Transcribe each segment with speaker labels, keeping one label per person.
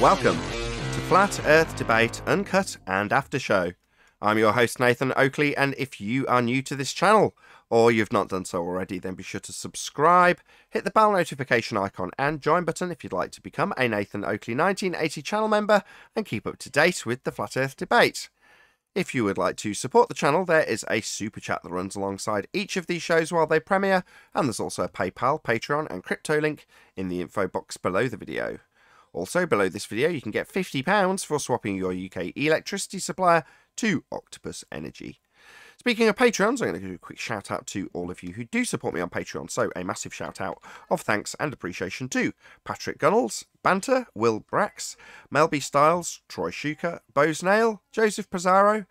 Speaker 1: Welcome to Flat Earth Debate Uncut and After Show. I'm your host Nathan Oakley, and if you are new to this channel, or you've not done so already, then be sure to subscribe, hit the bell notification icon and join button if you'd like to become a Nathan Oakley 1980 channel member and keep up to date with the Flat Earth Debate. If you would like to support the channel, there is a super chat that runs alongside each of these shows while they premiere, and there's also a PayPal, Patreon and crypto link in the info box below the video. Also, below this video, you can get £50 for swapping your UK electricity supplier to Octopus Energy. Speaking of Patreons, I'm going to give a quick shout out to all of you who do support me on Patreon. So a massive shout out of thanks and appreciation to Patrick Gunnels, Banter, Will Brax, Melby Styles, Troy Shuker, Bosnail, Joseph Pizarro,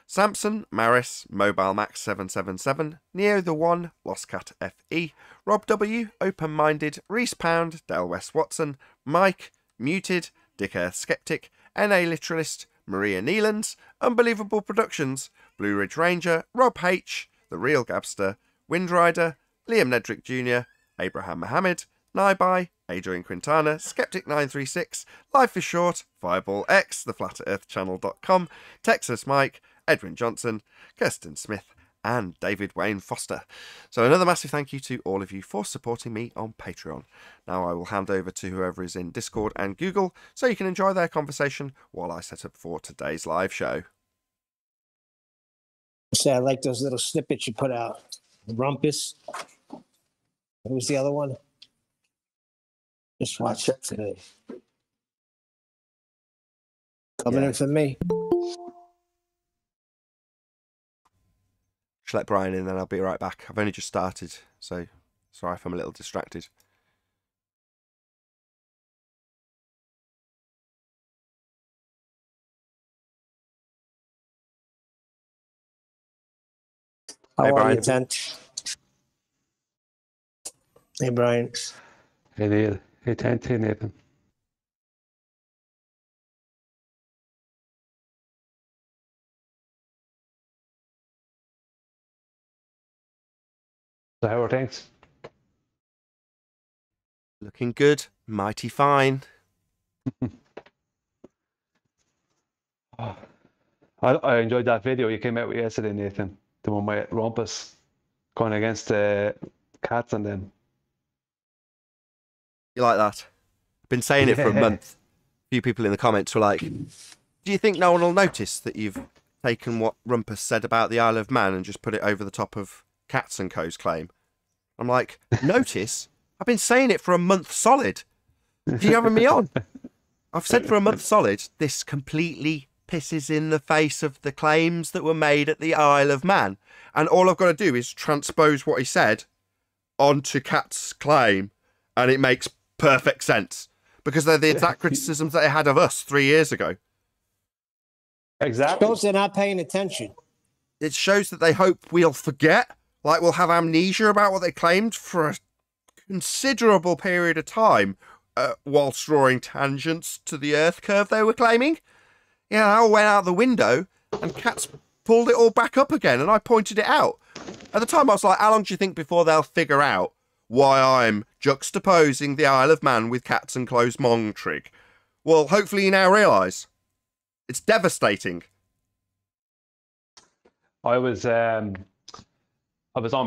Speaker 1: Samson, Maris, Mobile Max 777, Neo the One, Lost Cat FE, Rob W, Open Minded, Reese Pound, Dale West Watson, Mike, Muted, Dick Earth Skeptic, NA Literalist, Maria Neelands, Unbelievable Productions, Blue Ridge Ranger, Rob H, The Real Gabster, Windrider, Liam Nedrick Jr., Abraham Mohammed, Naibai, Adrian Quintana, Skeptic936, Life is Short, Fireball X, theflatearthchannel.com, Texas Mike, Edwin Johnson, Kirsten Smith, and David Wayne Foster. So another massive thank you to all of you for supporting me on Patreon. Now I will hand over to whoever is in Discord and Google so you can enjoy their conversation while I set up for today's live show.
Speaker 2: Say I like those little snippets you put out. Rumpus. What was the other one? Just watch it today. Coming in for me.
Speaker 1: Just let Brian in, then I'll be right back. I've only just started, so sorry if I'm a little distracted.
Speaker 2: How
Speaker 1: Hey,
Speaker 2: are
Speaker 1: Brian.
Speaker 2: you, Tent? Hey, Brian.
Speaker 3: Hey, Neil. Hey, Tent. Hey, Nathan. So how are things?
Speaker 1: Looking good, mighty fine.
Speaker 3: I enjoyed that video you came out with yesterday, Nathan. The one with Rumpus going against the cats and them.
Speaker 1: You like that? I've been saying it for a month. A few people in the comments were like, do you think no one will notice that you've taken what Rumpus said about the Isle of Man and just put it over the top of Cats and Co.'s claim? I'm like, notice? I've been saying it for a month solid. Do you having me on? I've said for a month solid, this completely pisses in the face of the claims that were made at the Isle of Man. And all I've got to do is transpose what he said onto Cat's claim, and it makes perfect sense. Because they're the exact criticisms that they had of us 3 years ago.
Speaker 3: Exactly.
Speaker 2: Shows they're not paying attention.
Speaker 1: It shows that they hope we'll forget, like we'll have amnesia about what they claimed for a considerable period of time, whilst drawing tangents to the Earth curve they were claiming. Yeah, that all went out the window, and Cats pulled it all back up again, and I pointed it out. At the time, I was like, how long do you think before they'll figure out why I'm juxtaposing the Isle of Man with Cats and Close Mongtrig? Well, hopefully you now realise. It's devastating.
Speaker 3: I was on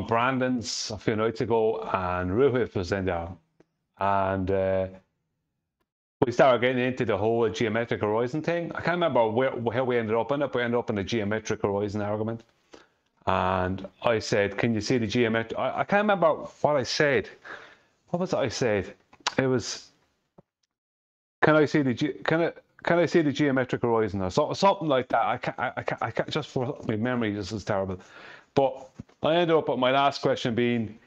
Speaker 3: Brandon's a few nights ago, and Ruhif was in there, and we started getting into the whole geometric horizon thing. I can't remember how we ended up in it, but we ended up in the geometric horizon argument. And I said, "Can you see the geometric?" I can't remember what I said. What was it I said? It was, "Can I see the can I see the geometric horizon?" Or something like that. I can't just for my memory. This is terrible. But I ended up with my last question being,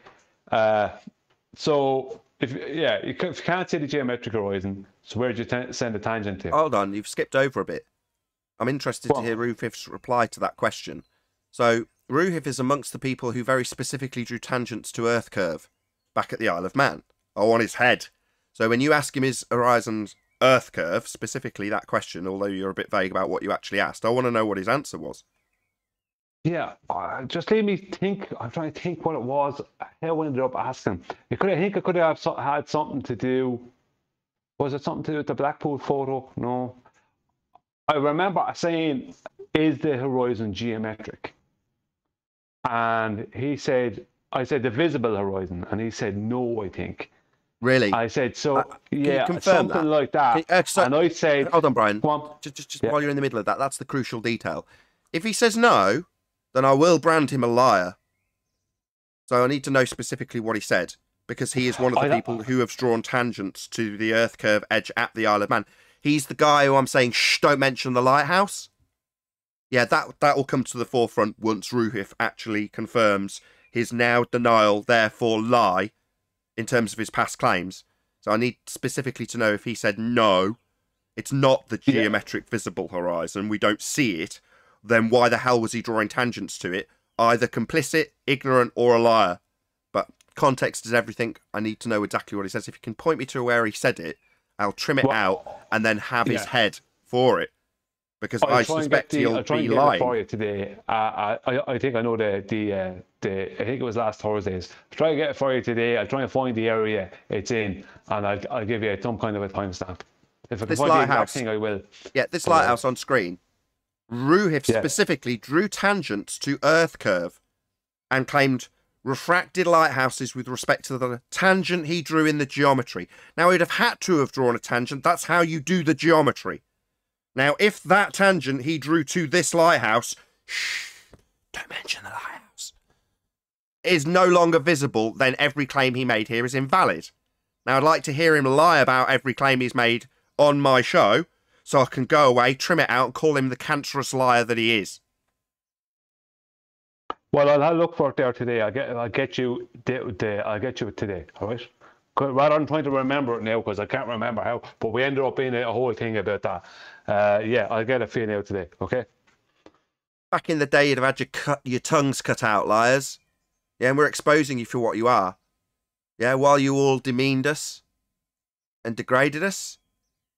Speaker 3: so if you can't see the geometric horizon, so where did you send the tangent to?
Speaker 1: Hold on, you've skipped over a bit. I'm interested to hear Ruhif's reply to that question. So, Ruhif is amongst the people who very specifically drew tangents to Earth curve back at the Isle of Man, or on his head. So when you ask him his horizon's Earth curve, specifically that question, although you're a bit vague about what you actually asked, I want to know what his answer was.
Speaker 3: Yeah, just let me think. I'm trying to think what it was. How I ended up asking. I think it could have had something to do Was it something to do with the Blackpool photo? No. I remember saying, is the horizon geometric? And he said, I said the visible horizon, and he said no, I think.
Speaker 1: Really?
Speaker 3: I said, so
Speaker 1: can you
Speaker 3: yeah,
Speaker 1: confirm
Speaker 3: something
Speaker 1: that?
Speaker 3: like that. And I said,
Speaker 1: hold on, Brian.
Speaker 3: come on.
Speaker 1: Just while you're in the middle of that, that's the crucial detail. If he says no, then I will brand him a liar. So I need to know specifically what he said, because he is one of the people who have drawn tangents to the Earth curve edge at the Isle of Man. He's the guy who I'm saying, shh, don't mention the lighthouse. Yeah, that will come to the forefront once Ruhif actually confirms his now denial, therefore lie, in terms of his past claims. So I need specifically to know if he said no, it's not the geometric visible horizon, we don't see it, then why the hell was he drawing tangents to it? Either complicit, ignorant, or a liar. But context is everything. I need to know exactly what he says. If you can point me to where he said it, I'll trim it out and then have his head for it. Because I suspect he'll be lying.
Speaker 3: For you today. I think I know I think it was last Thursday's. Try to get it for you today. I'll try and find the area it's in, and I'll give you some kind of a timestamp. If I can find the exact thing, I will.
Speaker 1: Yeah, this lighthouse on screen. Ruhif specifically drew tangents to Earth curve and claimed refracted lighthouses with respect to the tangent he drew in the geometry. Now, he'd have had to have drawn a tangent. That's how you do the geometry. Now, if that tangent he drew to this lighthouse, shh, don't mention the lighthouse, is no longer visible, then every claim he made here is invalid. Now, I'd like to hear him lie about every claim he's made on my show, so I can go away, trim it out, and call him the cancerous liar that he is.
Speaker 3: Well, I'll look for it there today. I'll get you it today. All right. Rather than trying to remember it now, because I can't remember how, but we ended up in a whole thing about that. Yeah, I'll get it for you now today. Okay.
Speaker 1: Back in the day, you'd have had your tongues cut out, liars. Yeah, and we're exposing you for what you are. Yeah, while you all demeaned us and degraded us.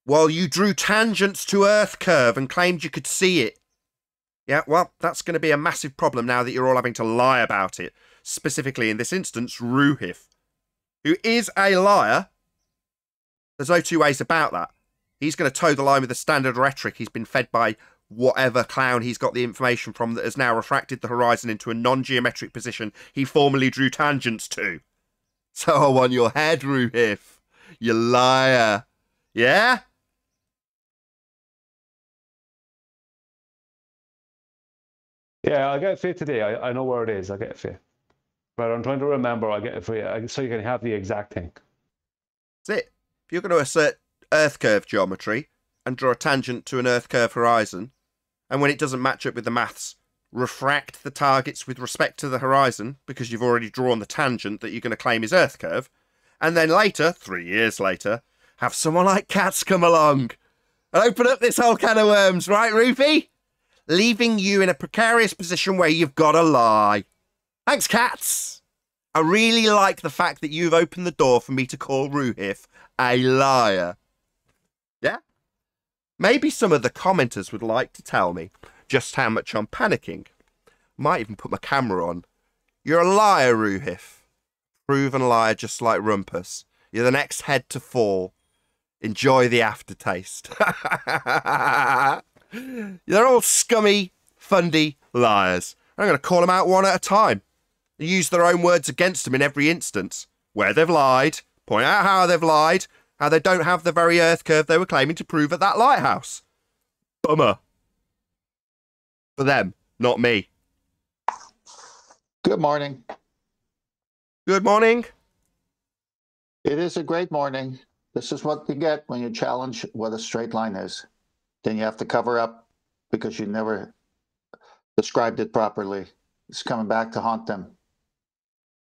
Speaker 1: While you drew tangents to Earth curve and claimed you could see it. Yeah, well, that's going to be a massive problem now that you're all having to lie about it. Specifically, in this instance, Ruhif, who is a liar. There's no two ways about that. He's going to toe the line with the standard rhetoric he's been fed by whatever clown he's got the information from that has now refracted the horizon into a non-geometric position he formerly drew tangents to. So I want your head, Ruhif. You liar. Yeah?
Speaker 3: Yeah, I'll get it for you today. I know where it is. I'll get it for you. But I'm trying to remember. I'll get it for you so you can have the exact thing.
Speaker 1: That's it. If you're going to assert Earth curve geometry and draw a tangent to an Earth curve horizon, and when it doesn't match up with the maths, refract the targets with respect to the horizon because you've already drawn the tangent that you're going to claim is Earth curve, and then later, 3 years later, have someone like Katz come along and open up this whole can of worms, right, Rufy? Leaving you in a precarious position where you've got to lie. Thanks, Katz. I really like the fact that you've opened the door for me to call Ruhif a liar. Yeah? Maybe some of the commenters would like to tell me just how much I'm panicking. Might even put my camera on. You're a liar, Ruhif. Proven liar just like Rumpus. You're the next head to fall. Enjoy the aftertaste. They're all scummy, fundy liars. I'm going to call them out one at a time. Use their own words against them in every instance. Where they've lied, point out how they've lied, how they don't have the very Earth curve they were claiming to prove at that lighthouse. Bummer. For them, not me.
Speaker 4: Good morning.
Speaker 1: Good morning.
Speaker 4: It is a great morning. This is what you get when you challenge what a straight line is. Then you have to cover up because you never described it properly. It's coming back to haunt them.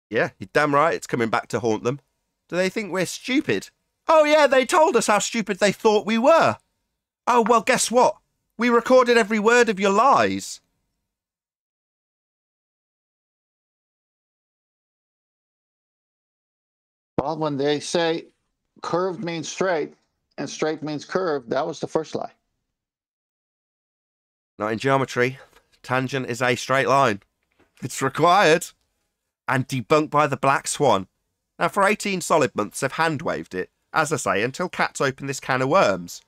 Speaker 1: Yeah, you're damn right it's coming back to haunt them. Do they think we're stupid? Oh yeah, they told us how stupid they thought we were. Oh, well, guess what? We recorded every word of your lies.
Speaker 4: Well, when they say curved means straight and straight means curved, that was the first lie.
Speaker 1: Not in geometry. Tangent is a straight line. It's required. And debunked by the Black Swan. Now, for 18 solid months, they've hand-waved it. as I say, until Cats open this can of worms.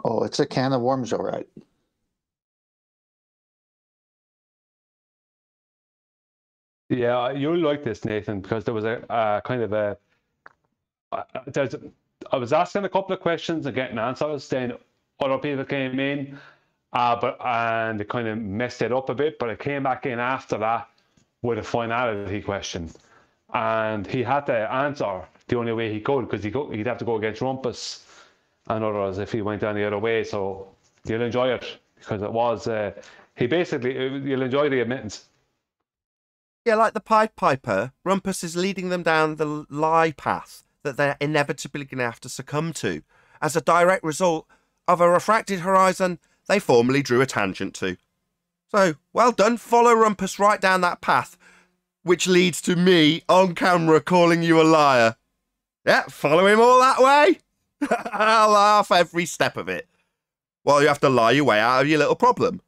Speaker 4: Oh, it's a can of worms, all right.
Speaker 3: Yeah, you'll like this, Nathan, because there was a kind of a. I was asking a couple of questions and getting answers. Then other people came in, and it kind of messed it up a bit. But it came back in after that with a finality question, and he had to answer the only way he could, because he'd have to go against Rumpus and others if he went any other way. So you'll enjoy it, because it was you'll enjoy the admittance.
Speaker 1: Yeah, like the Pied Piper, Rumpus is leading them down the lie path that they're inevitably going to have to succumb to as a direct result of a refracted horizon they formerly drew a tangent to. So, well done, follow Rumpus right down that path, which leads to me on camera calling you a liar. Yeah, follow him all that way. I'll laugh every step of it. Well, you have to lie your way out of your little problem.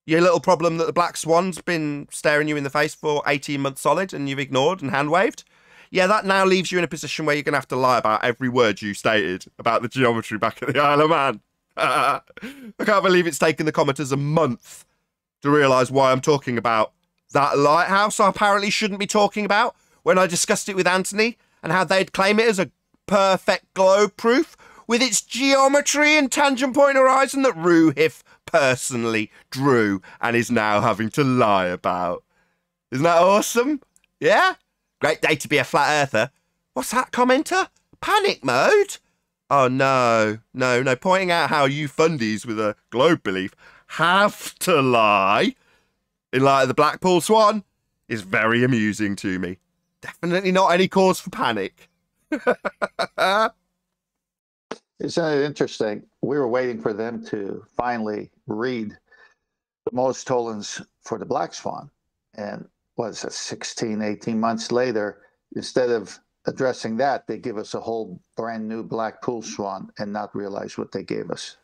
Speaker 1: Your little problem that the Black Swan's been staring you in the face for 18 months solid and you've ignored and hand-waved. Yeah, that now leaves you in a position where you're going to have to lie about every word you stated about the geometry back at the Isle of Man. I can't believe it's taken the commenters a month to realise why I'm talking about that lighthouse I apparently shouldn't be talking about when I discussed it with Anthony and how they'd claim it as a perfect globe proof with its geometry and tangent point horizon that Ruhif personally drew and is now having to lie about. Isn't that awesome? Yeah? Great day to be a flat earther. What's that, commenter? Panic mode? Oh, no. Pointing out how you fundies with a globe belief have to lie in light of the Blackpool Swan is very amusing to me. Definitely not any cause for panic.
Speaker 4: Isn't it interesting? We were waiting for them to finally read the most Tolans for the Black Swan. And was it 16, 18 months later, instead of addressing that, they give us a whole brand new Blackpool Swan and not realize what they gave us.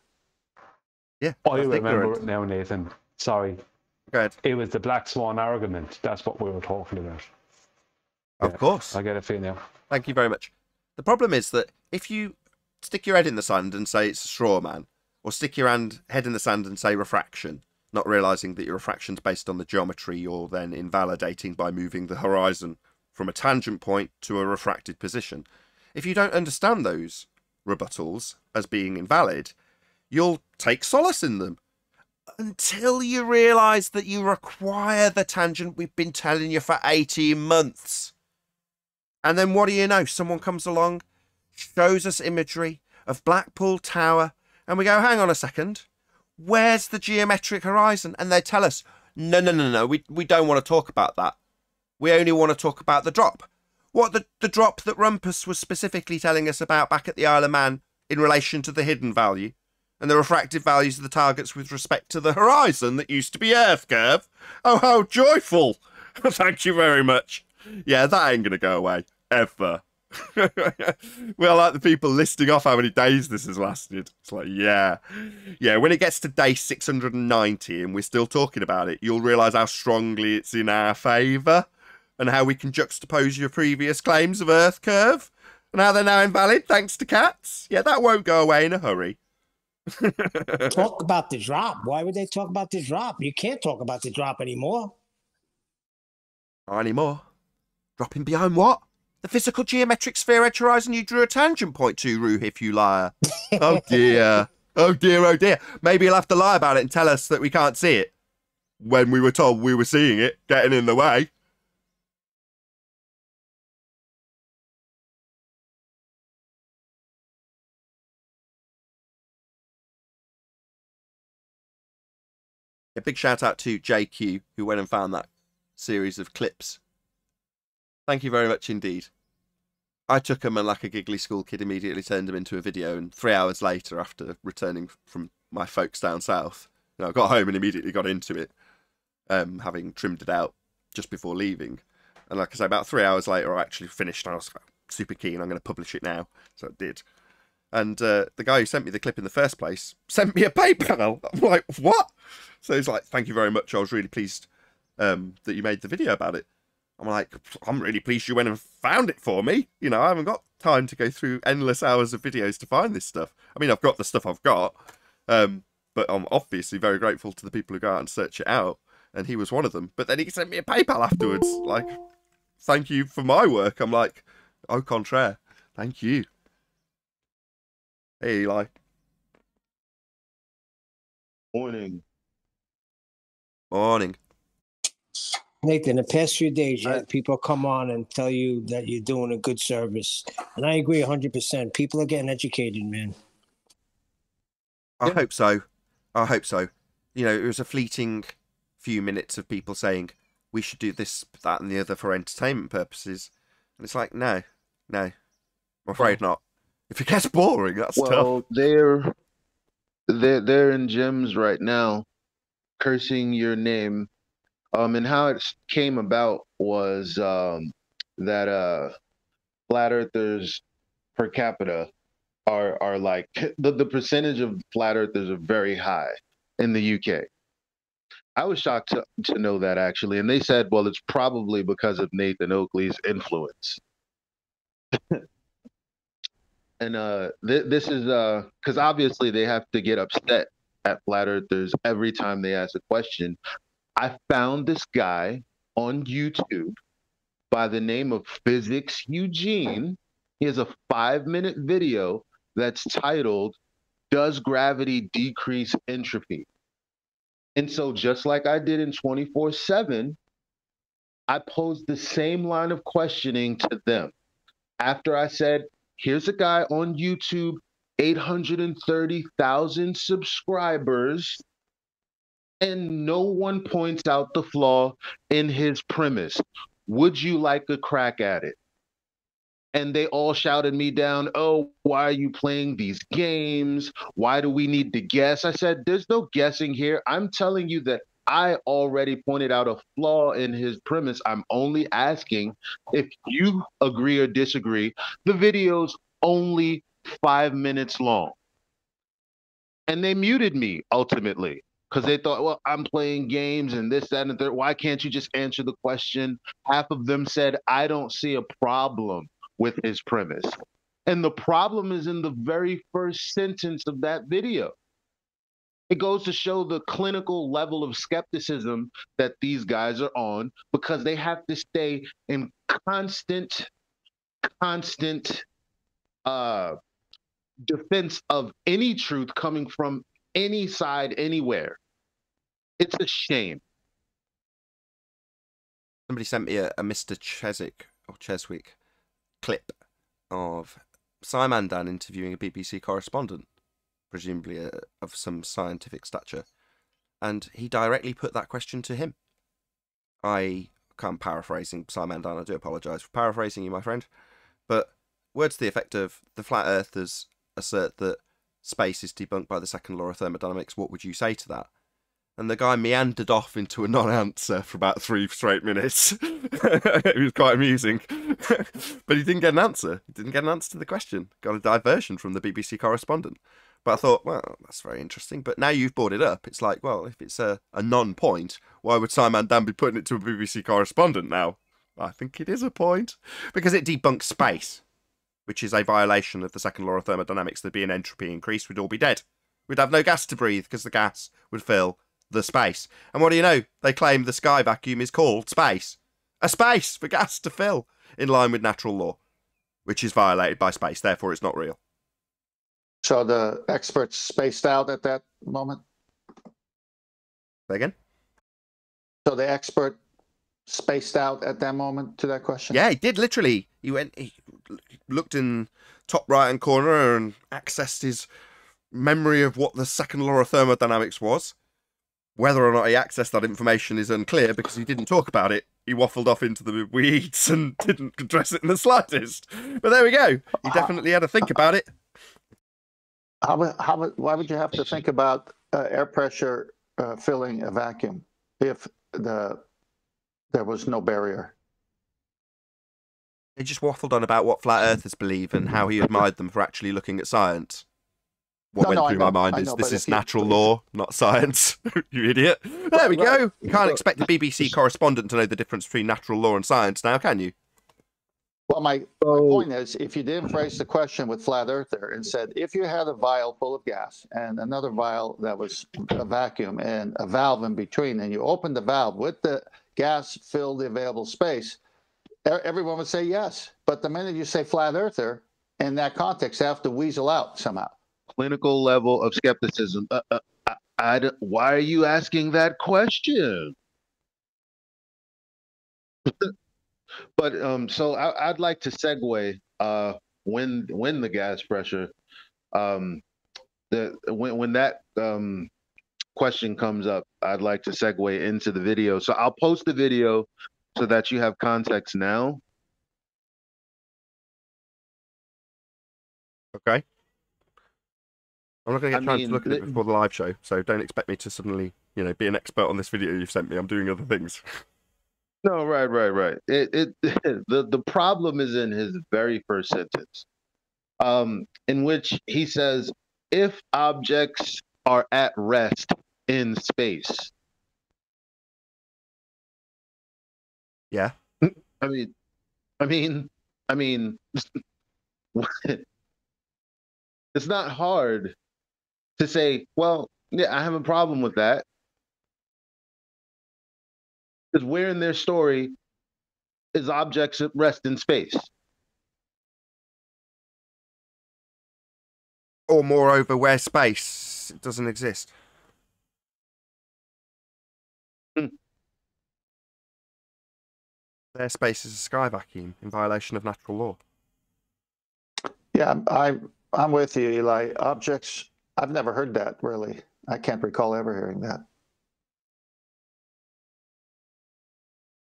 Speaker 1: Yeah.
Speaker 3: I remember it now, Nathan. Sorry.
Speaker 1: Go ahead.
Speaker 3: It was the Black Swan argument. That's what we were talking about.
Speaker 1: Of course.
Speaker 3: I get it for you now.
Speaker 1: Thank you very much. The problem is that if you stick your head in the sand and say it's a straw man, or stick your head in the sand and say refraction, not realising that your refraction's based on the geometry you're then invalidating by moving the horizon from a tangent point to a refracted position. If you don't understand those rebuttals as being invalid, you'll take solace in them until you realise that you require the tangent we've been telling you for 18 months. And then what do you know? Someone comes along, shows us imagery of Blackpool Tower, and we go, hang on a second, where's the geometric horizon? And they tell us, no, we don't want to talk about that. We only want to talk about the drop. What, the drop that Rumpus was specifically telling us about back at the Isle of Man in relation to the hidden value and the refractive values of the targets with respect to the horizon that used to be Earth curve? Oh, how joyful. Thank you very much. Yeah, that ain't going to go away, ever. Well, like the people listing off how many days this has lasted. It's like, yeah, when it gets to day 690 and we're still talking about it, you'll realise how strongly it's in our favour and how we can juxtapose your previous claims of Earth curve and how they're now invalid thanks to Cats. Yeah, that won't go away in a hurry.
Speaker 2: Talk about the drop. Why would they talk about the drop? You can't talk about the drop anymore.
Speaker 1: Not anymore. Dropping behind what? The physical geometric sphere edge horizon you drew a tangent point to, Ruhif, you liar. Oh dear. Oh dear. Maybe you'll have to lie about it and tell us that we can't see it when we were told we were seeing it, getting in the way. A big shout out to JQ, who went and found that series of clips. Thank you very much indeed. I took them and like a giggly school kid immediately turned them into a video, and 3 hours later, after returning from my folks down south, I got home and immediately got into it, having trimmed it out just before leaving. And like I say, about 3 hours later I actually finished and I was super keen, I'm going to publish it now. So I did. And the guy who sent me the clip in the first place sent me a PayPal. I'm like, what? So he's like, thank you very much. I was really pleased that you made the video about it. I'm like, I'm really pleased you went and found it for me. You know, I haven't got time to go through endless hours of videos to find this stuff. I mean, I've got the stuff I've got, but I'm obviously very grateful to the people who go out and search it out, and he was one of them. But then he sent me a PayPal afterwards, like, thank you for my work. I'm like, au contraire, thank you. Hey, Eli.
Speaker 5: Morning.
Speaker 1: Morning.
Speaker 2: Nathan, the past few days, you had people come on and tell you that you're doing a good service. And I agree 100%. People are getting educated, man.
Speaker 1: I hope so. I hope so. You know, it was a fleeting few minutes of people saying, we should do this, that, and the other for entertainment purposes. And it's like, no. I'm afraid not. If it gets boring, that's tough.
Speaker 5: Well, they're in gyms right now, cursing your name. And how it came about was that flat earthers per capita are like the percentage of flat earthers are very high in the UK. I was shocked to know that, actually, and they said, well, it's probably because of Nathan Oakley's influence. And this is because obviously they have to get upset at flat earthers every time they ask a question. I found this guy on YouTube by the name of Physics Eugene. He has a 5-minute video that's titled, "Does Gravity Decrease Entropy?" And so just like I did in 24/7, I posed the same line of questioning to them. After I said, here's a guy on YouTube, 830,000 subscribers, and no one points out the flaw in his premise. Would you like a crack at it? And they all shouted me down, oh, why are you playing these games? Why do we need to guess? I said, there's no guessing here. I'm telling you that I already pointed out a flaw in his premise. I'm only asking if you agree or disagree. The video's only 5 minutes long. And they muted me ultimately because they thought, well, I'm playing games and this, that, and the third. Why can't you just answer the question? Half of them said, I don't see a problem with his premise. And the problem is in the very first sentence of that video. It goes to show the clinical level of skepticism that these guys are on because they have to stay in constant defense of any truth coming from any side, anywhere. It's a shame.
Speaker 1: Somebody sent me a Mr. Cheswick clip of Simandan interviewing a BBC correspondent, presumably of some scientific stature, and he directly put that question to him. I can't paraphrasing Simandan, I do apologise for paraphrasing you, my friend, but words to the effect of, the flat earthers assert that space is debunked by the second law of thermodynamics, what would you say to that? And the guy meandered off into a non-answer for about 3 straight minutes. It was quite amusing. But he didn't get an answer. He didn't get an answer to the question. Got a diversion from the BBC correspondent. But I thought, well, that's very interesting. But now you've brought it up. It's like, well, if it's a non-point, why would Simandan be putting it to a BBC correspondent now? I think it is a point. Because it debunks space, which is a violation of the second law of thermodynamics. There'd be an entropy increase. We'd all be dead. We'd have no gas to breathe because the gas would fill the space. And what do you know? They claim the sky vacuum is called space. A space for gas to fill, in line with natural law, which is violated by space. Therefore, it's not real.
Speaker 4: So the experts spaced out at that moment?
Speaker 1: Say again?
Speaker 4: So the expert spaced out at that moment to that question?
Speaker 1: Yeah, he did, literally. He looked in top right-hand corner and accessed his memory of what the second law of thermodynamics was. Whether or not he accessed that information is unclear because he didn't talk about it. He waffled off into the weeds and didn't address it in the slightest. But there we go. He definitely had to think about it.
Speaker 4: Why would you have to think about air pressure filling a vacuum if there was no barrier?
Speaker 1: He just waffled on about what flat earthers believe and how he admired them for actually looking at science. What went
Speaker 4: I
Speaker 1: through my
Speaker 4: know,
Speaker 1: mind
Speaker 4: I
Speaker 1: is
Speaker 4: know,
Speaker 1: this
Speaker 4: but
Speaker 1: is
Speaker 4: if you-
Speaker 1: natural law, not science. You idiot. There we go. You can't expect a BBC correspondent to know the difference between natural law and science now, can you?
Speaker 4: Well, my point is, if you didn't phrase the question with flat earther and said, if you had a vial full of gas and another vial that was a vacuum and a valve in between, and you opened the valve with the gas filled the available space, everyone would say yes. But the minute you say flat earther, in that context, they have to weasel out somehow.
Speaker 5: Clinical level of skepticism. Why are you asking that question? But so I'd like to segue when the gas pressure when that question comes up, I'd like to segue into the video. So I'll post the video so that you have context now.
Speaker 1: Okay. I'm not going to get time to look at it before the live show, so don't expect me to suddenly, be an expert on this video you've sent me. I'm doing other things.
Speaker 5: No, right. The problem is in his very first sentence, in which he says, "If objects are at rest in space."
Speaker 1: Yeah.
Speaker 5: I mean, it's not hard to say, well, yeah, I have a problem with that. Because where in their story is objects at rest in space?
Speaker 1: Or moreover, where space doesn't exist. Their space is a sky vacuum in violation of natural law.
Speaker 4: Yeah, I'm with you, Eli. Objects, I've never heard that, really. I can't recall ever hearing that.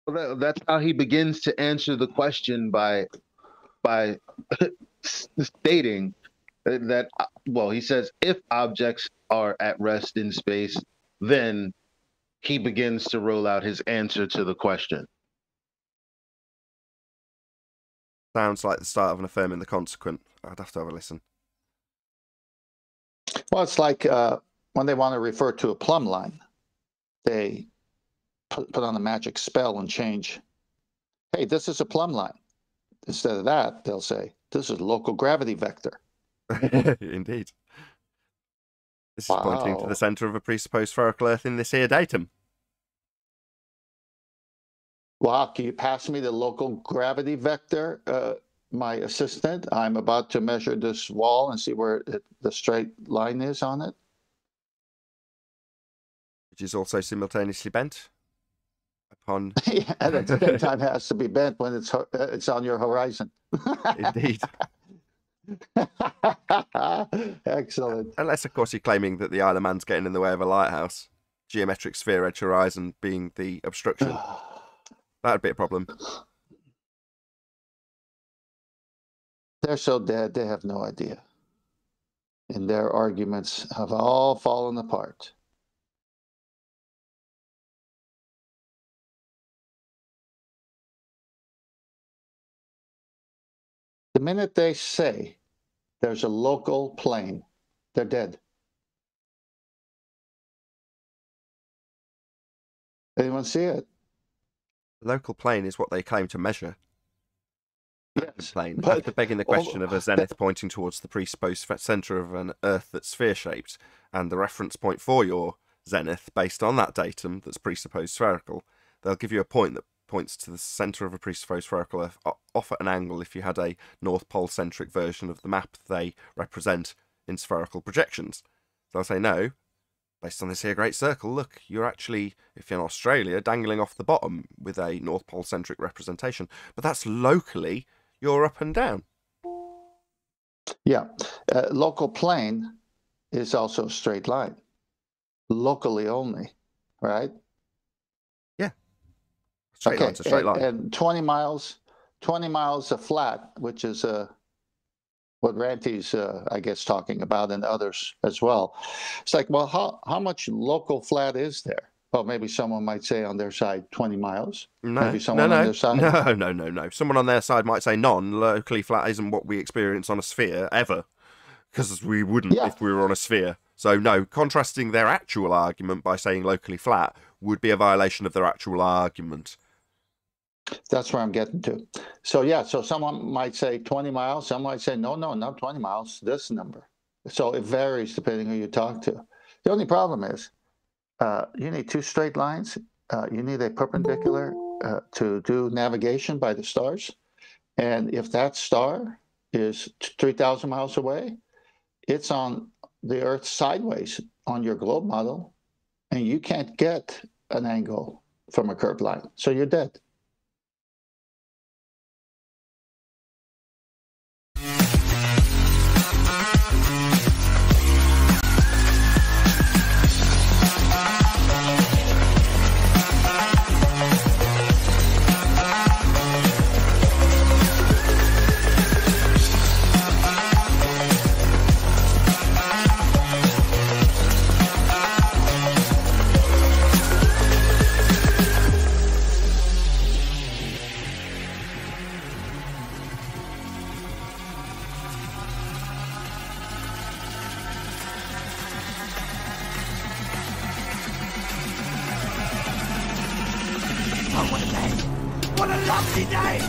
Speaker 5: Well, that's how he begins to answer the question by stating that, well, he says, if objects are at rest in space, then he begins to roll out his answer to the question.
Speaker 1: Sounds like the start of an affirming the consequent. I'd have to have a listen.
Speaker 4: Well, it's like when they want to refer to a plumb line, they put on a magic spell and change, hey, this is a plumb line. Instead of that, they'll say, this is local gravity vector.
Speaker 1: Indeed. This is pointing to the centre of a presupposed spherical Earth in this here datum.
Speaker 4: Wow, can you pass me the local gravity vector, my assistant? I'm about to measure this wall and see where the straight line is on it.
Speaker 1: Which is also simultaneously bent upon...
Speaker 4: Yeah, and at the same time it has to be bent when it's on your horizon.
Speaker 1: Indeed.
Speaker 4: Excellent.
Speaker 1: Unless, of course, you're claiming that the Isle of Man's getting in the way of a lighthouse. Geometric sphere edge horizon being the obstruction. That'd be a problem.
Speaker 4: They're so dead, they have no idea. And their arguments have all fallen apart. The minute they say there's a local plane, they're dead. Anyone see it?
Speaker 1: Local plane is what they claim to measure.
Speaker 4: Yes.
Speaker 1: Plane. After begging the question of a zenith pointing towards the presupposed centre of an Earth that's sphere-shaped, and the reference point for your zenith based on that datum that's presupposed spherical, they'll give you a point that points to the centre of a presupposed spherical Earth off at an angle if you had a North Pole-centric version of the map they represent in spherical projections. So they'll say, no, based on this here great circle, look, you're actually, if you're in Australia, dangling off the bottom with a North Pole-centric representation. But that's locally, you're up and down.
Speaker 4: Yeah. Local plane is also a straight line. Locally only, right?
Speaker 1: Yeah. Straight line's a straight line.
Speaker 4: And 20 miles of flat, which is what Ranty's, I guess, talking about, and others as well. It's like, well, how much local flat is there? Well, maybe someone might say on their side 20 miles.
Speaker 1: No,
Speaker 4: maybe someone on their side.
Speaker 1: No. Someone on their side might say none. Locally flat isn't what we experience on a sphere, ever. because we wouldn't if we were on a sphere. So no, contrasting their actual argument by saying locally flat would be a violation of their actual argument.
Speaker 4: That's where I'm getting to. So yeah, so someone might say 20 miles. Some might say, no, not 20 miles, this number. So it varies depending who you talk to. The only problem is you need two straight lines. You need a perpendicular to do navigation by the stars. And if that star is 3,000 miles away, it's on the Earth sideways on your globe model, and you can't get an angle from a curved line. So you're dead.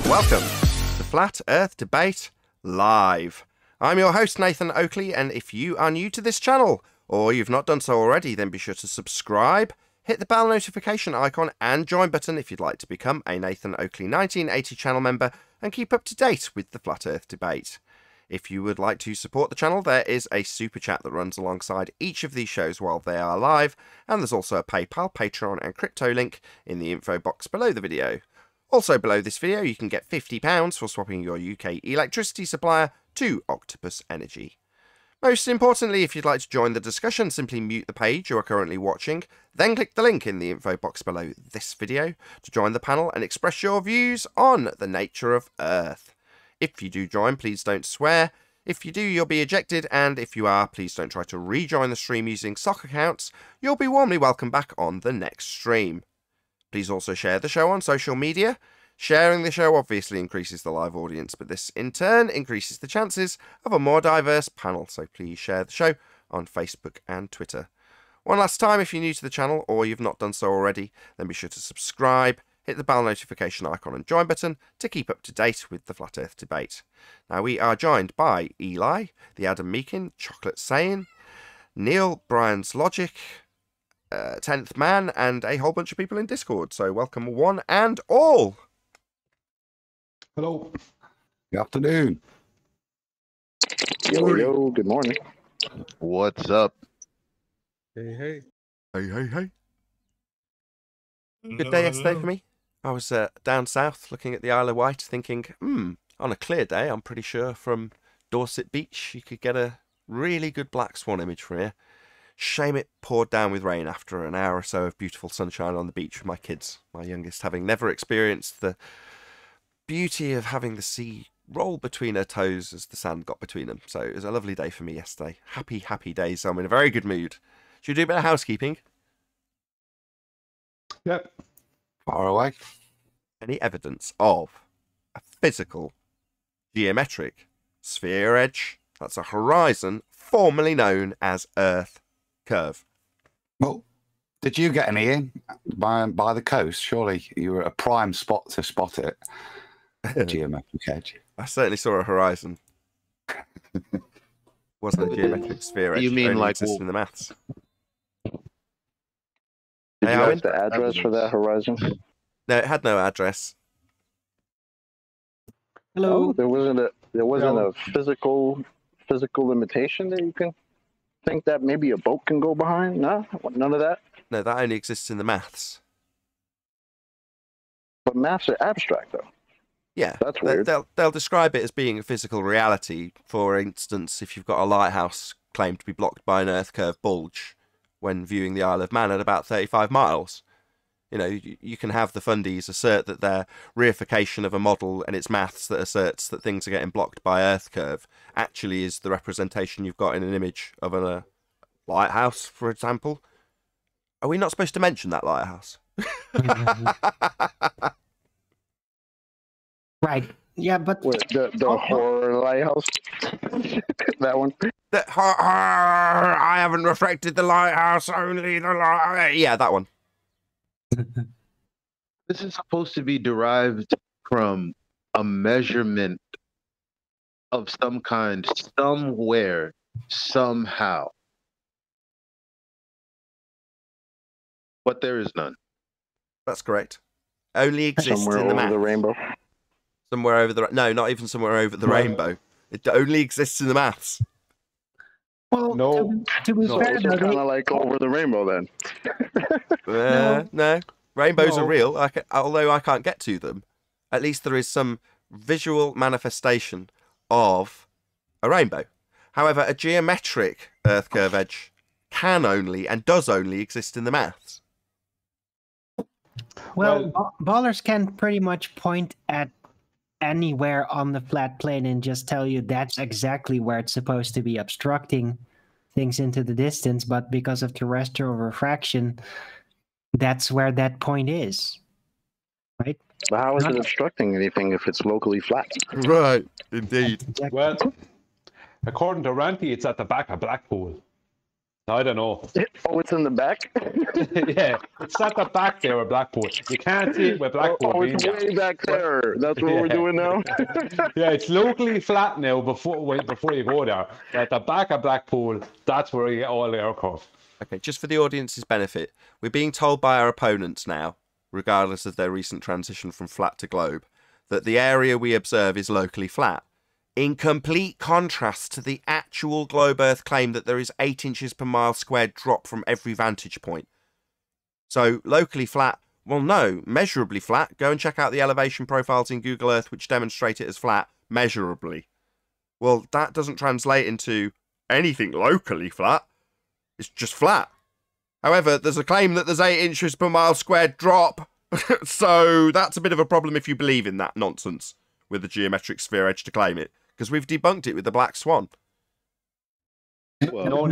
Speaker 1: Welcome to Flat Earth Debate Live. I'm your host, Nathan Oakley, and if you are new to this channel, or you've not done so already, then be sure to subscribe, hit the bell notification icon and join button if you'd like to become a Nathan Oakley 1980 channel member and keep up to date with the Flat Earth debate. If you would like to support the channel, there is a super chat that runs alongside each of these shows while they are live, and there's also a PayPal, Patreon and crypto link in the info box below the video. Also below this video, you can get £50 for swapping your UK electricity supplier to Octopus Energy. Most importantly, if you'd like to join the discussion, simply mute the page you are currently watching, then click the link in the info box below this video to join the panel and express your views on the nature of Earth. If you do join, please don't swear. If you do, you'll be ejected, and if you are, please don't try to rejoin the stream using sock accounts. You'll be warmly welcome back on the next stream. Please also share the show on social media. Sharing the show obviously increases the live audience, but this in turn increases the chances of a more diverse panel, so please share the show on Facebook and Twitter. One last time, if you're new to the channel or you've not done so already, then be sure to subscribe, hit the bell notification icon and join button to keep up to date with the Flat Earth debate. Now we are joined by Eli, the Adam Meakin, Chocolate Saiyan, Neil, Brian's Logic, 10th Man, and a whole bunch of people in Discord. So welcome one and all.
Speaker 6: Hello. Good afternoon.
Speaker 7: Yo, good morning.
Speaker 5: What's up?
Speaker 1: Hey. Good day yesterday for me. I was down south looking at the Isle of Wight thinking, on a clear day, I'm pretty sure from Dorset Beach you could get a really good black swan image from here. Shame it poured down with rain after an hour or so of beautiful sunshine on the beach with my kids. My youngest having never experienced the beauty of having the sea roll between her toes as the sand got between them. So it was a lovely day for me yesterday. Happy days. So I'm in a very good mood. Should we do a bit of housekeeping?
Speaker 6: Yep. Far away.
Speaker 1: Any evidence of a physical, geometric sphere edge? That's a horizon formerly known as Earth curve.
Speaker 6: Well, did you get any in by the coast? Surely you were a prime spot to spot it. Geometric edge.
Speaker 1: I certainly saw a horizon. Wasn't a geometric sphere edge.
Speaker 5: You mean
Speaker 1: only
Speaker 5: like
Speaker 1: existed in the maths?
Speaker 7: Did you have the address for that horizon?
Speaker 1: No, it had no address.
Speaker 2: Hello.
Speaker 7: Oh, there wasn't a physical limitation that you can think that maybe a boat can go behind? No, none of that.
Speaker 1: No, that only exists in the maths.
Speaker 7: But maths are abstract, though.
Speaker 1: Yeah,
Speaker 7: That's weird.
Speaker 1: They'll describe it as being a physical reality. For instance, if you've got a lighthouse claimed to be blocked by an Earth curve bulge when viewing the Isle of Man at about 35 miles. You know, you can have the fundies assert that their reification of a model and its maths that asserts that things are getting blocked by Earth curve actually is the representation you've got in an image of a lighthouse, for example. Are we not supposed to mention that lighthouse?
Speaker 2: Right. Yeah, but
Speaker 7: The horror lighthouse. That one.
Speaker 1: I haven't refracted the lighthouse, only the light. Yeah, that one.
Speaker 5: This is supposed to be derived from a measurement of some kind, somewhere, somehow. But there is none.
Speaker 1: That's correct. Only exists
Speaker 7: Somewhere
Speaker 1: in the
Speaker 7: over
Speaker 1: math.
Speaker 7: the rainbow.
Speaker 1: Somewhere over the... No, not even somewhere over the rainbow. It only exists in the maths.
Speaker 2: Well,
Speaker 3: No.
Speaker 2: to be
Speaker 3: No,
Speaker 2: fair,
Speaker 7: It's
Speaker 2: though,
Speaker 7: kind of like over the rainbow then.
Speaker 1: No. Rainbows
Speaker 2: No.
Speaker 1: are real, although I can't get to them. At least there is some visual manifestation of a rainbow. However, a geometric Earth curve edge can only and does only exist in the maths.
Speaker 2: well, ballers can pretty much point at anywhere on the flat plane and just tell you that's exactly where it's supposed to be obstructing things into the distance, but because of terrestrial refraction, that's where that point is, right?
Speaker 7: But how is it obstructing anything if it's locally flat?
Speaker 1: Right, indeed.
Speaker 2: Exactly.
Speaker 3: Well, according to Ranty, it's at the back of Blackpool. I don't know.
Speaker 7: Oh, it's in the back?
Speaker 3: Yeah, it's at the back there of Blackpool. You can't see it with Blackpool.
Speaker 7: Oh, it's way back there. That's what we're doing now?
Speaker 3: Yeah, it's locally flat now before you go there. At the back of Blackpool, that's where you get all the air curve.
Speaker 1: Okay, just for the audience's benefit, we're being told by our opponents now, regardless of their recent transition from flat to globe, that the area we observe is locally flat. In complete contrast to the actual globe Earth claim that there is 8 inches per mile squared drop from every vantage point. So, locally flat, well no, measurably flat. Go and check out the elevation profiles in Google Earth which demonstrate it as flat, measurably. Well, that doesn't translate into anything locally flat. It's just flat. However, there's a claim that there's 8 inches per mile squared drop. So, that's a bit of a problem if you believe in that nonsense with the geometric sphere edge to claim it. Because we've debunked it with the black swan.
Speaker 5: Well,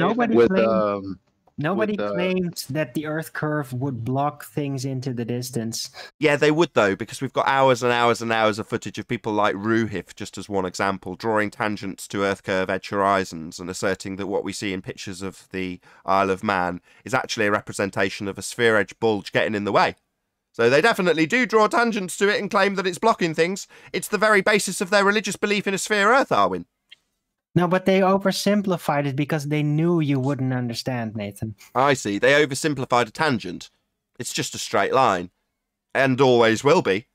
Speaker 2: Nobody claims that the Earth curve would block things into the distance.
Speaker 1: Yeah, they would though, because we've got hours and hours and hours of footage of people like Ruhif, just as one example, drawing tangents to Earth curve edge horizons and asserting that what we see in pictures of the Isle of Man is actually a representation of a sphere edge bulge getting in the way. So they definitely do draw tangents to it and claim that it's blocking things. It's the very basis of their religious belief in a sphere Earth, Arwin.
Speaker 2: No, but they oversimplified it because they knew you wouldn't understand, Nathan.
Speaker 1: I see. They oversimplified a tangent. It's just a straight line. And always will be.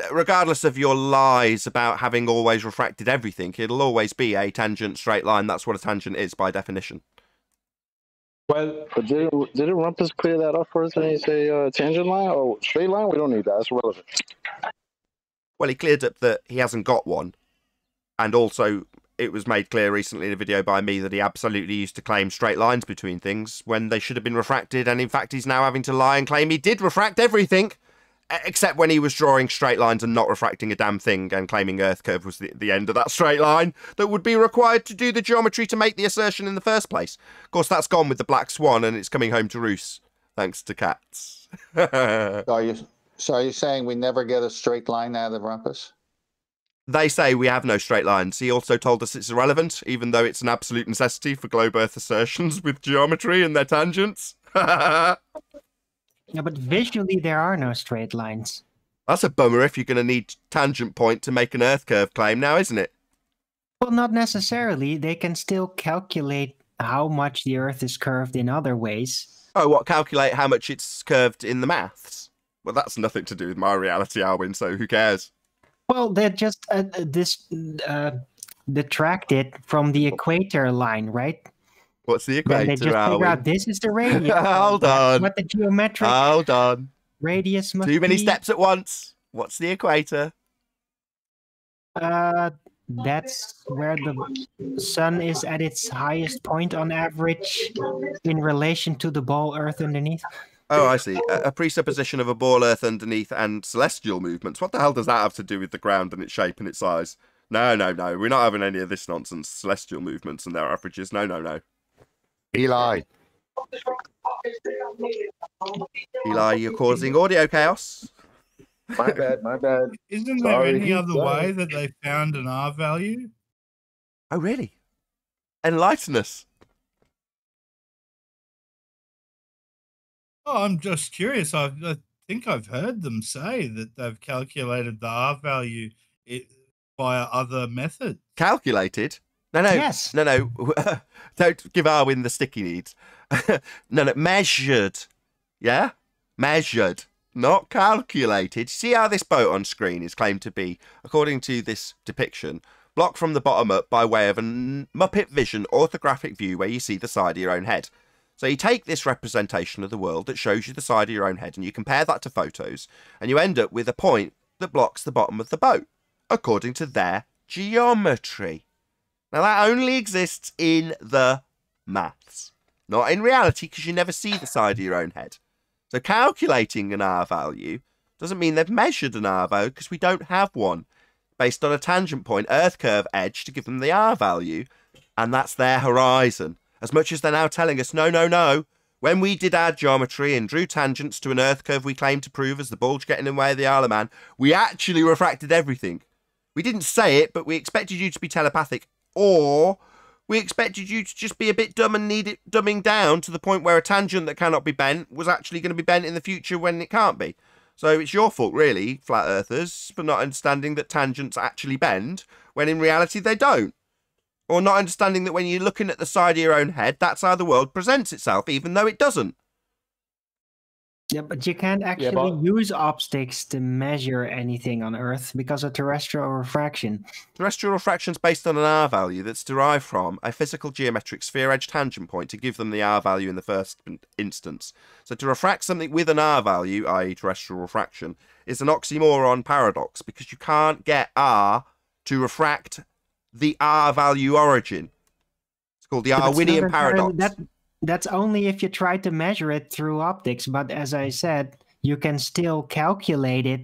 Speaker 1: Regardless of your lies about having always refracted everything, it'll always be a tangent straight line. That's what a tangent is by definition.
Speaker 3: Well,
Speaker 7: But didn't Rumpus clear that up for us when he say tangent line? Oh, straight line? We don't need that. That's irrelevant.
Speaker 1: Well, he cleared up that he hasn't got one. And also, it was made clear recently in a video by me that he absolutely used to claim straight lines between things when they should have been refracted. And in fact, he's now having to lie and claim he did refract everything. Except when he was drawing straight lines and not refracting a damn thing and claiming Earth curve was the end of that straight line that would be required to do the geometry to make the assertion in the first place. Of course, that's gone with the black swan and it's coming home to roost, thanks to cats.
Speaker 4: So are you saying we never get a straight line out of Rumpus?
Speaker 1: They say we have no straight lines. He also told us it's irrelevant, even though it's an absolute necessity for globe Earth assertions with geometry and their tangents.
Speaker 2: Yeah, but visually there are no straight lines.
Speaker 1: That's a bummer if you're going to need tangent point to make an Earth curve claim now, isn't it?
Speaker 2: Well, not necessarily. They can still calculate how much the Earth is curved in other ways.
Speaker 1: Oh, what? Calculate how much it's curved in the maths? Well, that's nothing to do with my reality, Alwyn, so who cares?
Speaker 2: Well, they just detract it from the equator line, right?
Speaker 1: What's the
Speaker 2: Then
Speaker 1: equator,
Speaker 2: they just figure
Speaker 1: Alwyn?
Speaker 2: out this is the radius.
Speaker 1: Hold
Speaker 2: That's
Speaker 1: on.
Speaker 2: what the geometric
Speaker 1: Hold on.
Speaker 2: radius must
Speaker 1: Too many
Speaker 2: be.
Speaker 1: steps at once. What's the equator?
Speaker 2: That's where the sun is at its highest point on average in relation to the ball Earth underneath.
Speaker 1: Oh, I see. A presupposition of a ball Earth underneath and celestial movements. What the hell does that have to do with the ground and its shape and its size? No. We're not having any of this nonsense. Celestial movements and their averages. No.
Speaker 6: Eli.
Speaker 1: Eli, you're causing audio chaos.
Speaker 7: My bad.
Speaker 8: Isn't there
Speaker 7: Sorry.
Speaker 8: any other way that they found an R value?
Speaker 1: Oh, really? Enlighten us.
Speaker 8: Oh, I'm just curious. I think I've heard them say that they've calculated the R value via other methods.
Speaker 1: Calculated? No.
Speaker 2: Yes.
Speaker 1: No. Don't give Arwin the stick he needs. No. Measured. Yeah? Measured. Not calculated. See how this boat on screen is claimed to be, according to this depiction, blocked from the bottom up by way of a Muppet Vision orthographic view where you see the side of your own head. So you take this representation of the world that shows you the side of your own head and you compare that to photos and you end up with a point that blocks the bottom of the boat, according to their geometry. Now that only exists in the maths, not in reality, because you never see the side of your own head. So calculating an R value doesn't mean they've measured an R value, because we don't have one based on a tangent point Earth curve edge to give them the R value, and that's their horizon. As much as they're now telling us, no, when we did our geometry and drew tangents to an Earth curve we claimed to prove as the bulge getting in the way of the Isle of Man, we actually refracted everything. We didn't say it, but we expected you to be telepathic, or we expected you to just be a bit dumb and need it dumbing down to the point where a tangent that cannot be bent was actually going to be bent in the future when it can't be. So it's your fault, really, flat earthers, for not understanding that tangents actually bend, when in reality they don't. Or not understanding that when you're looking at the side of your own head, that's how the world presents itself, even though it doesn't.
Speaker 2: Yeah, but you can't actually use optics to measure anything on Earth because of terrestrial refraction.
Speaker 1: Terrestrial refraction is based on an R value that's derived from a physical geometric sphere edge tangent point to give them the R value in the first instance. So to refract something with an R value, i.e. terrestrial refraction, is an oxymoron paradox because you can't get R to refract the R value origin. It's called the Arwinian paradox.
Speaker 2: That's only if you try to measure it through optics, but as I said, you can still calculate it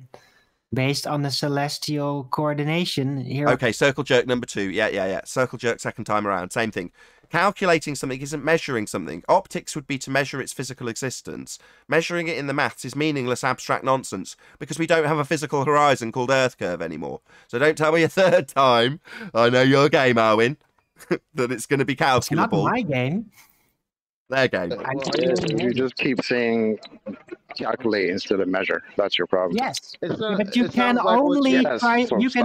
Speaker 2: based on the celestial coordination here.
Speaker 1: Okay, circle jerk number 2. Yeah. Circle jerk second time around. Same thing. Calculating something isn't measuring something. Optics would be to measure its physical existence. Measuring it in the maths is meaningless abstract nonsense because we don't have a physical horizon called Earth curve anymore. So don't tell me a third time, I know your game, Arwin, that it's going to be calculable.
Speaker 2: It's not my game.
Speaker 1: Their game.
Speaker 7: You just keep saying calculate instead of measure. That's your problem.
Speaker 2: Yes, but you can only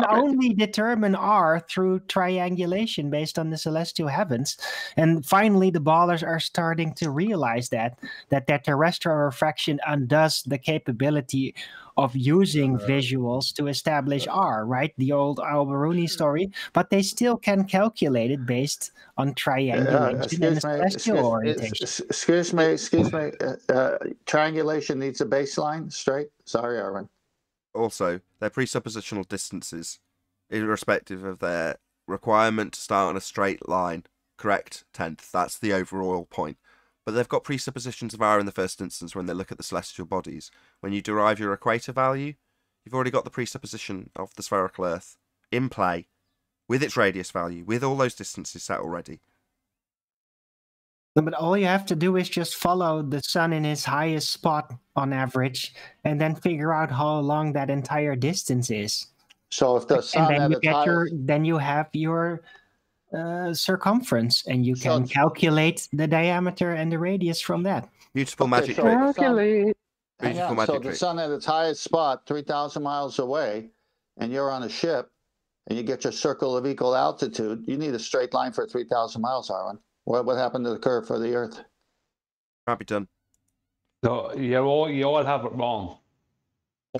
Speaker 2: only determine R through triangulation based on the celestial heavens. And finally, the ballers are starting to realize that terrestrial refraction undoes the capability of using visuals to establish R, right? The old Al-Biruni story, but they still can calculate it based on triangulation and celestial orientation.
Speaker 4: Excuse me. Triangulation needs a baseline, straight? Sorry, Arwin.
Speaker 1: Also, their presuppositional distances, irrespective of their requirement to start on a straight line, correct 10th. That's the overall point. But they've got presuppositions of R in the first instance when they look at the celestial bodies. When you derive your equator value, you've already got the presupposition of the spherical Earth in play, with its radius value, with all those distances set already.
Speaker 2: But all you have to do is just follow the sun in its highest spot on average, and then figure out how long that entire distance is.
Speaker 4: So if the sun
Speaker 2: then you have your circumference, and you can calculate the diameter and the radius from that.
Speaker 1: Beautiful magic trick.
Speaker 7: Calculate.
Speaker 4: So the sun at its highest spot, 3,000 miles away, and you're on a ship, and you get your circle of equal altitude, you need a straight line for 3,000 miles, Arwin. What happened to the curve for the Earth?
Speaker 1: Can't be done.
Speaker 3: So you all have it wrong.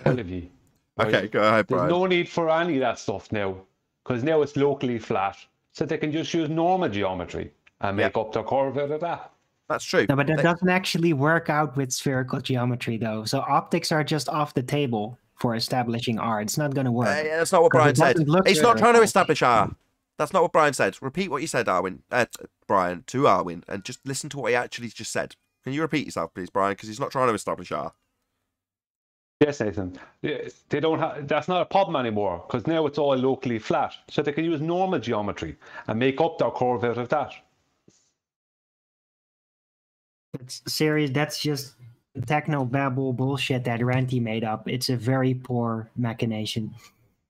Speaker 3: All of you. Right?
Speaker 1: Okay, go ahead, Brian.
Speaker 3: There's no need for any of that stuff now, because now it's locally flat. So they can just use normal geometry and make up their curve out of that.
Speaker 1: That's true.
Speaker 2: No, but that doesn't actually work out with spherical geometry, though. So optics are just off the table for establishing R. It's not going to work.
Speaker 1: That's not what Brian said. He's not trying to establish R. That's not what Brian said. Repeat what you said, Brian, to Arwin, and just listen to what he actually just said. Can you repeat yourself, please, Brian? Because he's not trying to establish R.
Speaker 3: Yes, Nathan. They don't have. That's not a problem anymore because now it's all locally flat, so they can use normal geometry and make up their curve out of that.
Speaker 2: It's serious. That's just techno-babble bullshit that Ranty made up. It's a very poor machination.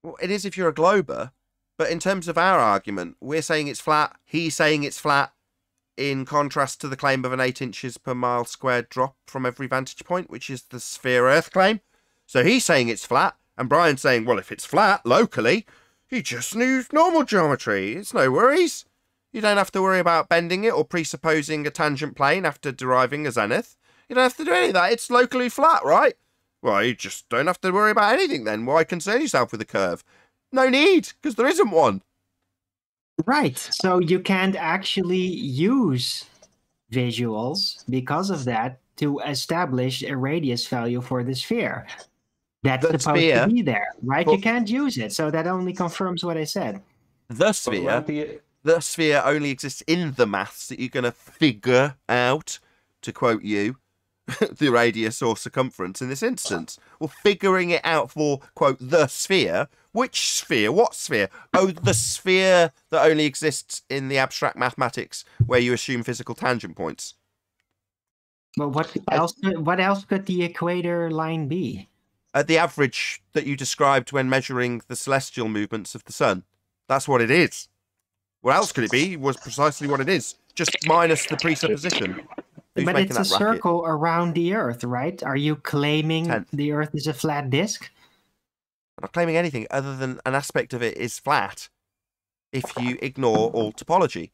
Speaker 1: Well, it is if you're a glober. But in terms of our argument, we're saying it's flat. He's saying it's flat, in contrast to the claim of an 8 inches per mile squared drop from every vantage point, which is the sphere Earth claim. So he's saying it's flat, and Brian's saying, well, if it's flat locally, you just use normal geometry. It's no worries. You don't have to worry about bending it or presupposing a tangent plane after deriving a zenith. You don't have to do any of that. It's locally flat, right? Well, you just don't have to worry about anything then. Why concern yourself with a curve? No need, because there isn't one.
Speaker 2: Right. So you can't actually use visuals because of that to establish a radius value for the sphere. That's
Speaker 1: The
Speaker 2: supposed
Speaker 1: sphere,
Speaker 2: to be there, right?
Speaker 1: but-
Speaker 2: You can't use it. So that only confirms what I said.
Speaker 1: The sphere only exists in the maths that you're going to figure out, to quote you, the radius or circumference in this instance. Well, figuring it out for, quote, the sphere. Which sphere? What sphere? Oh, the sphere that only exists in the abstract mathematics where you assume physical tangent points.
Speaker 2: But what else could the equator line be?
Speaker 1: The average that you described when measuring the celestial movements of the sun. That's what it is. What else could it be? Was precisely what it is. Just minus the presupposition. Who's
Speaker 2: But
Speaker 1: making
Speaker 2: it's a
Speaker 1: that racket?
Speaker 2: circle around the Earth, right? Are you claiming
Speaker 1: 10th.
Speaker 2: the Earth is a flat disk?
Speaker 1: I'm not claiming anything other than an aspect of it is flat if you ignore all topology.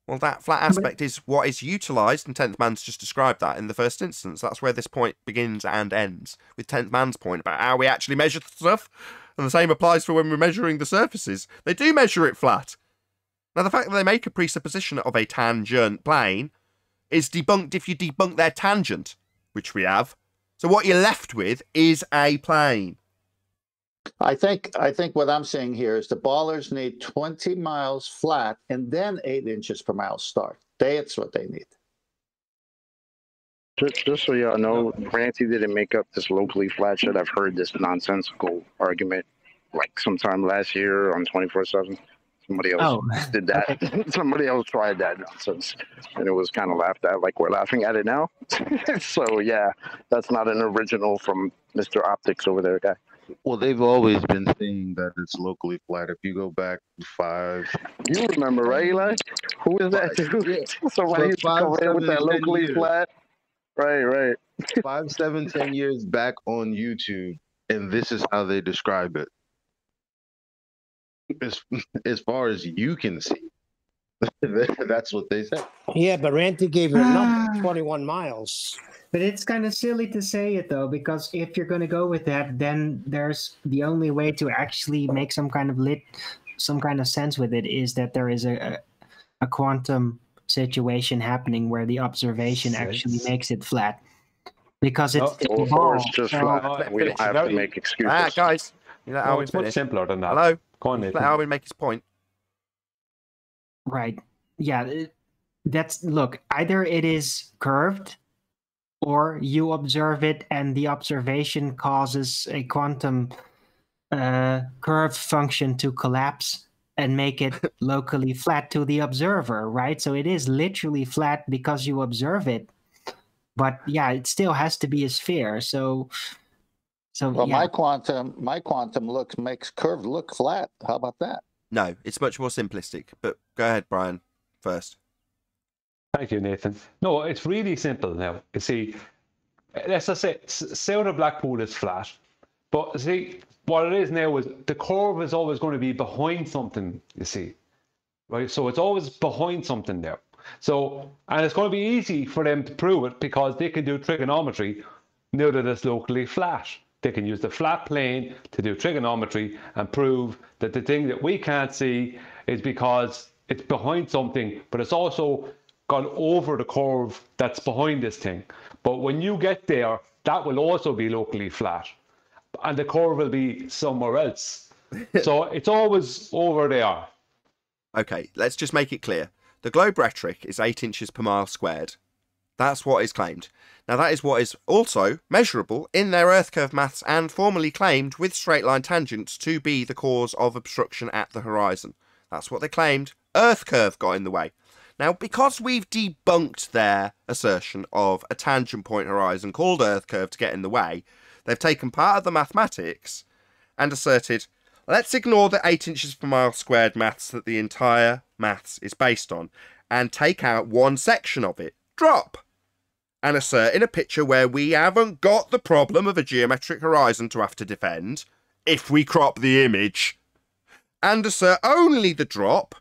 Speaker 1: Well, that flat aspect is what is utilised, and 10th Man's just described that in the first instance. That's where this point begins and ends, with 10th Man's point about how we actually measure stuff. And the same applies for when we're measuring the surfaces. They do measure it flat. Now, the fact that they make a presupposition of a tangent plane is debunked if you debunk their tangent, which we have. So what you're left with is a plane.
Speaker 4: I think what I'm saying here is the ballers need 20 miles flat and then 8 inches per mile start. That's what they need.
Speaker 7: Just so y'all know, Ranty didn't make up this locally flat shit. I've heard this nonsensical argument like sometime last year on 24/7. Somebody else did that.
Speaker 2: Okay.
Speaker 7: Somebody else tried that nonsense, and it was kind of laughed at. Like we're laughing at it now. So yeah, that's not an original from Mr. Optics over there, guy.
Speaker 5: Well, they've always been saying that it's locally flat. If you go back 5,
Speaker 7: You remember, right, Eli? Who is that dude? Somebody used to come in with that
Speaker 5: 10
Speaker 7: locally
Speaker 5: years.
Speaker 7: flat. Right.
Speaker 5: 5, 7, 10 years back on YouTube, and this is how they describe it. As far as you can see, that's what they say.
Speaker 9: Yeah, but Ranty gave it a number, 21 miles.
Speaker 2: But it's kind of silly to say it, though, because if you're going to go with that, then there's the only way to actually make some kind of sense with it is that there is a quantum situation happening where the observation actually makes it flat. Because it's
Speaker 7: Or it's just flat.
Speaker 1: let
Speaker 7: We don't have to make excuses.
Speaker 1: Guys, you let Alvin
Speaker 3: it's much
Speaker 1: finish.
Speaker 3: simpler than that.
Speaker 1: Hello?
Speaker 3: Go on,
Speaker 1: Let
Speaker 3: Nathan.
Speaker 1: Alvin make his point.
Speaker 2: Right. Yeah. Look, either it is curved or you observe it and the observation causes a quantum curved function to collapse and make it locally flat to the observer, right? So it is literally flat because you observe it. But yeah, it still has to be a sphere. So
Speaker 4: Well,
Speaker 2: yeah.
Speaker 4: my quantum makes curve look flat. How about that?
Speaker 1: No, it's much more simplistic. But go ahead, Brian, first.
Speaker 3: Thank you, Nathan. No, it's really simple now. You see, let's just say the black pool is flat. But see, what it is now is the curve is always going to be behind something, you see. Right? So it's always behind something there. So, and it's going to be easy for them to prove it because they can do trigonometry now that it's locally flat. They can use the flat plane to do trigonometry and prove that the thing that we can't see is because it's behind something, but it's also gone over the curve that's behind this thing. But when you get there, that will also be locally flat, and the curve will be somewhere else. So it's always over there.
Speaker 1: Okay, let's just make it clear. The globe rhetoric is 8 inches per mile squared. That's what is claimed. Now, that is what is also measurable in their Earth curve maths and formally claimed with straight line tangents to be the cause of obstruction at the horizon. That's what they claimed. Earth curve got in the way. Now, because we've debunked their assertion of a tangent point horizon called Earth curve to get in the way, they've taken part of the mathematics and asserted, let's ignore the 8 inches per mile squared maths that the entire maths is based on and take out one section of it, drop, and assert in a picture where we haven't got the problem of a geometric horizon to have to defend if we crop the image, and assert only the drop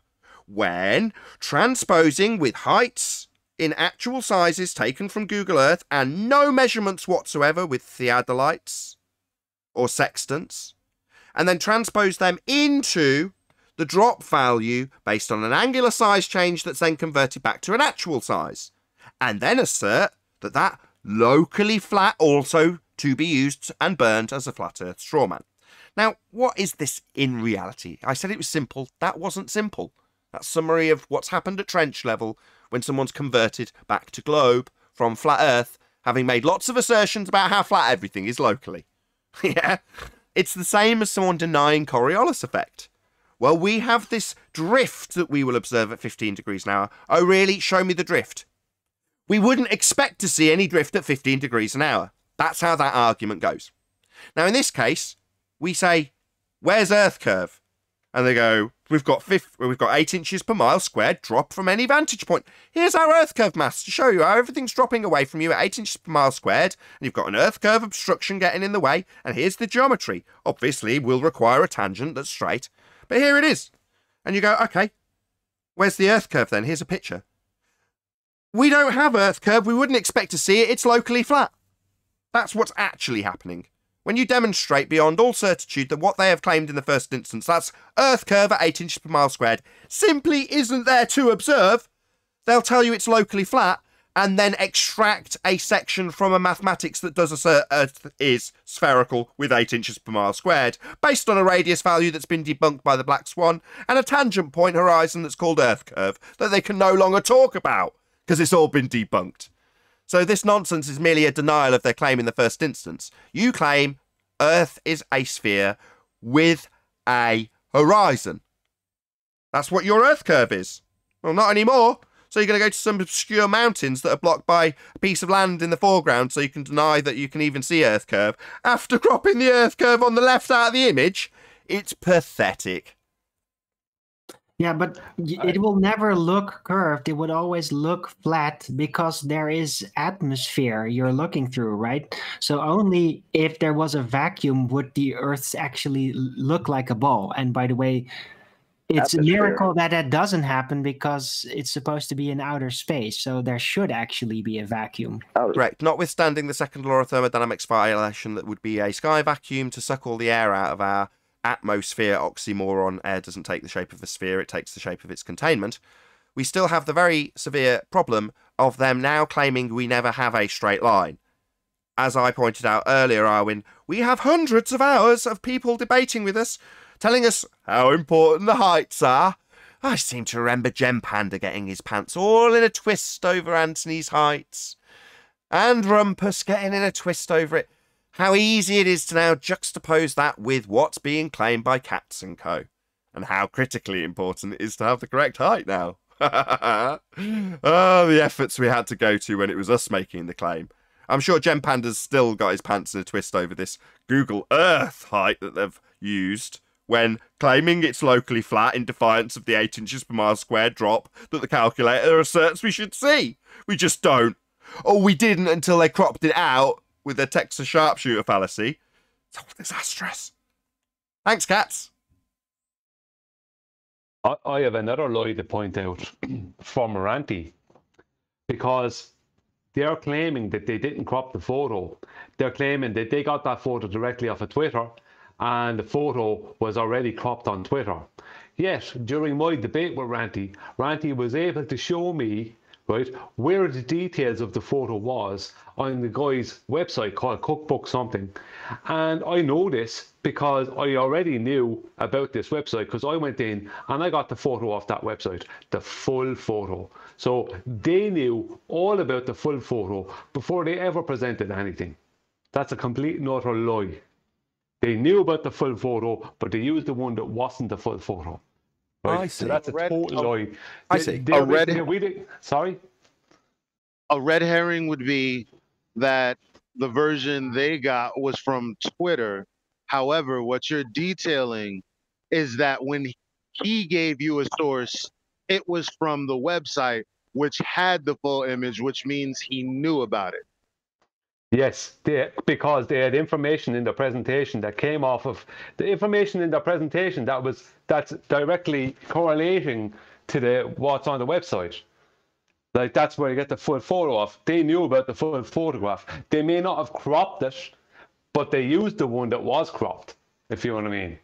Speaker 1: when transposing with heights in actual sizes taken from Google Earth and no measurements whatsoever with theodolites or sextants, and then transpose them into the drop value based on an angular size change that's then converted back to an actual size, and then assert that locally flat also to be used and burned as a flat Earth strawman. Now, what is this in reality? I said it was simple. That wasn't simple. That summary of what's happened at trench level when someone's converted back to globe from flat Earth, having made lots of assertions about how flat everything is locally. Yeah, it's the same as someone denying Coriolis effect. Well, we have this drift that we will observe at 15 degrees an hour. Oh, really? Show me the drift. We wouldn't expect to see any drift at 15 degrees an hour. That's how that argument goes. Now, in this case, we say, where's Earth curve? And they go, we've got 8 inches per mile squared drop from any vantage point. Here's our Earth curve maths to show you how everything's dropping away from you at 8 inches per mile squared, and you've got an Earth curve obstruction getting in the way, and here's the geometry. Obviously, we'll require a tangent that's straight, but here it is. And you go, okay, where's the Earth curve then? Here's a picture. We don't have Earth curve. We wouldn't expect to see it. It's locally flat. That's what's actually happening. When you demonstrate beyond all certitude that what they have claimed in the first instance, that's Earth curve at 8 inches per mile squared, simply isn't there to observe, they'll tell you it's locally flat and then extract a section from a mathematics that does assert Earth is spherical with 8 inches per mile squared, based on a radius value that's been debunked by the Black Swan and a tangent point horizon that's called Earth curve that they can no longer talk about because it's all been debunked. So this nonsense is merely a denial of their claim in the first instance. You claim Earth is a sphere with a horizon. That's what your Earth curve is. Well, not anymore. So you're going to go to some obscure mountains that are blocked by a piece of land in the foreground so you can deny that you can even see Earth curve after cropping the Earth curve on the left out of the image. It's pathetic.
Speaker 2: Yeah, but it will never look curved. It would always look flat because there is atmosphere you're looking through, right? So only if there was a vacuum would the Earth actually look like a ball. And by the way, it's a miracle that that doesn't happen because it's supposed to be in outer space. So there should actually be a vacuum.
Speaker 1: Correct. Notwithstanding the second law of thermodynamics violation, that would be a sky vacuum to suck all the air out of our atmosphere oxymoron. Air doesn't take the shape of a sphere, it takes the shape of its containment. We still have the very severe problem of them now claiming we never have a straight line. As I pointed out earlier, Arwin, we have hundreds of hours of people debating with us, telling us how important the heights are. I seem to remember Gem Panda getting his pants all in a twist over Anthony's heights, and Rumpus getting in a twist over it. How easy it is to now juxtapose that with what's being claimed by Cats and Co. And how critically important it is to have the correct height now. Oh, the efforts we had to go to when it was us making the claim. I'm sure Gem Panda's still got his pants in a twist over this Google Earth height that they've used when claiming it's locally flat in defiance of the 8 inches per mile squared drop that the calculator asserts we should see. We just don't. Or we didn't until they cropped it out with their Texas sharpshooter fallacy. It's all disastrous. Thanks, Cats.
Speaker 3: I have another lie to point out from Ranty, because they're claiming that they didn't crop the photo. They're claiming that they got that photo directly off of Twitter and the photo was already cropped on Twitter. Yet, during my debate with Ranty, Ranty was able to show me, right, where the details of the photo was on the guy's website called Cookbook something. And I know this because I already knew about this website because I went in and I got the photo off that website, the full photo. So they knew all about the full photo before they ever presented anything. That's a complete and utter lie. They knew about the full photo, but they used the one that wasn't the full photo. Right?
Speaker 1: I see.
Speaker 3: So that's a total lie.
Speaker 1: I see.
Speaker 5: A red herring would be that the version they got was from Twitter. However, what you're detailing is that when he gave you a source, it was from the website, which had the full image, which means he knew about it.
Speaker 3: Yes, because they had information in the presentation that came off of the information in the presentation that's directly correlating to what's on the website. Like, that's where you get the full photo off. They knew about the full photograph. They may not have cropped it, but they used the one that was cropped, if you know what I mean.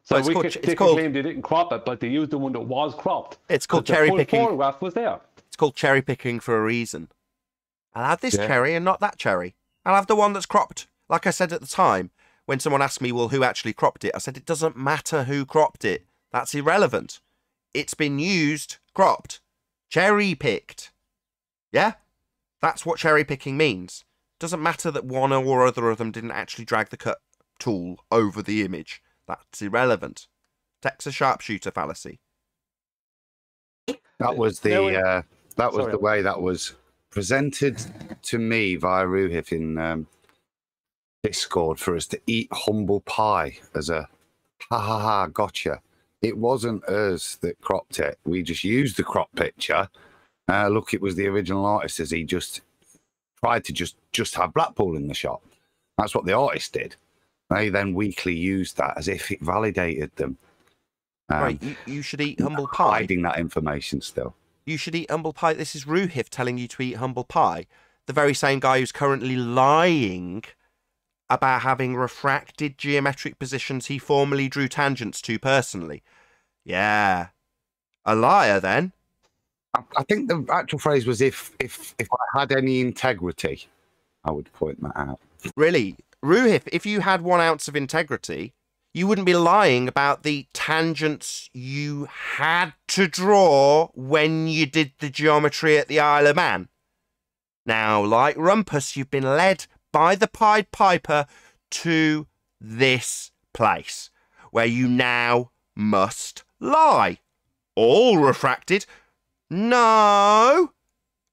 Speaker 3: So they could claim they didn't crop it, but they used the one that was cropped.
Speaker 1: It's called cherry picking.
Speaker 3: The full photograph was there.
Speaker 1: It's called cherry picking for a reason. I'll have this cherry and not that cherry. I'll have the one that's cropped. Like I said at the time, when someone asked me, well, who actually cropped it? I said, it doesn't matter who cropped it. That's irrelevant. It's been used, cropped, cherry picked. Yeah? That's what cherry picking means. Doesn't matter that one or other of them didn't actually drag the cut tool over the image. That's irrelevant. Texas sharpshooter fallacy.
Speaker 6: That was the the way that was presented to me via Ruhif in Discord for us to eat humble pie as a ha gotcha. It wasn't us that cropped it. We just used the crop picture. Look, it was the original artist as he just tried to just have Blackpool in the shot. That's what the artist did. They then weakly used that as if it validated them.
Speaker 1: Right, you should eat humble pie.
Speaker 6: Hiding that information still.
Speaker 1: You should eat humble pie. This is Ruhif telling you to eat humble pie. The very same guy who's currently lying about having refracted geometric positions he formerly drew tangents to personally. Yeah. A liar, then.
Speaker 6: I think the actual phrase was if I had any integrity, I would point that out.
Speaker 1: Really? Ruhif, if you had 1 ounce of integrity, you wouldn't be lying about the tangents you had to draw when you did the geometry at the Isle of Man. Now, like Rumpus, you've been led by the Pied Piper to this place, where you now must lie. All refracted? No!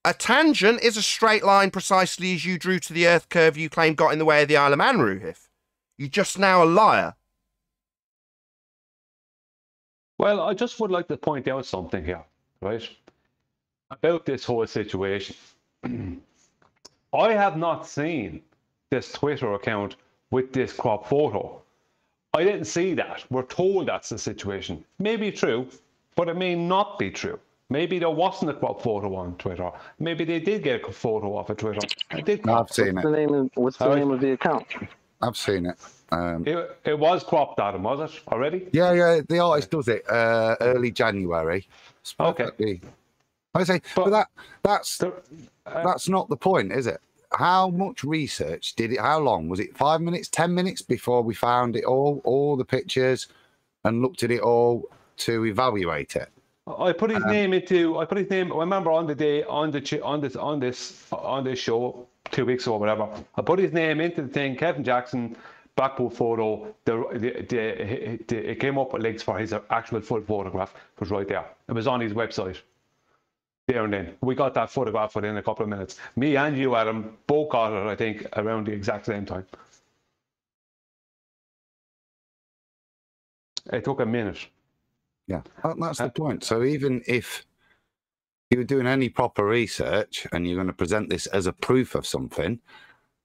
Speaker 1: A tangent is a straight line precisely as you drew to the Earth curve you claim got in the way of the Isle of Man, Ruhif. You're just now a liar.
Speaker 3: Well, I just would like to point out something here, right? About this whole situation. I have not seen this Twitter account with this crop photo. I didn't see that. We're told that's the situation. Maybe true, but it may not be true. Maybe there wasn't a crop photo on Twitter. Maybe they did get a photo off of Twitter.
Speaker 6: I've seen it.
Speaker 7: What's the name of the account?
Speaker 6: I've seen it.
Speaker 3: It was cropped, Adam, was it already?
Speaker 6: Yeah. The artist does it early January.
Speaker 3: Okay.
Speaker 6: I say, but that's not the point, is it? How much research did it? How long was it? 5 minutes, 10 minutes before we found it all the pictures, and looked at it all to evaluate it.
Speaker 3: I put his name into. I remember on the day on this show 2 weeks ago, or whatever. I put his name into the thing. Kevin Jackson, Blackpool photo. It came up with links for his actual full photograph. It was right there. It was on his website. There and then we got that photograph within a couple of minutes. Me and you, Adam, both got it. I think around the exact same time. It took a minute.
Speaker 6: Yeah, that's the point. So even if you were doing any proper research and you're going to present this as a proof of something,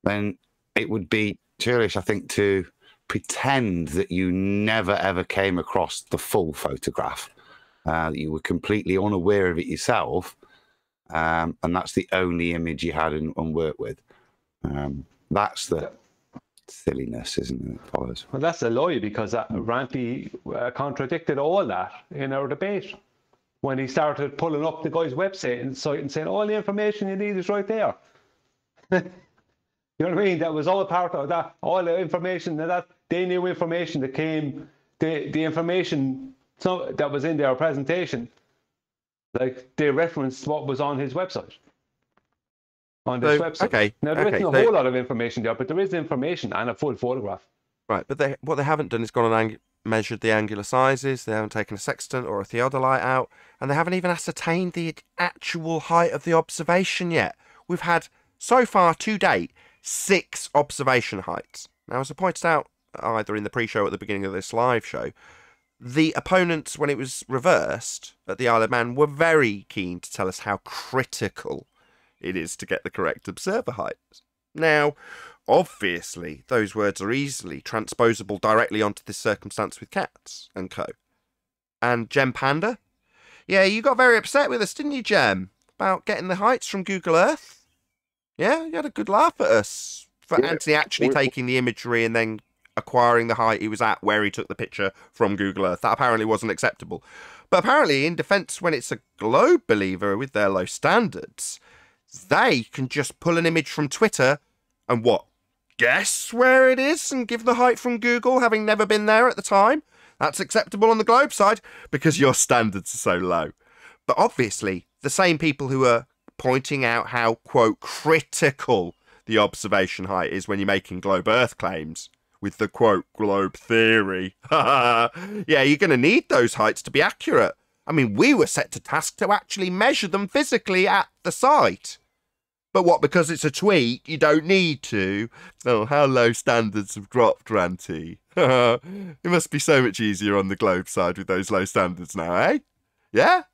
Speaker 6: then it would be churlish, I think, to pretend that you never ever came across the full photograph. You were completely unaware of it yourself, and that's the only image you had and worked with. That's the silliness, isn't it? Follows.
Speaker 3: Well, that's a lie, because Rampy contradicted all that in our debate when he started pulling up the guy's website and saying all the information you need is right there. You know what I mean? That was all a part of that. All the information that they knew information that came, the information that was in their presentation, like they referenced what was on his website. On this website.
Speaker 1: Okay.
Speaker 3: Now there isn't a whole lot of information there, but there is information and a full photograph.
Speaker 1: Right, but what they haven't done is gone and measured the angular sizes. They haven't taken a sextant or a theodolite out, and they haven't even ascertained the actual height of the observation yet. We've had so far to date 6 observation heights. Now, as I pointed out either in the pre-show or at the beginning of this live show, the opponents, when it was reversed at the Isle of Man, were very keen to tell us how critical it is to get the correct observer height. Now, obviously, those words are easily transposable directly onto this circumstance with cats and co. And Gem Panda? Yeah, you got very upset with us, didn't you, Gem? About getting the heights from Google Earth? Yeah, you had a good laugh at us for Anthony actually taking the imagery and then acquiring the height he was at where he took the picture from Google Earth. That apparently wasn't acceptable. But apparently, in defence, when it's a globe believer with their low standards, they can just pull an image from Twitter and what? Guess where it is and give the height from Google, having never been there at the time? That's acceptable on the globe side because your standards are so low. But obviously, the same people who are pointing out how, quote, critical the observation height is when you're making globe Earth claims with the, quote, globe theory. Yeah, you're going to need those heights to be accurate. I mean, we were set to task to actually measure them physically at the site. But what, because it's a tweet, you don't need to? Oh, how low standards have dropped, Ranty. It must be so much easier on the globe side with those low standards now, eh? Yeah?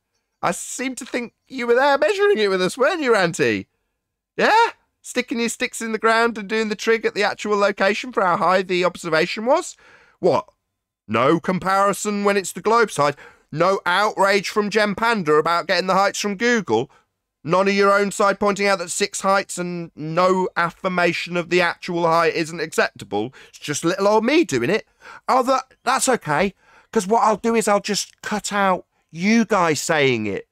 Speaker 1: I seem to think you were there measuring it with us, weren't you, Ranty? Yeah? Sticking your sticks in the ground and doing the trig at the actual location for how high the observation was? What? No comparison when it's the globe side? No outrage from Gem Panda about getting the heights from Google? None of your own side pointing out that 6 heights and no affirmation of the actual height isn't acceptable? It's just little old me doing it. Oh, that's okay, because what I'll do is I'll just cut out you guys saying it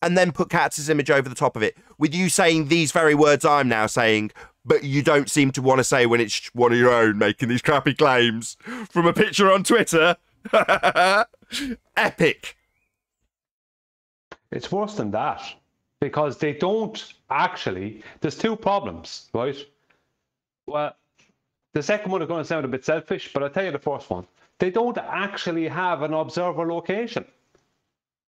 Speaker 1: and then put Katz's image over the top of it, with you saying these very words I'm now saying, but you don't seem to want to say when it's one of your own making these crappy claims from a picture on Twitter. Epic.
Speaker 3: It's worse than that, because they don't actually, there's 2 problems, right? Well, the second one is going to sound a bit selfish, but I'll tell you the first one. They don't actually have an observer location.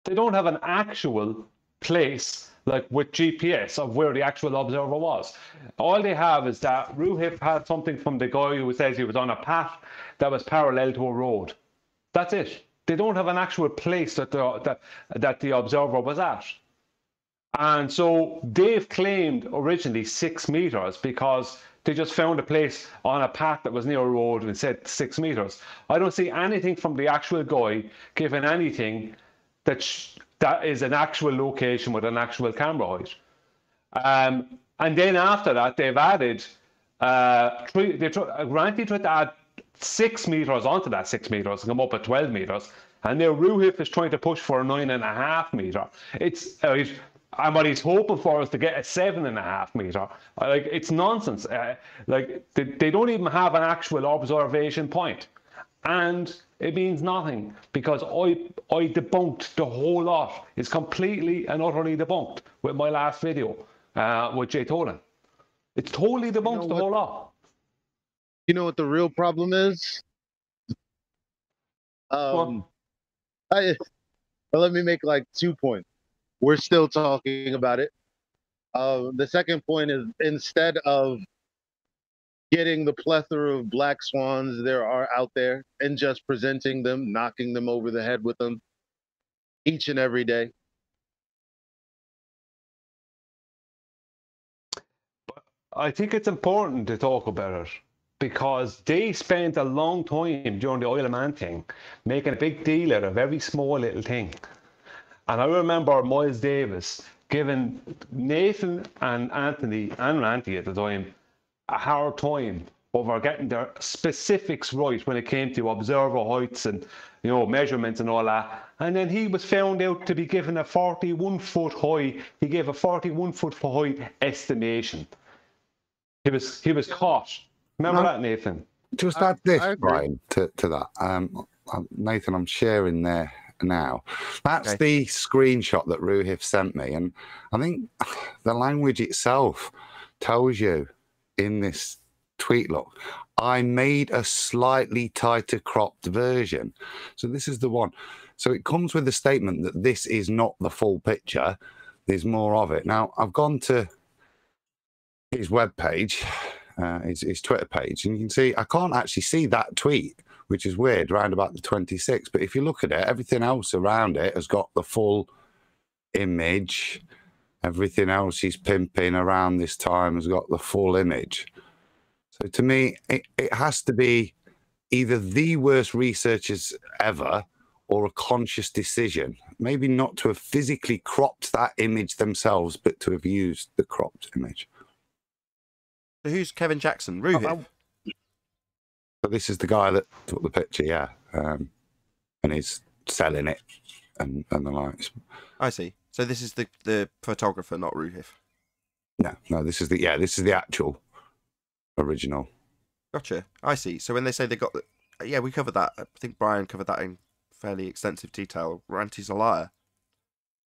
Speaker 3: They don't have an actual place, like with GPS, of where the actual observer was. All they have is that Ruhif had something from the guy who says he was on a path that was parallel to a road. That's it. They don't have an actual place that the observer was at. And so they've claimed originally 6 meters because they just found a place on a path that was near a road and said 6 meters. I don't see anything from the actual guy giving anything that is an actual location with an actual camera height. And then after that, they've added, Granty tried to add 6 meters onto that 6 meters and come up at 12 meters. And now Ruhif is trying to push for a 9.5 meter. And what he's hoping for is to get a 7.5 meter. Like, it's nonsense. Like, they don't even have an actual observation point. And it means nothing because I debunked the whole lot. It's completely and utterly debunked with my last video with Jay Tolan. It's totally debunked the whole lot.
Speaker 5: You know what the real problem is? Let me make like 2 points. We're still talking about it. The second point is, instead of getting the plethora of black swans there are out there and just presenting them, knocking them over the head with them each and every day.
Speaker 3: I think it's important to talk about it because they spent a long time during the Isle of Man thing making a big deal out of every small little thing. And I remember Miles Davis giving Nathan and Anthony and Ranty at the time a hard time over getting their specifics right when it came to observer heights and, you know, measurements and all that. And then he was found out to be given a 41-foot high. He gave a 41-foot high estimation. He was caught. Remember that, Nathan?
Speaker 6: Just add this, Brian, to that. Nathan, I'm sharing there now. That's the screenshot that Ruhif sent me. And I think the language itself tells you in this tweet, look, I made a slightly tighter cropped version. So this is the one. So it comes with a statement that this is not the full picture. There's more of it. Now, I've gone to his webpage, his Twitter page, and you can see I can't actually see that tweet which is weird, round about the 26th. But if you look at it, everything else around it has got the full image. Everything else he's pimping around this time has got the full image. So to me, it has to be either the worst researchers ever or a conscious decision. Maybe not to have physically cropped that image themselves, but to have used the cropped image.
Speaker 1: So who's Kevin Jackson? Ruhif?
Speaker 6: So this is the guy that took the picture, yeah. And he's selling it and the likes.
Speaker 1: I see. So this is the photographer, not Ruhif.
Speaker 6: No, this is the actual original.
Speaker 1: Gotcha. I see. So when they say they got the... Yeah, we covered that. I think Brian covered that in fairly extensive detail. Ranty's a liar.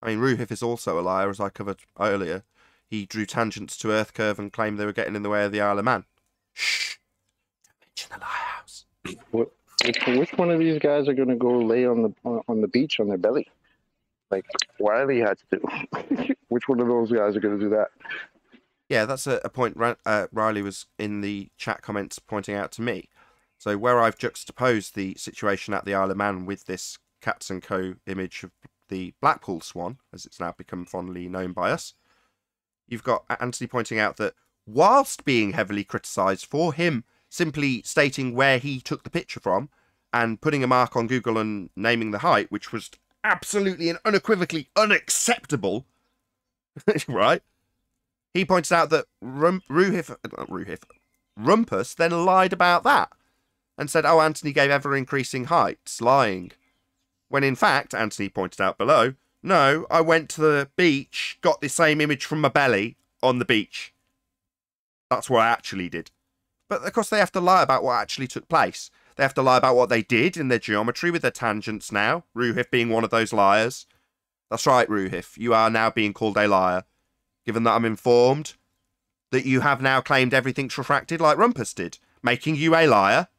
Speaker 1: I mean, Ruhif is also a liar, as I covered earlier. He drew tangents to Earth curve and claimed they were getting in the way of the Isle of Man. Shh! Don't mention the lighthouse.
Speaker 7: Which one of these guys are going to go lay on the beach on their belly? Like Wiley had to do. Which one of those guys are going to do that?
Speaker 1: Yeah, that's a point Riley was in the chat comments pointing out to me. So where I've juxtaposed the situation at the Isle of Man with this Cats & Co. image of the Blackpool Swan, as it's now become fondly known by us, you've got Anthony pointing out that whilst being heavily criticised for him simply stating where he took the picture from and putting a mark on Google and naming the height, which was absolutely and unequivocally unacceptable, right? He points out that Rumpus then lied about that and said, oh, Anthony gave ever-increasing heights, lying. When in fact, Anthony pointed out below, no, I went to the beach, got the same image from my belly on the beach. That's what I actually did. But of course they have to lie about what actually took place. They have to lie about what they did in their geometry with their tangents now, Ruhif being one of those liars. That's right, Ruhif, you are now being called a liar, given that I'm informed that you have now claimed everything's refracted like Rumpus did, making you a liar.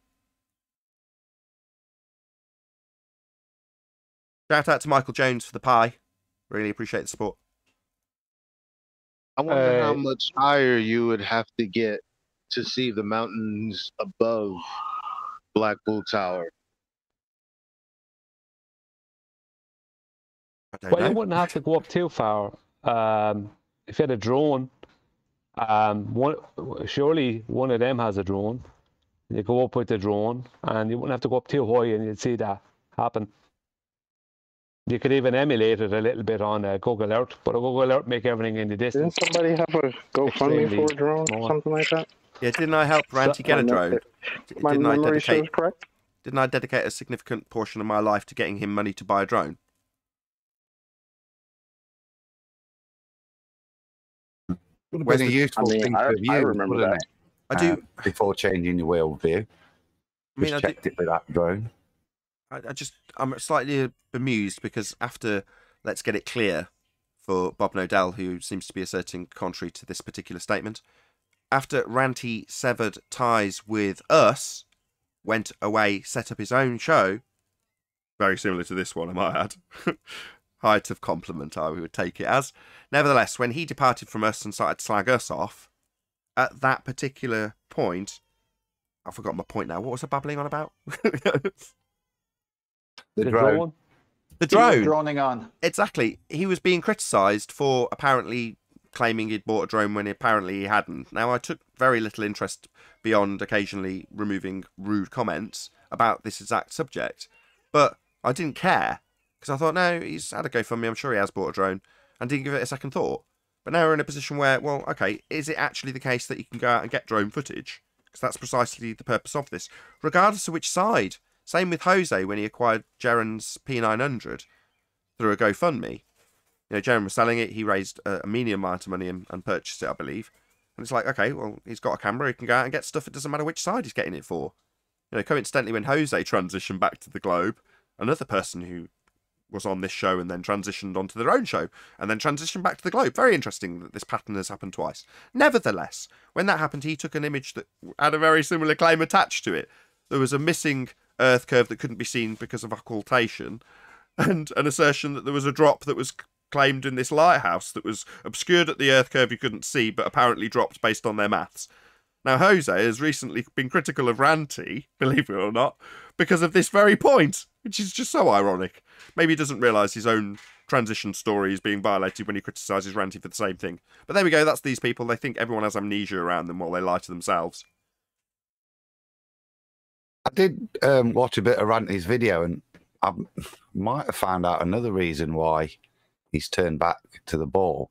Speaker 1: Shout out to Michael Jones for the pie. Really appreciate the support.
Speaker 5: I wonder how much higher you would have to get to see the mountains above Blackpool Tower.
Speaker 3: Well, you wouldn't have to go up too far. If you had a drone, surely one of them has a drone. You go up with the drone, and you wouldn't have to go up too high, and you'd see that happen. You could even emulate it a little bit on Google Earth, but Google Earth make everything in the distance.
Speaker 7: Didn't somebody have a GoFundMe for a drone or something like that?
Speaker 1: Yeah, didn't I help Ranty get a drone?
Speaker 7: My memory serves correct.
Speaker 1: Didn't I dedicate a significant portion of my life to getting him money to buy a drone?
Speaker 6: Would have been a useful thing for you,
Speaker 7: I remember
Speaker 6: wouldn't
Speaker 7: that.
Speaker 6: it?
Speaker 1: I do.
Speaker 6: Before changing your worldview.
Speaker 1: I mean,
Speaker 6: Just checked it with that drone.
Speaker 1: I'm slightly bemused because after Let's Get It Clear for Bob Nodell, who seems to be asserting contrary to this particular statement, after Ranty severed ties with us, went away, set up his own show, very similar to this one, I might add. Height of compliment, I would take it as. Nevertheless, when he departed from us and started to slag us off, at that particular point, I've forgotten my point now. What was I babbling on about?
Speaker 6: The drone.
Speaker 1: The drone.
Speaker 4: Droning on.
Speaker 1: Exactly. He was being criticised for apparently claiming he'd bought a drone when apparently he hadn't. Now, I took very little interest beyond occasionally removing rude comments about this exact subject, but I didn't care because I thought, no, he's had a GoFundMe. I'm sure he has bought a drone, and didn't give it a second thought. But now we're in a position where, well, okay, is it actually the case that you can go out and get drone footage? Because that's precisely the purpose of this, regardless of which side. Same with Jose when he acquired Jaren's P900 through a GoFundMe. You know, Jaren was selling it. He raised a medium amount of money and purchased it, I believe. And it's like, okay, well, he's got a camera. He can go out and get stuff. It doesn't matter which side he's getting it for. You know, coincidentally, when Jose transitioned back to the Globe, another person who was on this show and then transitioned onto their own show and then transitioned back to the Globe. Very interesting that this pattern has happened twice. Nevertheless, when that happened, he took an image that had a very similar claim attached to it. There was a missing Earth curve that couldn't be seen because of occultation, and an assertion that there was a drop that was claimed in this lighthouse that was obscured at the Earth curve you couldn't see, but apparently dropped based on their maths. Now, Jose has recently been critical of Ranty, believe it or not, because of this very point, which is just so ironic. Maybe he doesn't realise his own transition story is being violated when he criticises Ranty for the same thing. But there we go, that's these people. They think everyone has amnesia around them while they lie to themselves.
Speaker 6: I did watch a bit of Ranty's video, and I might have found out another reason why he's turned back to the ball.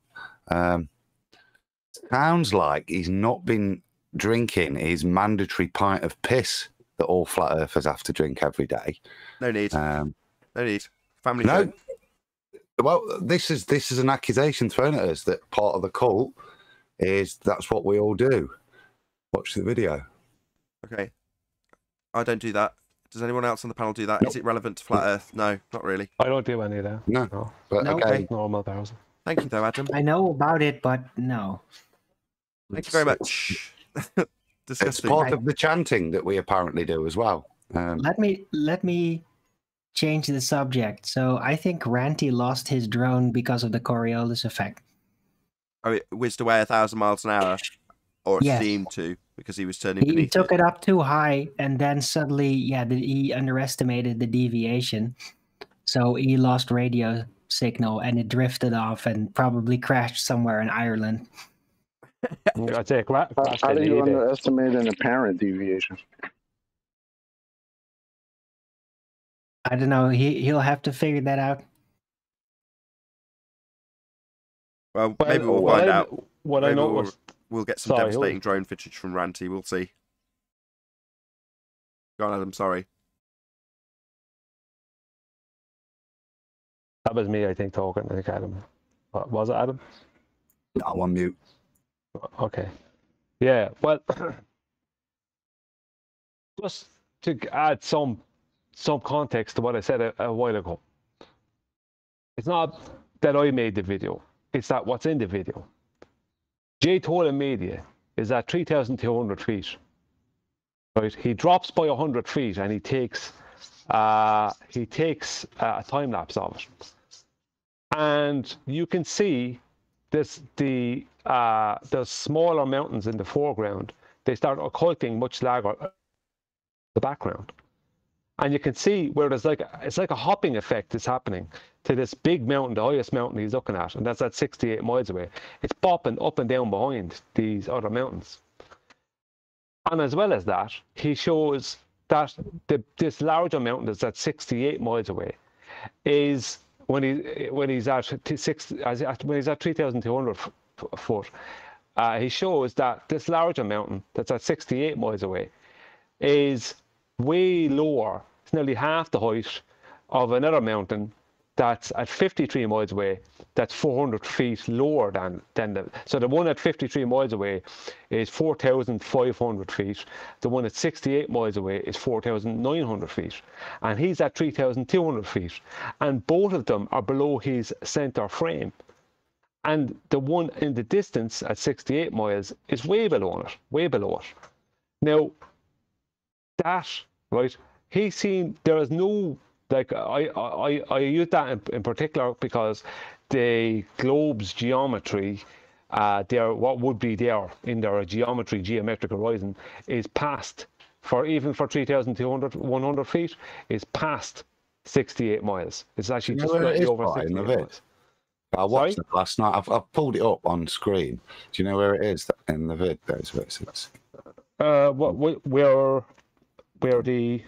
Speaker 6: Sounds like he's not been drinking his mandatory pint of piss that all flat earthers have to drink every day.
Speaker 1: No need. No need. Family
Speaker 6: no.
Speaker 1: show.
Speaker 6: Well, this is an accusation thrown at us that part of the cult is that's what we all do. Watch the video.
Speaker 1: Okay. I don't do that. Does anyone else on the panel do that? Nope. Is it relevant to flat Earth? No, not really.
Speaker 3: I don't do any of that.
Speaker 6: No. But
Speaker 2: No.
Speaker 6: okay.
Speaker 3: Normal person.
Speaker 1: Thank you, though, Adam.
Speaker 2: I know about it, but no.
Speaker 1: Thank you very much.
Speaker 6: It's part of the chanting that we apparently do as well.
Speaker 2: Let me change the subject. So I think Ranty lost his drone because of the Coriolis effect.
Speaker 1: Oh, it whizzed away 1,000 miles an hour, or it
Speaker 2: Yes.
Speaker 1: seemed to, because he was turning
Speaker 2: He
Speaker 1: beneath
Speaker 2: took it up too high, and then suddenly, he underestimated the deviation. So he lost radio signal, and it drifted off and probably crashed somewhere in Ireland.
Speaker 3: I'd say
Speaker 7: How do you underestimate an apparent deviation?
Speaker 2: I don't know. He'll have to figure that out.
Speaker 1: Well, maybe we'll find out.
Speaker 3: What
Speaker 1: Maybe
Speaker 3: I noticed.
Speaker 1: We'll get some
Speaker 3: Sorry,
Speaker 1: devastating drone footage from Ranty. We'll see. Go on, Adam. Sorry.
Speaker 3: That was me, I think, talking. I think Adam. Was it Adam?
Speaker 6: No, I'm on mute.
Speaker 3: Okay. Yeah. Well, just to add some context to what I said a while ago. It's not that I made the video. It's that what's in the video. Jay Tolan Media is at 3,200 feet. Right? He drops by 100 feet and he takes a time lapse of it. And you can see the smaller mountains in the foreground. They start occulting much larger the background. And you can see where it's like a hopping effect is happening to this big mountain, the highest mountain he's looking at, and that's at 68 miles away. It's bopping up and down behind these other mountains. And as well as that, he shows that this larger mountain that's at 68 miles away is when he's at 3,200 foot. He shows that this larger mountain that's at 68 miles away is way lower. It's nearly half the height of another mountain that's at 53 miles away, that's 400 feet lower than so the one at 53 miles away is 4,500 feet. The one at 68 miles away is 4,900 feet. And he's at 3,200 feet. And both of them are below his center frame. And the one in the distance at 68 miles is way below it. Now, that, right, he's seen, there is no, like, I use that in particular because the globe's geometry, what would be there in their geometric horizon, is past, even for 3,100 feet, is past 68 miles. It's actually just slightly over 68 miles.
Speaker 6: I watched it last night. I've pulled it up on screen. Do you know where it is in the vid? There's where it says.
Speaker 3: Where the...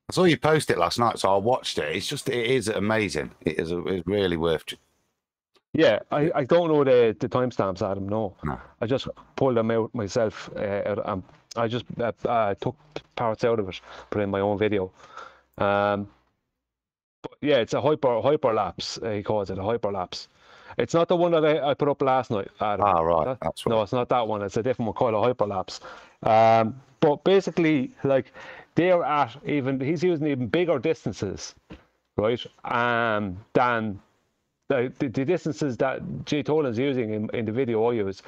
Speaker 6: I saw you post it last night, so I watched it. It is amazing. It's really worth it.
Speaker 3: Yeah, I don't know the timestamps, Adam, no. I just pulled them out myself. I just took parts out of it, put in my own video. But yeah, it's a hyperlapse, he calls it, a hyperlapse. It's not the one that I put up last night, Adam.
Speaker 6: Right. That's right.
Speaker 3: No, it's not that one. It's a different one called a hyperlapse. But basically, like, they're at he's using even bigger distances, right? Than the distances that Jay Tolan's using in the video I use.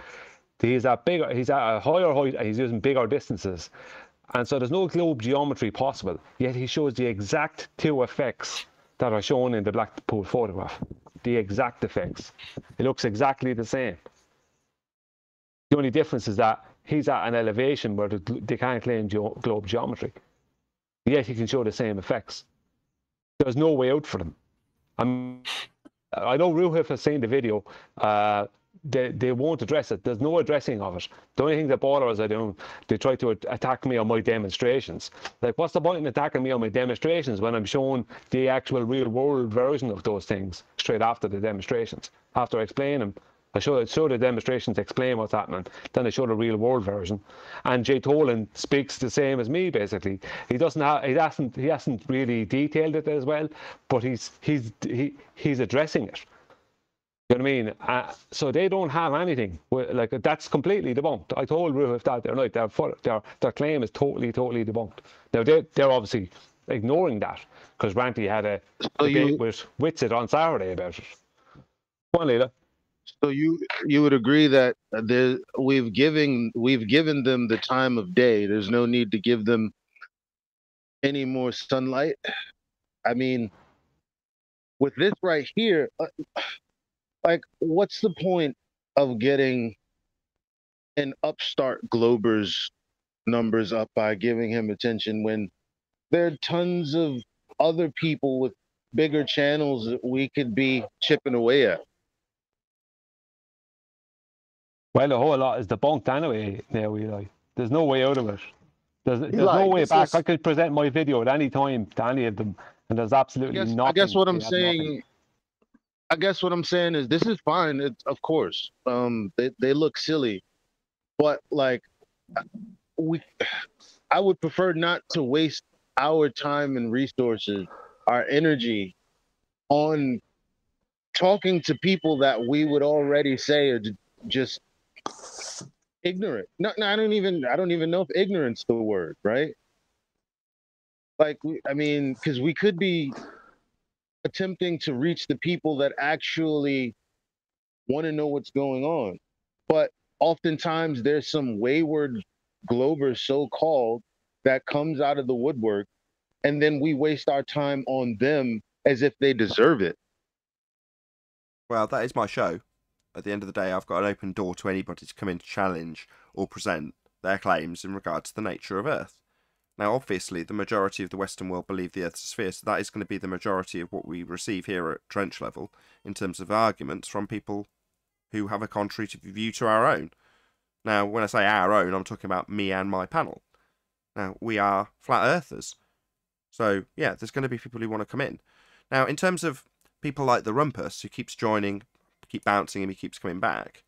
Speaker 3: He's at a higher height and he's using bigger distances. And so there's no globe geometry possible, yet he shows the exact two effects that are shown in the Blackpool photograph. The exact effects. It looks exactly the same. The only difference is that he's at an elevation where they can't claim globe geometry. Yet he can show the same effects. There's no way out for them. I know Ruhif has seen the video. They won't address it. There's no addressing of it. The only thing that ballers are doing, they try to attack me on my demonstrations. Like, what's the point in attacking me on my demonstrations when I'm showing the actual real world version of those things straight after the demonstrations? After I explain them, I show the demonstrations, explain what's happening, then I show the real world version. And Jay Tolan speaks the same as me, basically. He hasn't really detailed it as well, but he's addressing it. You know what I mean? So they don't have anything. Like, that's completely debunked. I told Ruhif that the other night. Their claim is totally debunked. Now they're obviously ignoring that because Ranty had a debate with Witsit on Saturday about it. Go on, Leila.
Speaker 5: So you would agree that we've given them the time of day. There's no need to give them any more sunlight. I mean, with this right here, like, what's the point of getting an upstart Glober's numbers up by giving him attention when there are tons of other people with bigger channels that we could be chipping away at?
Speaker 3: Well, a whole lot is debunked anyway. Now, there's no way out of it. There's no way back. I could present my video at any time to any of them, and there's absolutely nothing.
Speaker 5: I guess what I'm saying is this is fine. Of course, they look silly, but like I would prefer not to waste our time and resources, our energy, on talking to people that we would already say are just ignorant. No, I don't even know if ignorance is the word, right? Like, I mean, because we could be attempting to reach the people that actually want to know what's going on, but oftentimes there's some wayward Glober, so-called, that comes out of the woodwork, and then we waste our time on them as if they deserve it.
Speaker 1: Well, that is my show. At the end of the day, I've got an open door to anybody to come in to challenge or present their claims in regard to the nature of Earth. Now, obviously, the majority of the Western world believe the Earth's a sphere, so that is going to be the majority of what we receive here at trench level in terms of arguments from people who have a contrary view to our own. Now, when I say our own, I'm talking about me and my panel. Now, we are flat earthers. So, yeah, there's going to be people who want to come in. Now, in terms of people like the Rumpus, who keeps joining, keep bouncing him, he keeps coming back,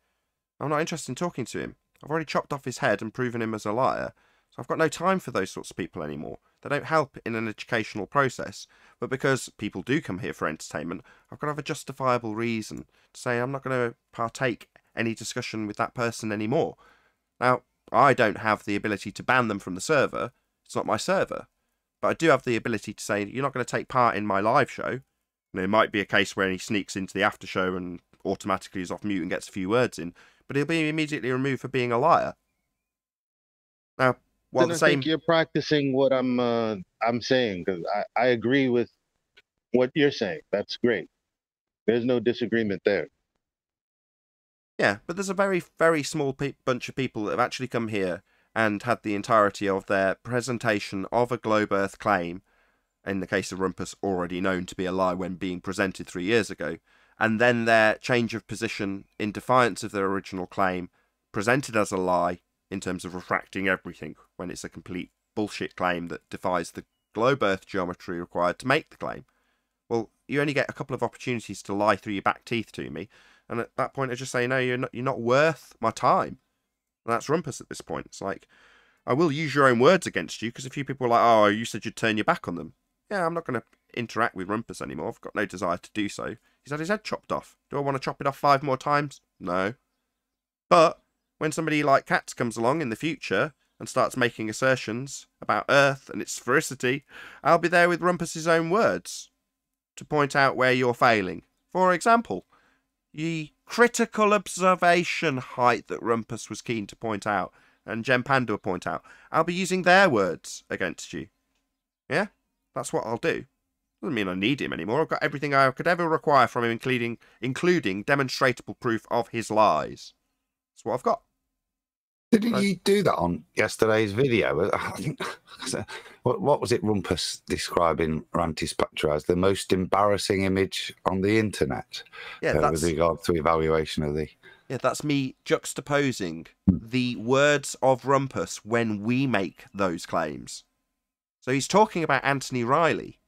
Speaker 1: I'm not interested in talking to him. I've already chopped off his head and proven him as a liar. So I've got no time for those sorts of people anymore. They don't help in an educational process. But because people do come here for entertainment, I've got to have a justifiable reason to say I'm not going to partake any discussion with that person anymore. Now, I don't have the ability to ban them from the server. It's not my server. But I do have the ability to say, you're not going to take part in my live show. And it might be a case where he sneaks into the after show and automatically is off mute and gets a few words in. But he'll be immediately removed for being a liar. Now, while
Speaker 5: I think you're practicing what I'm saying, because I agree with what you're saying. That's great. There's no disagreement there.
Speaker 1: Yeah, but there's a very, very small bunch of people that have actually come here and had the entirety of their presentation of a globe Earth claim, in the case of Rumpus, already known to be a lie when being presented 3 years ago, and then their change of position in defiance of their original claim, presented as a lie in terms of refracting everything, when it's a complete bullshit claim that defies the globe Earth geometry required to make the claim. Well, you only get a couple of opportunities to lie through your back teeth to me, and at that point I just say, no, you're not worth my time. And that's Rumpus at this point. It's like, I will use your own words against you, because a few people are like, oh, you said you'd turn your back on them. Yeah, I'm not going to interact with Rumpus anymore. I've got no desire to do so. He's had his head chopped off. Do I want to chop it off 5 more times? No. But when somebody like Katz comes along in the future and starts making assertions about Earth and its sphericity, I'll be there with Rumpus's own words to point out where you're failing. For example, the critical observation height that Rumpus was keen to point out and Jem Panda will point out. I'll be using their words against you. Yeah? That's what I'll do. Doesn't mean I need him anymore. I've got everything I could ever require from him, including demonstrable proof of his lies. That's what I've got.
Speaker 6: Didn't you do that on yesterday's video? I think, what was it Rumpus describing Ranty Spectre as? The most embarrassing image on the internet?
Speaker 1: Yeah,
Speaker 6: with regard to evaluation of the...
Speaker 1: Yeah, that's me juxtaposing the words of Rumpus when we make those claims. So he's talking about Anthony Riley.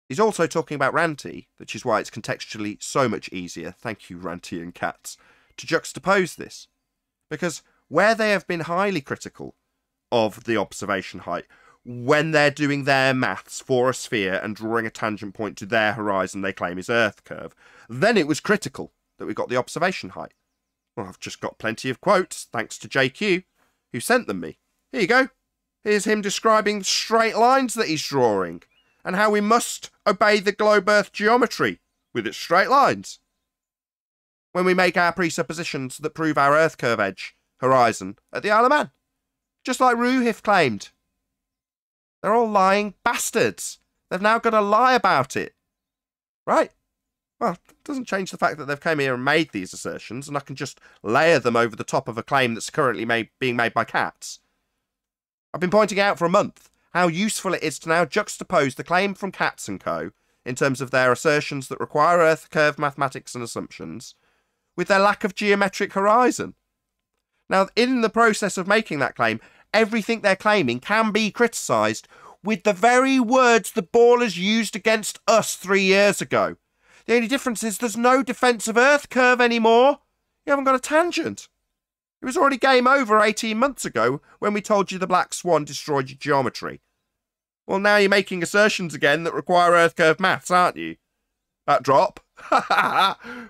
Speaker 1: He's also talking about Ranty, which is why it's contextually so much easier, thank you Ranty and Cats, to juxtapose this. Because where they have been highly critical of the observation height, when they're doing their maths for a sphere and drawing a tangent point to their horizon they claim is Earth curve, then it was critical that we got the observation height. Well, I've just got plenty of quotes, thanks to JQ, who sent them me. Here you go. Here's him describing the straight lines that he's drawing, and how we must obey the globe Earth geometry with its straight lines when we make our presuppositions that prove our Earth curve edge horizon at the Isle of Man. Just like Ruhif claimed. They're all lying bastards. They've now got to lie about it. Right? Well, it doesn't change the fact that they've come here and made these assertions, and I can just layer them over the top of a claim that's currently being made by Cats. I've been pointing out for a month how useful it is to now juxtapose the claim from Cats & Co. in terms of their assertions that require Earth curve mathematics and assumptions with their lack of geometric horizon. Now, in the process of making that claim, everything they're claiming can be criticised with the very words the ballers used against us 3 years ago. The only difference is there's no defence of Earth curve anymore. You haven't got a tangent. It was already game over 18 months ago when we told you the Black Swan destroyed your geometry. Well, now you're making assertions again that require Earth curve maths, aren't you? That drop?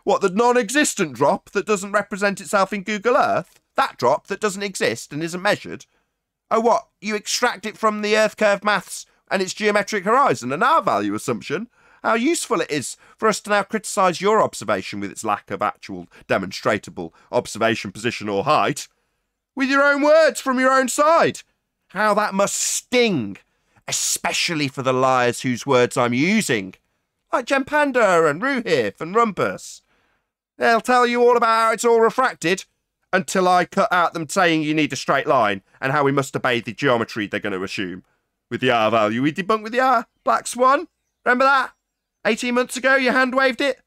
Speaker 1: What, the non-existent drop that doesn't represent itself in Google Earth? That drop that doesn't exist and isn't measured? Oh, what? You extract it from the Earth curve maths and its geometric horizon and our value assumption? How useful it is for us to now criticise your observation with its lack of actual demonstrable observation position or height with your own words from your own side. How that must sting, especially for the liars whose words I'm using, like Gempanda and Ruhif and Rumpus. They'll tell you all about how it's all refracted until I cut out them saying you need a straight line and how we must obey the geometry they're going to assume. With the R value, we debunked with the R. Black Swan. Remember that? 18 months ago, you hand-waved it?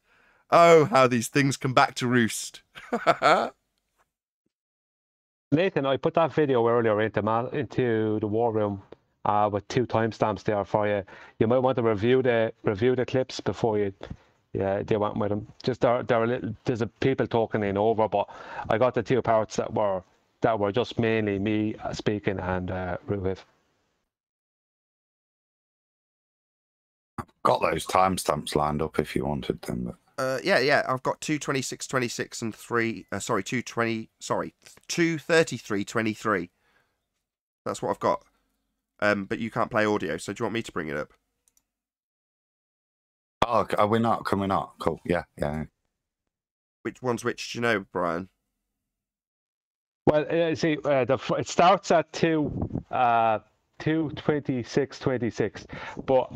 Speaker 1: Oh, how these things come back to roost.
Speaker 3: Nathan, I put that video earlier into the war room with 2 timestamps there for you. You might want to review the clips before you went with them. Just there's a people talking in over, but I got the 2 parts that were just mainly me speaking and Ruhif.
Speaker 6: Got those timestamps lined up if you wanted them. But...
Speaker 1: yeah. I've got 2:26:26 and 2:33:23. That's what I've got. But you can't play audio, so do you want me to bring it up?
Speaker 6: Oh, are we not? Can we not? Cool. Yeah.
Speaker 1: Which one's which? Do you know, Brian?
Speaker 3: Well, see, it starts at 2:26:26,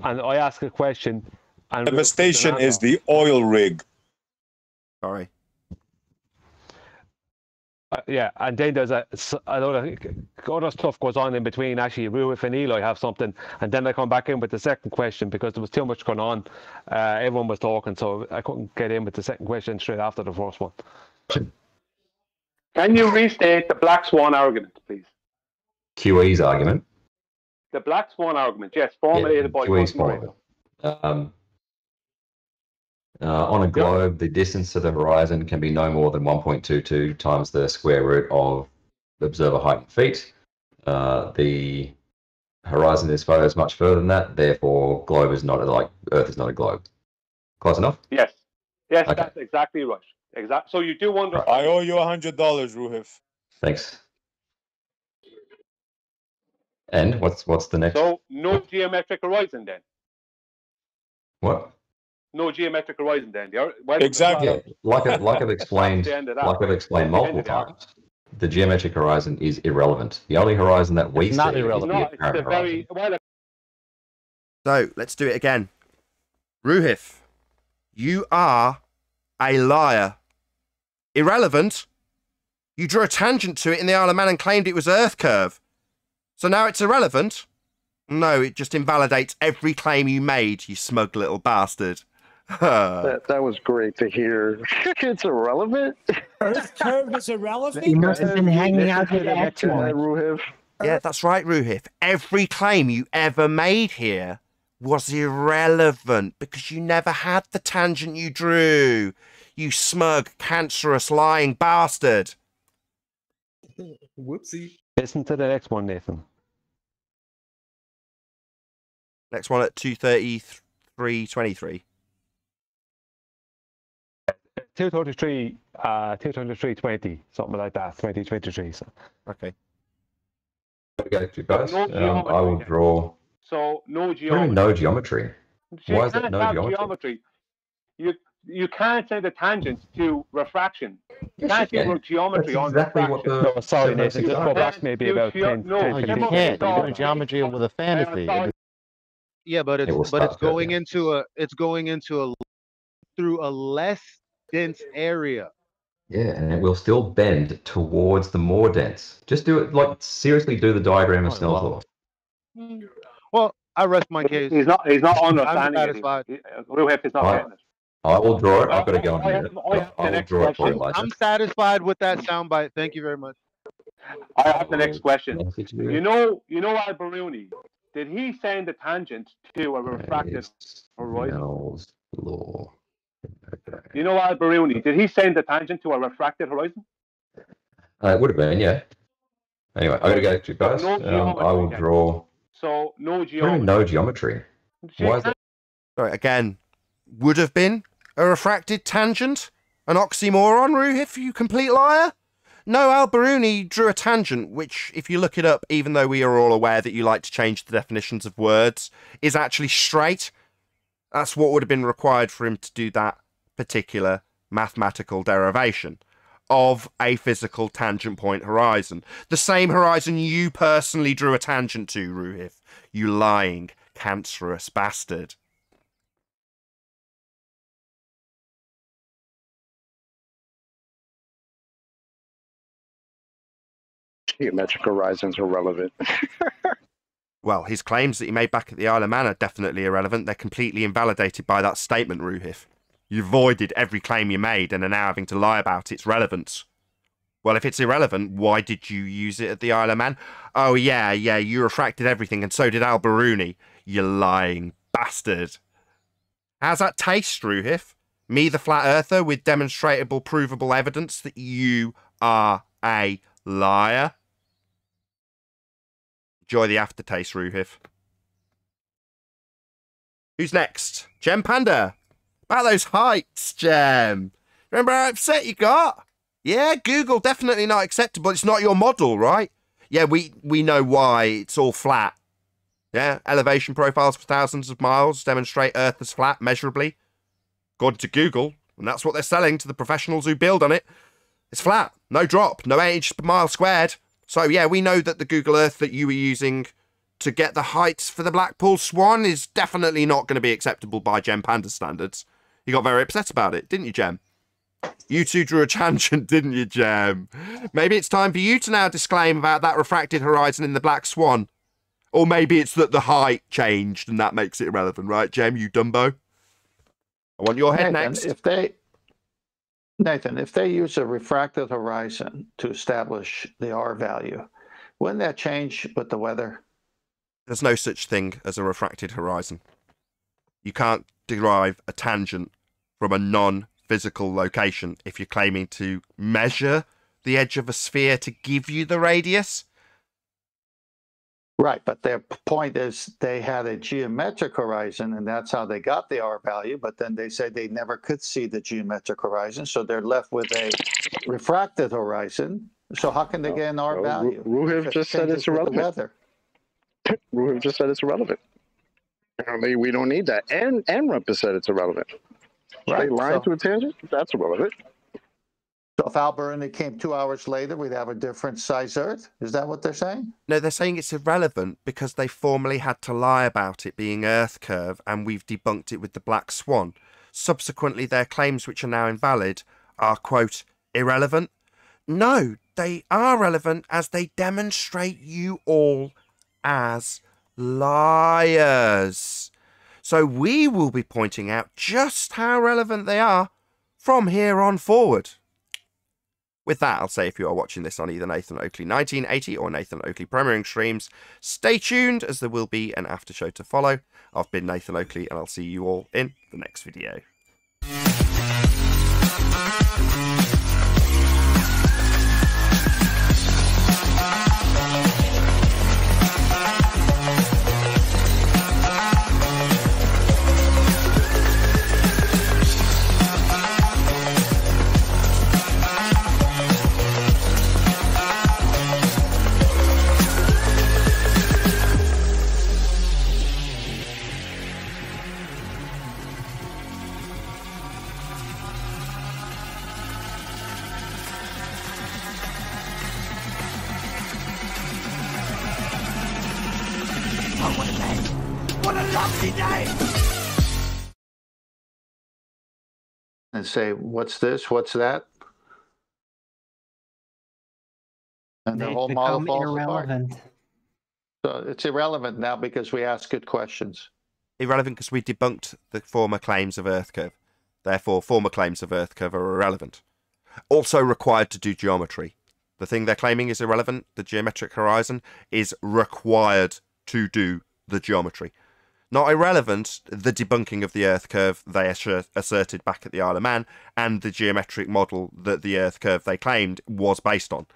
Speaker 3: and I ask a question. And
Speaker 10: devastation is the oil rig.
Speaker 1: Sorry.
Speaker 3: Yeah, and then there's a lot of other stuff goes on in between. Actually, Ruhif and Eli have something, and then I come back in with the second question because there was too much going on. Everyone was talking, so I couldn't get in with the second question straight after the first one.
Speaker 11: Can you restate the Black Swan argument, please?
Speaker 12: QE's argument?
Speaker 11: The Black Swan argument, yes, formulated by
Speaker 12: QE's formula. On a globe, the distance to the horizon can be no more than 1.22 times the square root of the observer height in feet. The horizon is photos much further than that, therefore globe is not like Earth is not a globe. Close enough?
Speaker 11: Yes. Yes,
Speaker 12: Okay.
Speaker 11: That's exactly right. So you do wonder.
Speaker 10: I owe you $100, Ruhif.
Speaker 12: Thanks. And what's the next?
Speaker 11: So no geometric horizon then.
Speaker 12: What?
Speaker 11: No geometric horizon then.
Speaker 10: Exactly.
Speaker 12: Yeah, like I've explained, multiple times, the geometric horizon is irrelevant. The only horizon that we see is the apparent horizon.
Speaker 1: So let's do it again. Ruhif, you are a liar. Irrelevant. You drew a tangent to it in the Isle of Man and claimed it was Earth curve. So now it's irrelevant? No, it just invalidates every claim you made, you smug little bastard.
Speaker 7: That was great to hear. It's irrelevant.
Speaker 9: Earth curve is irrelevant?
Speaker 2: He must have been hanging out with that too much.
Speaker 7: Ruhiv.
Speaker 1: Yeah, that's right, Ruhif. Every claim you ever made here was irrelevant because you never had the tangent you drew. You smug, cancerous, lying bastard.
Speaker 13: Whoopsie.
Speaker 3: Listen to the next one, Nathan.
Speaker 1: Next one at 2:33:23.
Speaker 3: 233:20, something like that. 2023. So.
Speaker 1: Okay.
Speaker 12: Go to you guys.
Speaker 11: No geometry,
Speaker 12: I will
Speaker 11: yeah.
Speaker 12: draw.
Speaker 11: So no
Speaker 12: What do you
Speaker 11: geometry.
Speaker 12: mean no geometry?
Speaker 11: So
Speaker 12: Why
Speaker 11: you
Speaker 12: is that
Speaker 11: can't
Speaker 12: no
Speaker 11: have
Speaker 12: geometry?
Speaker 11: You can't send a tangent to refraction. You
Speaker 12: Yes,
Speaker 11: can't
Speaker 12: you
Speaker 11: do
Speaker 12: can.
Speaker 11: geometry
Speaker 12: That's
Speaker 11: on
Speaker 12: exactly
Speaker 11: refraction.
Speaker 12: what the.
Speaker 3: No, sorry,
Speaker 12: the
Speaker 3: Nathan. Just go back maybe about 10.
Speaker 11: No,
Speaker 3: 10,
Speaker 14: Oh, you
Speaker 3: 15
Speaker 14: can't.
Speaker 3: seconds.
Speaker 14: You're doing geometry with a fantasy.
Speaker 5: Yeah, but
Speaker 12: It will
Speaker 5: it's
Speaker 12: start
Speaker 5: going
Speaker 12: there.
Speaker 5: into a through a less dense area.
Speaker 12: Yeah, and it will still bend towards the more dense. Just do it, like, seriously do the diagram of Snell's law.
Speaker 5: Well, I rest my case.
Speaker 11: He's not
Speaker 5: I'm
Speaker 11: understanding
Speaker 5: satisfied.
Speaker 11: it. Ruhef is not getting it.
Speaker 12: I will draw it. I've got to go on
Speaker 11: I
Speaker 12: mute.
Speaker 11: have the
Speaker 12: I will
Speaker 11: next
Speaker 12: draw it for you,
Speaker 11: question.
Speaker 12: Elijah.
Speaker 5: I'm satisfied with that soundbite. Thank you very much.
Speaker 11: I have the next question.
Speaker 12: Message you.
Speaker 11: You know Al-Biruni. Did he send a tangent to a refracted horizon?
Speaker 12: Snell's law. Okay.
Speaker 11: You know Al-Biruni. Did he send a tangent to a refracted horizon?
Speaker 12: It would have been, yeah. Anyway, I got to go to you guys.
Speaker 11: No geometry,
Speaker 12: I will
Speaker 11: then.
Speaker 12: draw.
Speaker 11: So no
Speaker 12: What do you
Speaker 11: geometry.
Speaker 12: mean no geometry? Why is that?
Speaker 1: Sorry, again, would have been a refracted tangent? An oxymoron, Ruhif, you complete liar? No, Al-Biruni drew a tangent, which, if you look it up, even though we are all aware that you like to change the definitions of words, is actually straight. That's what would have been required for him to do that particular mathematical derivation of a physical tangent point horizon. The same horizon you personally drew a tangent to, Ruhif. You lying, cancerous bastard.
Speaker 7: Geometric horizons are relevant.
Speaker 1: Well, his claims that he made back at the Isle of Man are definitely irrelevant. They're completely invalidated by that statement, Ruhif. You voided every claim you made and are now having to lie about its relevance. Well, if it's irrelevant, why did you use it at the Isle of Man? Oh, yeah, you refracted everything, and so did Al-Biruni, you lying bastard. How's that taste, Ruhif? Me, the flat earther, with demonstrable, provable evidence that you are a liar? Enjoy the aftertaste, Ruhif. Who's next? Gem Panda. About those heights, Gem. Remember how upset you got? Yeah, Google, definitely not acceptable. It's not your model, right? Yeah, we know why. It's all flat. Yeah, elevation profiles for thousands of miles demonstrate Earth as flat, measurably. According to Google, and that's what they're selling to the professionals who build on it. It's flat, no drop, no 8 inches per mile squared. So yeah, we know that the Google Earth that you were using to get the heights for the Blackpool Swan is definitely not going to be acceptable by Gem Panda standards. You got very upset about it, didn't you, Gem? You two drew a tangent, didn't you, Gem? Maybe it's time for you to now disclaim about that refracted horizon in the Black Swan. Or maybe it's that the height changed and that makes it irrelevant, right, Gem, you Dumbo? I want your head next.
Speaker 4: Nathan, if they use a refracted horizon to establish the R value, wouldn't that change with the weather?
Speaker 1: There's no such thing as a refracted horizon. You can't derive a tangent from a non-physical location if you're claiming to measure the edge of a sphere to give you the radius.
Speaker 4: Right, but their point is they had a geometric horizon, and that's how they got the R value, but then they said they never could see the geometric horizon, so they're left with a refracted horizon. So how can they get an R value?
Speaker 7: Ruhiv just said it's irrelevant. Ruhiv just said it's irrelevant. Apparently, we don't need that. And Rumpus said it's irrelevant. Right, line to a tangent? That's irrelevant.
Speaker 4: So if Al-Biruni came 2 hours later, we'd have a different size Earth? Is that what they're saying?
Speaker 1: No, they're saying it's irrelevant because they formally had to lie about it being Earth curve, and we've debunked it with the Black Swan. Subsequently, their claims, which are now invalid, are, quote, irrelevant. No, they are relevant as they demonstrate you all as liars. So we will be pointing out just how relevant they are from here on forward. With that, I'll say if you are watching this on either Nathan Oakley 1980 or Nathan Oakley premiering streams, stay tuned as there will be an after show to follow. I've been Nathan Oakley and I'll see you all in the next video.
Speaker 4: And say, what's this? What's that? And the
Speaker 2: They
Speaker 4: whole model
Speaker 2: become
Speaker 4: falls
Speaker 2: irrelevant.
Speaker 4: apart. So it's irrelevant now because we ask good questions.
Speaker 1: Irrelevant because we debunked the former claims of Earth curve. Therefore, former claims of Earth curve are irrelevant. Also required to do geometry. The thing they're claiming is irrelevant, the geometric horizon, is required to do the geometry. Not irrelevant, the debunking of the Earth curve they asserted back at the Isle of Man, and the geometric model that the Earth curve they claimed was based on.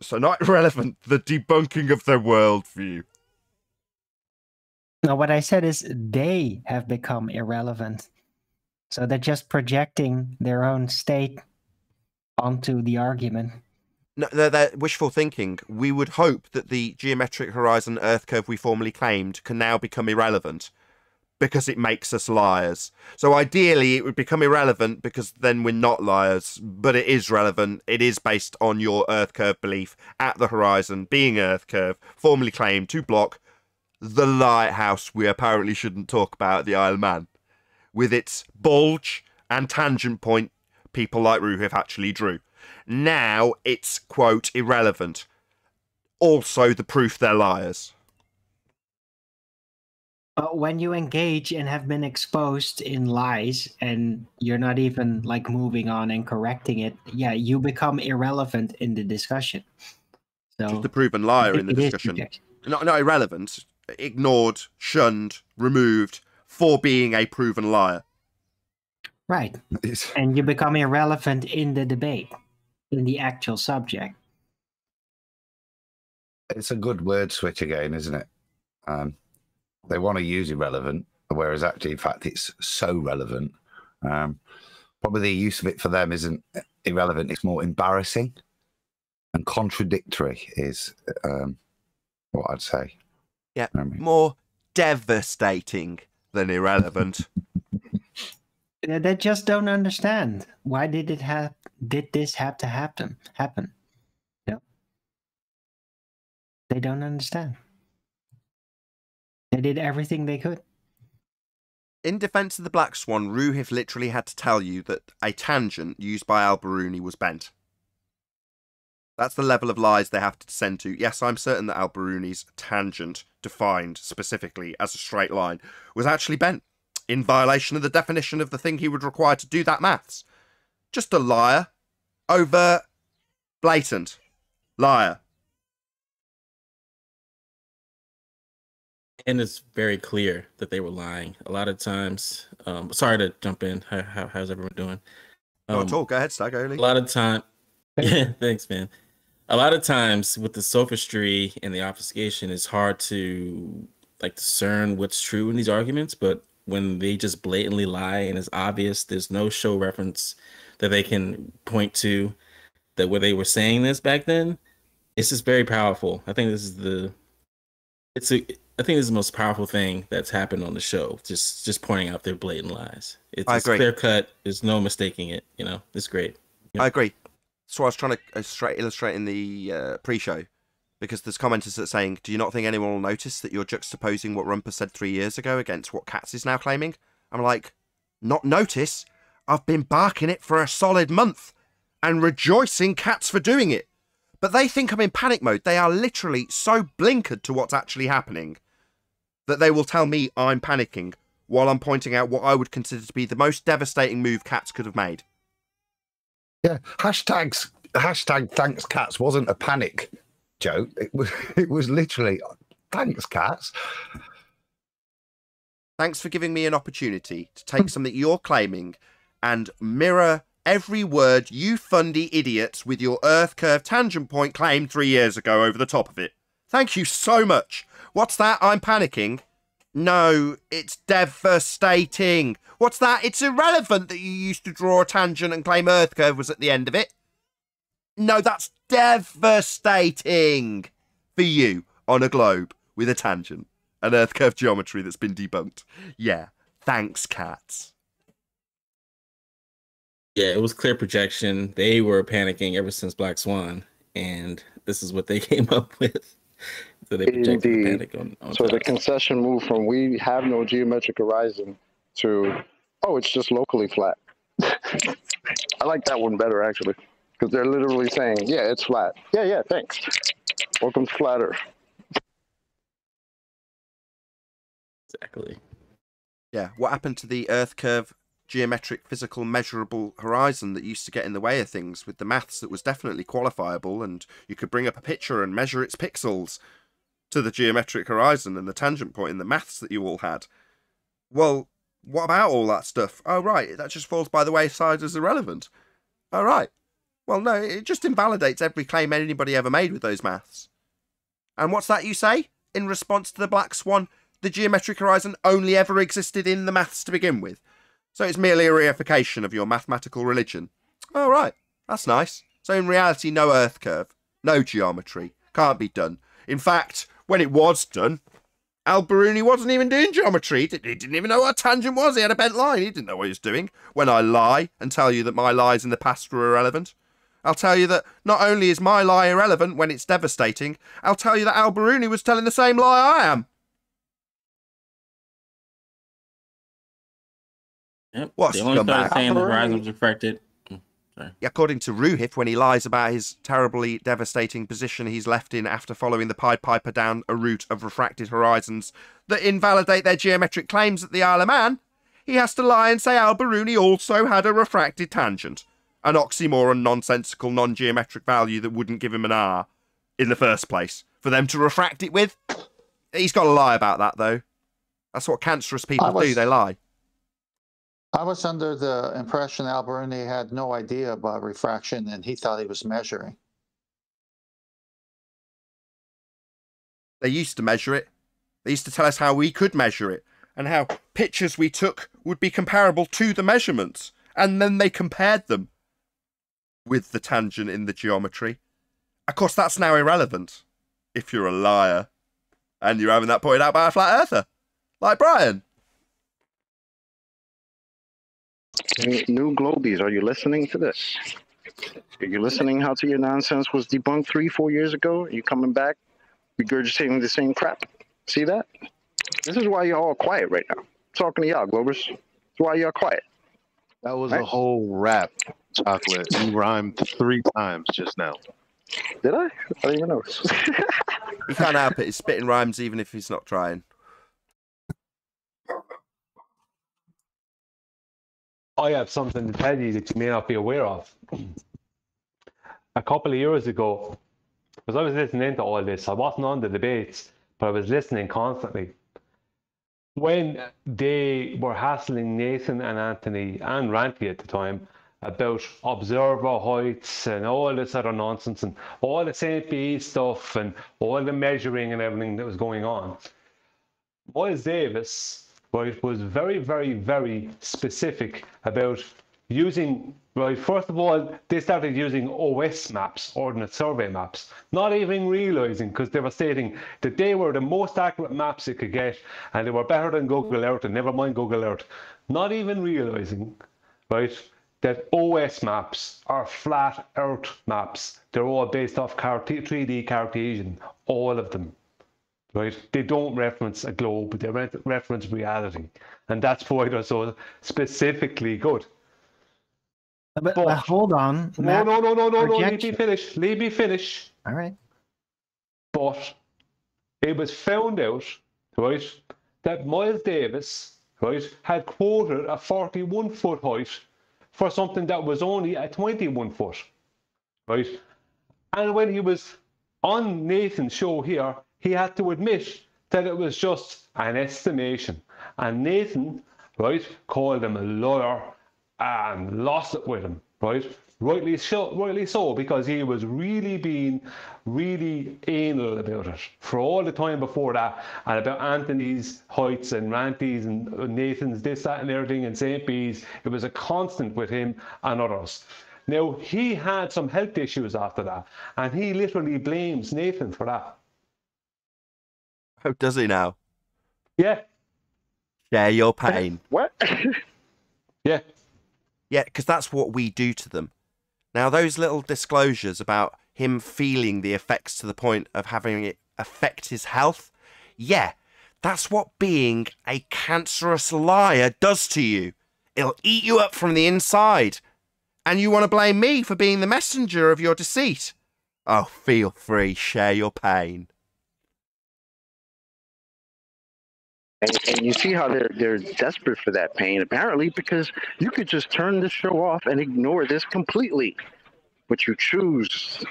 Speaker 1: So not irrelevant, the debunking of their worldview.
Speaker 2: No, what I said is they have become irrelevant. So they're just projecting their own state onto the argument.
Speaker 1: No, they're wishful thinking. We would hope that the geometric horizon Earth curve we formerly claimed can now become irrelevant because it makes us liars. So ideally it would become irrelevant because then we're not liars, but it is relevant. It is based on your Earth curve belief at the horizon being Earth curve, formerly claimed to block the lighthouse we apparently shouldn't talk about at the Isle of Man, with its bulge and tangent point people like Ruhif actually drew. Now it's, quote, irrelevant. Also the proof they're liars.
Speaker 2: When you engage and have been exposed in lies and you're not even like moving on and correcting it, yeah, you become irrelevant in the discussion. So
Speaker 1: just the proven liar in the discussion. Not irrelevant, ignored, shunned, removed for being a proven liar.
Speaker 2: Right. And you become irrelevant in the debate, in the actual subject.
Speaker 6: It's a good word switch again, isn't it? They want to use irrelevant, whereas actually, in fact, it's so relevant. Probably the use of it for them isn't irrelevant. It's more embarrassing and contradictory is what I'd say.
Speaker 1: Yeah, more devastating than irrelevant.
Speaker 2: They just don't understand. Why did this have to happen? No. They don't understand. They did everything they could.
Speaker 1: In defense of the Black Swan, Ruhif literally had to tell you that a tangent used by Al-Biruni was bent. That's the level of lies they have to descend to. Yes, I'm certain that Al-Biruni's tangent, defined specifically as a straight line, was actually bent, in violation of the definition of the thing he would require to do that maths. Just a liar. Overt, blatant liar.
Speaker 13: And it's very clear that they were lying. A lot of times, sorry to jump in. How's everyone doing?
Speaker 1: Not at all. Go ahead, Stag.
Speaker 13: A lot of time. Yeah, thanks, man. A lot of times with the sophistry and the obfuscation, it's hard to like discern what's true in these arguments. But when they just blatantly lie and it's obvious, there's no show reference that they can point to that where they were saying this back then. It's just very powerful. I think this is the most powerful thing that's happened on the show. Just pointing out their blatant lies. It's clear cut. There's no mistaking it. You know, it's great. You know?
Speaker 1: I agree. So I was trying to illustrate in the pre-show, because there's commenters that are saying, do you not think anyone will notice that you're juxtaposing what Rumpus said 3 years ago against what Katz is now claiming? I'm like, not notice? I've been barking it for a solid month and rejoicing Katz for doing it. But they think I'm in panic mode. They are literally so blinkered to what's actually happening that they will tell me I'm panicking while I'm pointing out what I would consider to be the most devastating move cats could have made.
Speaker 6: Yeah, hashtag thanks cats wasn't a panic joke. It was literally thanks cats.
Speaker 1: Thanks for giving me an opportunity to take something you're claiming and mirror every word you fundy idiots with your Earth curve tangent point claimed 3 years ago over the top of it. Thank you so much. What's that? I'm panicking. No, it's devastating. What's that? It's irrelevant that you used to draw a tangent and claim Earth curve was at the end of it. No, that's devastating for you on a globe with a tangent. An Earth curve geometry that's been debunked. Yeah, thanks, cats.
Speaker 13: Yeah, it was clear projection. They were panicking ever since Black Swan, and this is what they came up with. So they projected the panic on
Speaker 7: so the concession moved from we have no geometric horizon to, oh, it's just locally flat. I like that one better, actually, because they're literally saying, yeah, it's flat. Yeah, thanks. Welcome to Flat Earth.
Speaker 13: Exactly.
Speaker 1: Yeah, what happened to the Earth curve geometric physical measurable horizon that used to get in the way of things with the maths that was definitely qualifiable, and you could bring up a picture and measure its pixels to the geometric horizon and the tangent point in the maths that you all had? Well, what about all that stuff? Oh, right, that just falls by the wayside as irrelevant. Oh, right. Well, no, it just invalidates every claim anybody ever made with those maths. And what's that you say? In response to the Black Swan, the geometric horizon only ever existed in the maths to begin with. So it's merely a reification of your mathematical religion. Oh, right. That's nice. So in reality, no Earth curve. No geometry. Can't be done. In fact, when it was done, Al-Biruni wasn't even doing geometry. He didn't even know what a tangent was. He had a bent line. He didn't know what he was doing. When I lie and tell you that my lies in the past were irrelevant, I'll tell you that not only is my lie irrelevant when it's devastating, I'll tell you that Al-Biruni was telling the same lie I am.
Speaker 13: Yep.
Speaker 1: What's
Speaker 13: they only started saying the horizon was refracted.
Speaker 1: According to Ruhif, when he lies about his terribly devastating position he's left in after following the Pied Piper down a route of refracted horizons that invalidate their geometric claims at the Isle of Man, he has to lie and say Al-Biruni also had a refracted tangent, an oxymoron, nonsensical, non-geometric value that wouldn't give him an R in the first place, for them to refract it with. He's got to lie about that, though. That's what cancerous people do, they lie.
Speaker 4: I was under the impression Al-Biruni had no idea about refraction and he thought he was measuring.
Speaker 1: They used to measure it. They used to tell us how we could measure it and how pictures we took would be comparable to the measurements. And then they compared them with the tangent in the geometry. Of course, that's now irrelevant if you're a liar and you're having that pointed out by a flat earther like Brian.
Speaker 7: New Globies, are you listening to this? Are you listening how to your nonsense was debunked 3-4 years ago? Are you coming back regurgitating the same crap? See that? This is why you're all quiet right now. I'm talking to y'all, Globers. That's why y'all quiet.
Speaker 5: That was a whole rap, Chocolate. You rhymed 3 times just now.
Speaker 7: Did I? I didn't even know.
Speaker 1: He can't help it. He's spitting rhymes even if he's not trying.
Speaker 3: I have something to tell you that you may not be aware of. A couple of years ago, because I was listening to all this, I wasn't on the debates, but I was listening constantly. When they were hassling Nathan and Anthony and Ranty at the time about observer heights and all this other nonsense and all the St. B stuff and all the measuring and everything that was going on, Miles Davis was very, very, very specific about using, right, first of all, they started using OS maps, Ordnance Survey maps, not even realizing, because they were stating that they were the most accurate maps they could get, and they were better than Google Earth, and never mind Google Earth, not even realizing, right, that OS maps are flat Earth maps. They're all based off 3D Cartesian, all of them. Right? They don't reference a globe, they reference reality. And that's why they're so specifically good.
Speaker 2: But hold on.
Speaker 3: No,
Speaker 2: Matt,
Speaker 3: no. Leave me
Speaker 2: projection.
Speaker 3: finish. Leave me finish.
Speaker 2: All right.
Speaker 3: But it was found out, right, that Miles Davis, right, had quoted a 41-foot height for something that was only a 21 foot, right? And when he was on Nathan's show here, he had to admit that it was just an estimation. And Nathan, right, called him a liar and lost it with him, right? Rightly so, because he was really being really anal about it for all the time before that, and about Anthony's heights and Ranty's and Nathan's this, that, and everything, and St. B's. It was a constant with him and others. Now, he had some health issues after that, and he literally blames Nathan for that.
Speaker 1: Oh, does he now?
Speaker 3: Yeah.
Speaker 1: Share your pain.
Speaker 7: What?
Speaker 3: Yeah.
Speaker 1: Yeah, because that's what we do to them. Now, those little disclosures about him feeling the effects to the point of having it affect his health, yeah, that's what being a cancerous liar does to you. It'll eat you up from the inside. And you want to blame me for being the messenger of your deceit? Oh, feel free, share your pain.
Speaker 7: And you see how they're desperate for that pain, apparently, because you could just turn this show off and ignore this completely. But you choose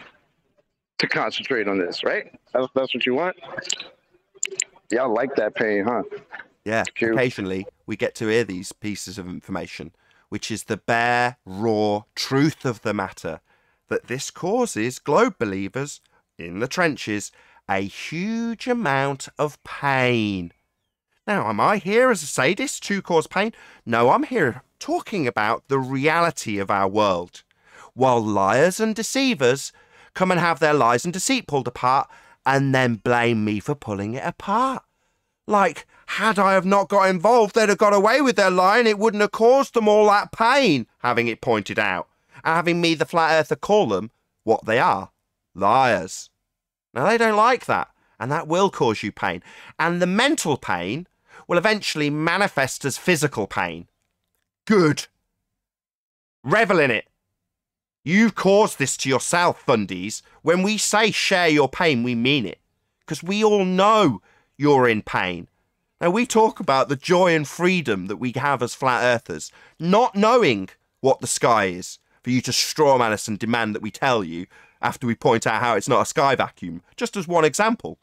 Speaker 7: to concentrate on this, right? That's what you want? Y'all like that pain, huh?
Speaker 1: Yeah, occasionally we get to hear these pieces of information, which is the bare, raw truth of the matter, that this causes globe believers in the trenches a huge amount of pain. Now, am I here as a sadist to cause pain? No, I'm here talking about the reality of our world. While liars and deceivers come and have their lies and deceit pulled apart and then blame me for pulling it apart. Like, had I have not got involved, they'd have got away with their lie and it wouldn't have caused them all that pain, having it pointed out. And having me, the flat earther, call them what they are, liars. Now, they don't like that, and that will cause you pain. And the mental pain will eventually manifest as physical pain. Good. Revel in it. You've caused this to yourself, fundies. When we say share your pain, we mean it. Because we all know you're in pain. Now, we talk about the joy and freedom that we have as flat earthers, not knowing what the sky is, for you to strawman us and demand that we tell you after we point out how it's not a sky vacuum, just as one example.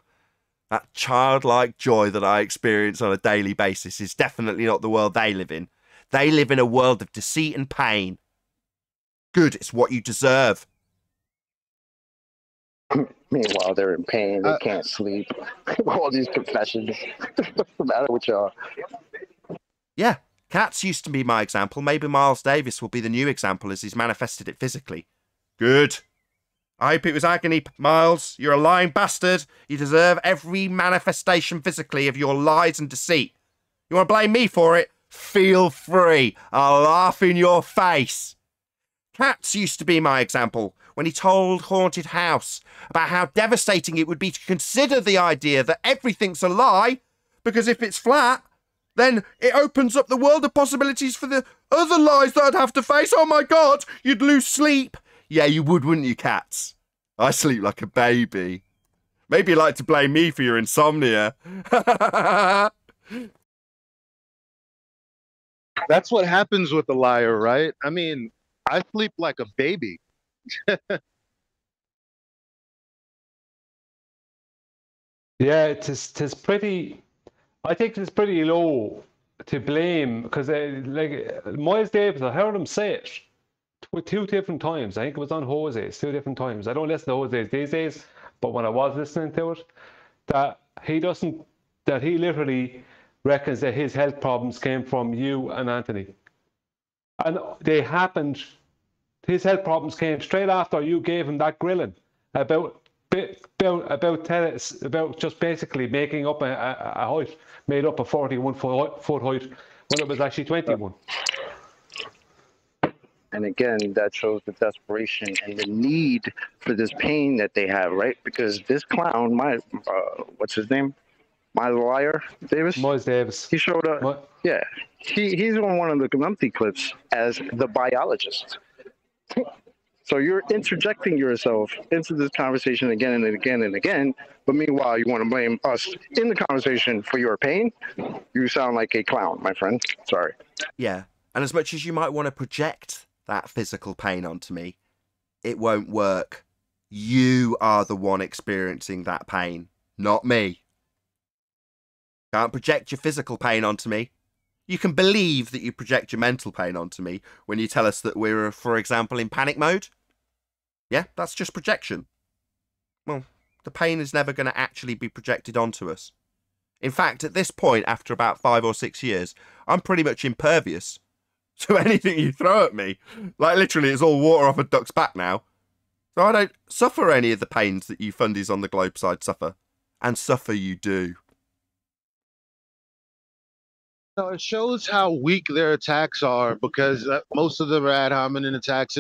Speaker 1: That childlike joy that I experience on a daily basis is definitely not the world they live in. They live in a world of deceit and pain. Good, it's what you deserve.
Speaker 7: Meanwhile, they're in pain. They can't sleep. All these confessions. What's the matter with y'all?
Speaker 1: Yeah, Cats used to be my example. Maybe Miles Davis will be the new example as he's manifested it physically. Good. I hope it was agony, Miles. You're a lying bastard. You deserve every manifestation physically of your lies and deceit. You want to blame me for it? Feel free. I'll laugh in your face. Cats used to be my example when he told Haunted House about how devastating it would be to consider the idea that everything's a lie, because if it's flat, then it opens up the world of possibilities for the other lies that I'd have to face. Oh my God, you'd lose sleep. Yeah, you would, wouldn't you, Cats? I sleep like a baby. Maybe you'd like to blame me for your insomnia.
Speaker 5: That's what happens with a liar, right? I mean, I sleep like a baby.
Speaker 3: Yeah, it's pretty. I think it's pretty low to blame because like Miles Davis, I heard him say it two different times. I think it was on Jose's 2 different times. I don't listen to Jose's these days, but when I was listening to it, that he literally reckons that his health problems came from you and Anthony, and they happened. His health problems came straight after you gave him that grilling about just basically making up a height, made up a 41-foot height when it was actually 21.
Speaker 7: And again, that shows the desperation and the need for this pain that they have, right? Because this clown, what's his name? Miles Davis. He showed up. Yeah, he's on one of the Grumpy clips as the biologist. So you're interjecting yourself into this conversation again and again and again, but meanwhile you want to blame us in the conversation for your pain. You sound like a clown, my friend. Sorry.
Speaker 1: Yeah, and as much as you might want to project that physical pain onto me, it won't work. You are the one experiencing that pain, not me. Can't project your physical pain onto me. You can believe that you project your mental pain onto me when you tell us that we're, for example, in panic mode. Yeah, that's just projection. Well, the pain is never going to actually be projected onto us. In fact, at this point, after about 5 or 6 years, I'm pretty much impervious to anything you throw at me. Like, literally, it's all water off a duck's back now. So I don't suffer any of the pains that you fundies on the globe side suffer. And suffer you do.
Speaker 5: So it shows how weak their attacks are, because most of them are ad hominem attacks.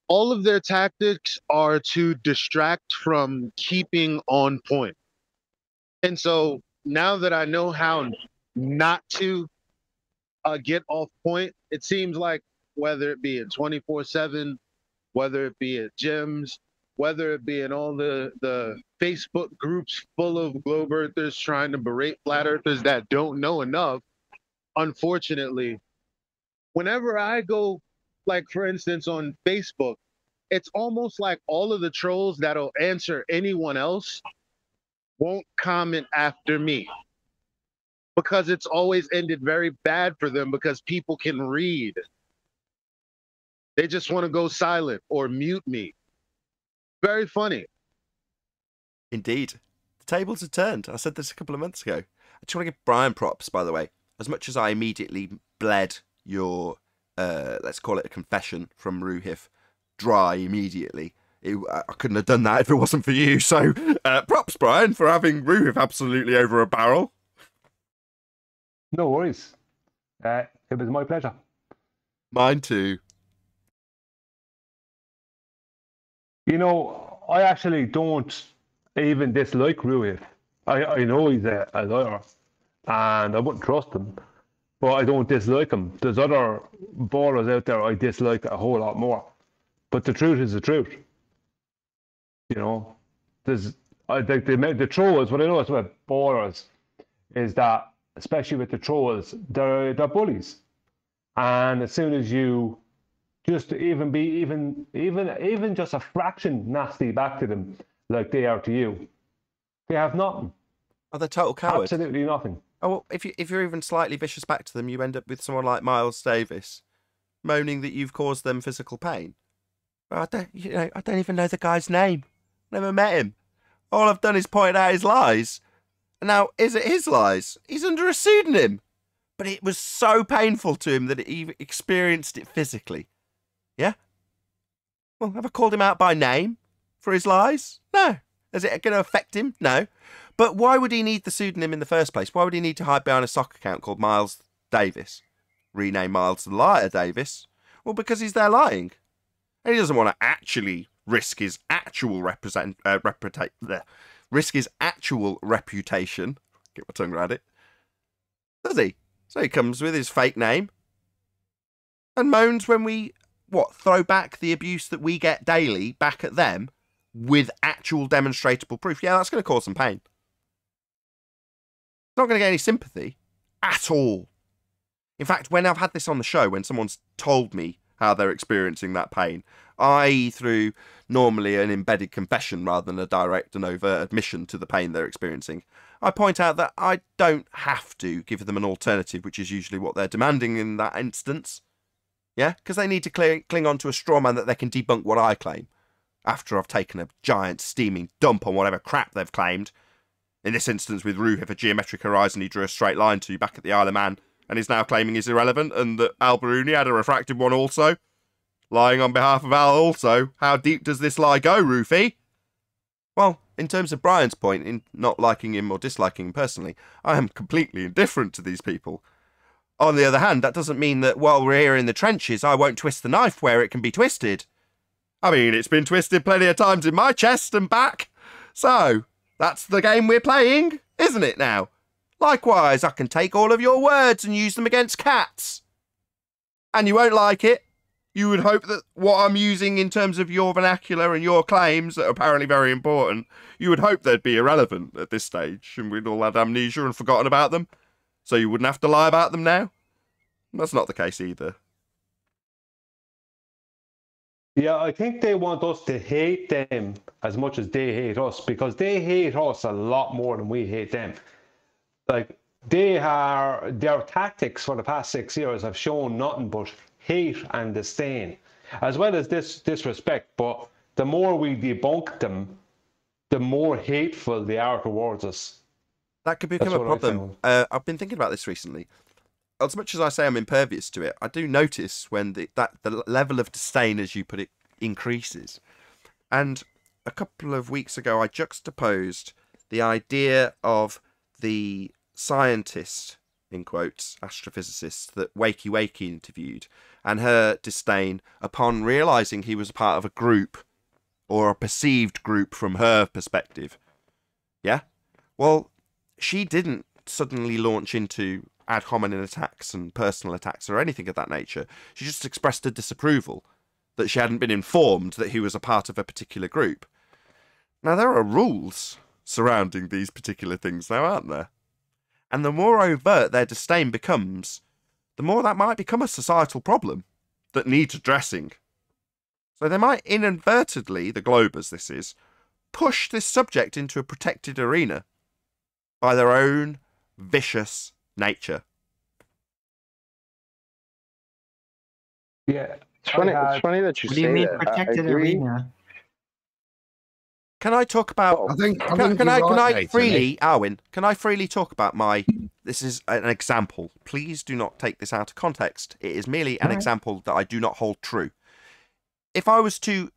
Speaker 5: All of their tactics are to distract from keeping on point. And so now that I know how not to get off point, it seems like whether it be in 24/7, whether it be at gyms, whether it be in all the Facebook groups full of globe earthers trying to berate flat earthers that don't know enough, unfortunately, whenever I go, like, for instance, on Facebook, it's almost like all of the trolls that'll answer anyone else won't comment after me, because it's always ended very bad for them, because people can read. They just want to go silent or mute me. Very funny.
Speaker 1: Indeed. The tables have turned. I said this a couple of months ago. I just want to give Brian props, by the way. As much as I immediately bled your, let's call it a confession from Ruhif, dry immediately, I couldn't have done that if it wasn't for you. So props, Brian, for having Ruhif absolutely over a barrel.
Speaker 3: No worries. It was my pleasure.
Speaker 1: Mine too.
Speaker 3: You know, I actually don't even dislike Ruhif. I know he's a liar, and I wouldn't trust him, but I don't dislike him. There's other ballers out there I dislike a whole lot more. But the truth is the truth. You know, the trolls, what I notice about ballers is that, especially with the trolls, they're bullies. And as soon as you just even just a fraction nasty back to them, like they are to you, they have nothing.
Speaker 1: Oh, they're total cowards.
Speaker 3: Absolutely nothing.
Speaker 1: Oh, well, if you're even slightly vicious back to them, you end up with someone like Miles Davis, moaning that you've caused them physical pain. I don't even know the guy's name. Never met him. All I've done is point out his lies. Now, is it his lies? He's under a pseudonym. But it was so painful to him that he experienced it physically. Yeah? Well, have I called him out by name for his lies? No. Is it going to affect him? No. But why would he need the pseudonym in the first place? Why would he need to hide behind a stock account called Miles Davis? Rename Miles to Liar Davis? Well, because he's there lying. And he doesn't want to actually risk his actual reputation. Get my tongue around it. Does he? So he comes with his fake name and moans when we, throw back the abuse that we get daily back at them with actual demonstrable proof. Yeah, that's going to cause some pain. It's not going to get any sympathy at all. In fact, when I've had this on the show, when someone's told me how they're experiencing that pain, I, through normally an embedded confession rather than a direct and overt admission to the pain they're experiencing, I point out that I don't have to give them an alternative, which is usually what they're demanding in that instance. Yeah? Because they need to cling on to a straw man that they can debunk what I claim, after I've taken a giant steaming dump on whatever crap they've claimed. In this instance with Ruhif, a geometric horizon he drew a straight line to back at the Isle of Man, and is now claiming is irrelevant, and that Al Baruni had a refracted one also. Lying on behalf of Al also. How deep does this lie go, Rufy? Well, in terms of Brian's point, in not liking him or disliking him personally, I am completely indifferent to these people. On the other hand, that doesn't mean that while we're here in the trenches, I won't twist the knife where it can be twisted. I mean, it's been twisted plenty of times in my chest and back. So, that's the game we're playing, isn't it now? Likewise, I can take all of your words and use them against cats. And you won't like it. You would hope that what I'm using in terms of your vernacular and your claims that are apparently very important, you would hope they'd be irrelevant at this stage and we'd all had amnesia and forgotten about them. So you wouldn't have to lie about them now? That's not the case either.
Speaker 3: Yeah, I think they want us to hate them as much as they hate us, because they hate us a lot more than we hate them. Like, their tactics for the past 6 years have shown nothing but hate and disdain, as well as disrespect. But the more we debunk them, the more hateful they are towards us.
Speaker 1: That could become a problem. I've been thinking about this recently. As much as I say I'm impervious to it, I do notice when the level of disdain, as you put it, increases. And a couple of weeks ago, I juxtaposed the idea of the scientist, in quotes, astrophysicist, that Wakey Wakey interviewed, and her disdain upon realising he was a part of a group, or a perceived group from her perspective. Yeah? Well, she didn't suddenly launch into ad hominem attacks and personal attacks or anything of that nature. She just expressed a disapproval that she hadn't been informed that he was a part of a particular group. Now, there are rules surrounding these particular things now, aren't there? And the more overt their disdain becomes, the more that might become a societal problem that needs addressing. So they might inadvertently, the globe as this is, push this subject into a protected arena by their own vicious nature.
Speaker 3: Yeah,
Speaker 7: it's funny that you say that.
Speaker 2: What do you mean protected arena?
Speaker 1: Can I talk about? Can I freely, Arwin? Can I freely talk about my? This is an example. Please do not take this out of context. It is merely an example that I do not hold true. If I was to,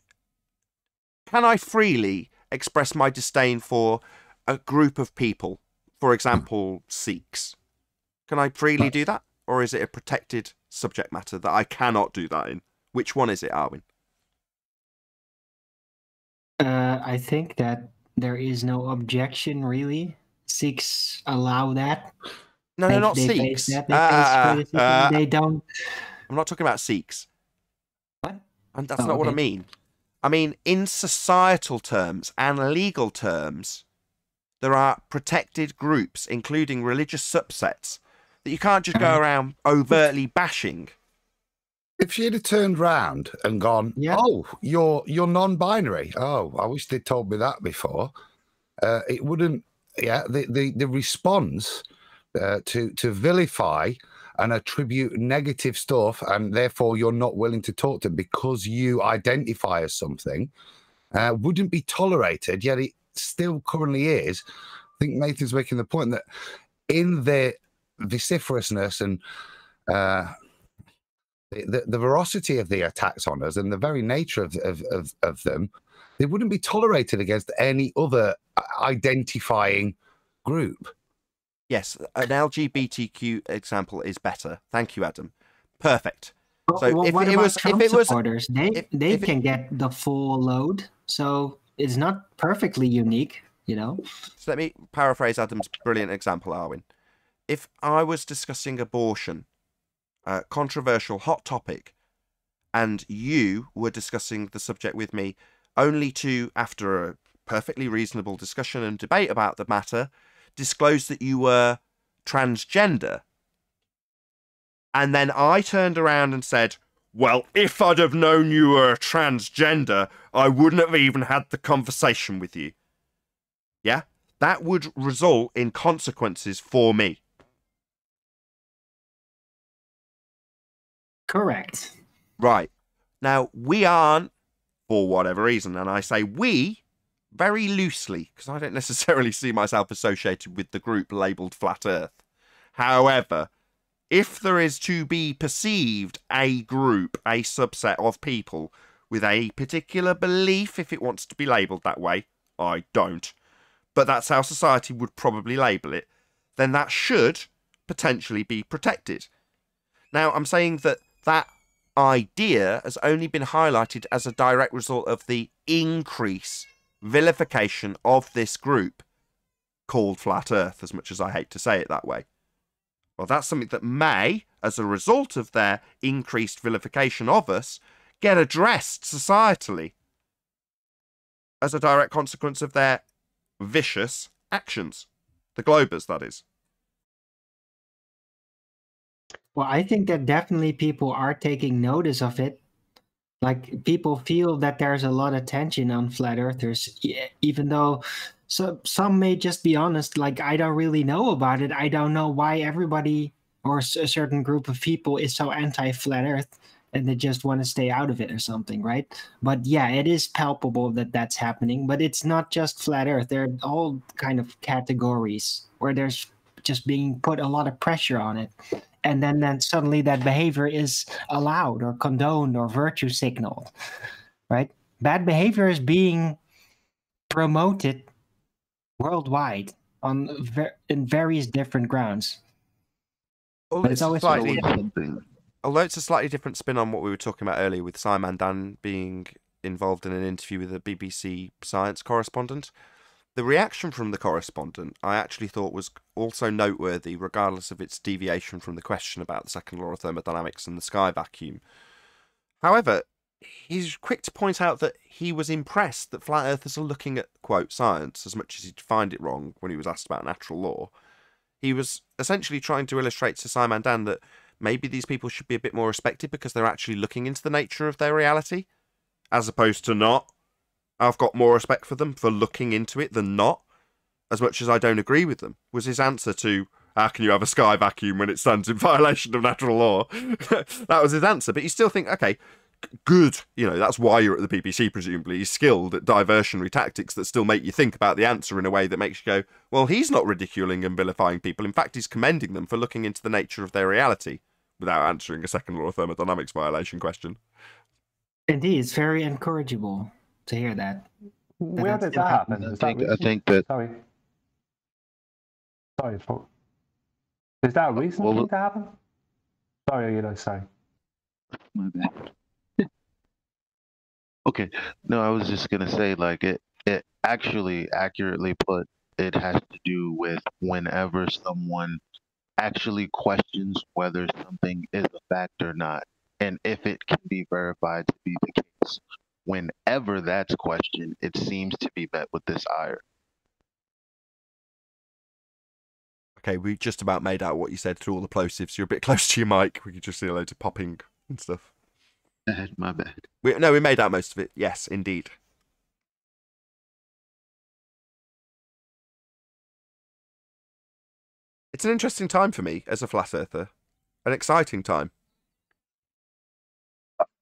Speaker 1: can I freely express my disdain for a group of people? For example, Sikhs. Can I freely do that? Or is it a protected subject matter that I cannot do that in? Which one is it, Arwin?
Speaker 2: I think that there is no objection, really. Sikhs allow that.
Speaker 1: No, they're not Sikhs.
Speaker 2: They don't.
Speaker 1: I'm not talking about Sikhs.
Speaker 2: What?
Speaker 1: And that's not what I mean. I mean, in societal terms and legal terms, there are protected groups, including religious subsets, that you can't just go around overtly bashing.
Speaker 6: If she'd have turned round and gone, oh, you're non-binary. Oh, I wish they'd told me that before. It wouldn't. Yeah, the response to vilify and attribute negative stuff, and therefore you're not willing to talk to them because you identify as something, wouldn't be tolerated. Yet it still currently is. I think Nathan's making the point that in their vociferousness and the veracity of the attacks on us and the very nature of them, they wouldn't be tolerated against any other identifying group.
Speaker 1: Yes, an LGBTQ example is better. Thank you, Adam. Perfect. So
Speaker 2: if it was supporters, they can get the full load, so it's not perfectly unique, you know.
Speaker 1: So let me paraphrase Adam's brilliant example, Arwin. If I was discussing abortion, a controversial hot topic, and you were discussing the subject with me, only to, after a perfectly reasonable discussion and debate about the matter, disclose that you were transgender, and then I turned around and said, well, if I'd have known you were a transgender, I wouldn't have even had the conversation with you. Yeah? That would result in consequences for me.
Speaker 2: Correct.
Speaker 1: Right. Now, we aren't, for whatever reason, and I say we very loosely, because I don't necessarily see myself associated with the group labelled Flat Earth. However, if there is to be perceived a group, a subset of people with a particular belief, if it wants to be labelled that way, I don't, but that's how society would probably label it, then that should potentially be protected. Now, I'm saying that that idea has only been highlighted as a direct result of the increase, vilification of this group called Flat Earth, as much as I hate to say it that way. Well, that's something that may, as a result of their increased vilification of us, get addressed societally as a direct consequence of their vicious actions. The Globers, that is.
Speaker 2: Well, I think that definitely people are taking notice of it. Like, people feel that there's a lot of tension on flat earthers, even though some may just be honest, like, I don't really know about it. I don't know why everybody or a certain group of people is so anti-flat earth, and they just want to stay out of it or something, right? But yeah, it is palpable that that's happening. But it's not just flat earth. There are all kind of categories where there's just being put a lot of pressure on it. And then suddenly that behavior is allowed or condoned or virtue signaled, right? Bad behavior is being promoted worldwide in various different grounds.
Speaker 1: But it's always although it's a slightly different spin on what we were talking about earlier with Simon Dan being involved in an interview with a BBC science correspondent, the reaction from the correspondent I actually thought was also noteworthy, regardless of its deviation from the question about the second law of thermodynamics and the sky vacuum. However, he's quick to point out that he was impressed that flat earthers are looking at, quote, science as much as he defined it wrong when he was asked about natural law. He was essentially trying to illustrate to Simon Dan that maybe these people should be a bit more respected because they're actually looking into the nature of their reality, as opposed to not. I've got more respect for them for looking into it than not, as much as I don't agree with them, was his answer to, how can you have a sky vacuum when it stands in violation of natural law? That was his answer. But you still think, okay, good, that's why you're at the BBC, presumably. He's skilled at diversionary tactics that still make you think about the answer in a way that makes you go, well, he's not ridiculing and vilifying people. In fact, he's commending them for looking into the nature of their reality without answering a second law of thermodynamics violation question.
Speaker 2: Indeed, it's very encourageable to hear that.
Speaker 3: Where did that happen?
Speaker 5: I think that.
Speaker 3: Sorry, folks. Is that a recent thing to happen? Sorry, sorry.
Speaker 5: My bad. Okay. No, I was just gonna say, like, it actually accurately put, it has to do with whenever someone actually questions whether something is a fact or not, and if it can be verified to be the case. Whenever that's questioned, it seems to be met with this ire.
Speaker 1: Okay, we just about made out what you said through all the plosives. You're a bit close to your mic. We could just see loads of popping and stuff.
Speaker 5: My bad.
Speaker 1: We made out most of it. Yes, indeed. It's an interesting time for me as a flat earther. An exciting time.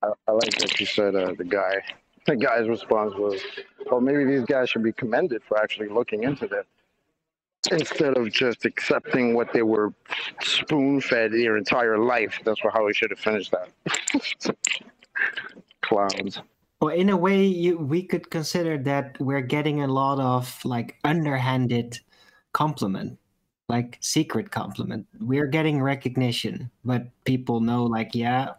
Speaker 7: I like that you said the guy's response was, well, maybe these guys should be commended for actually looking into this instead of just accepting what they were spoon-fed their entire life. That's how we should have finished that. Clowns.
Speaker 2: Well, in a way, we could consider that we're getting a lot of underhanded compliment, secret compliment. We're getting recognition, but people know, yeah,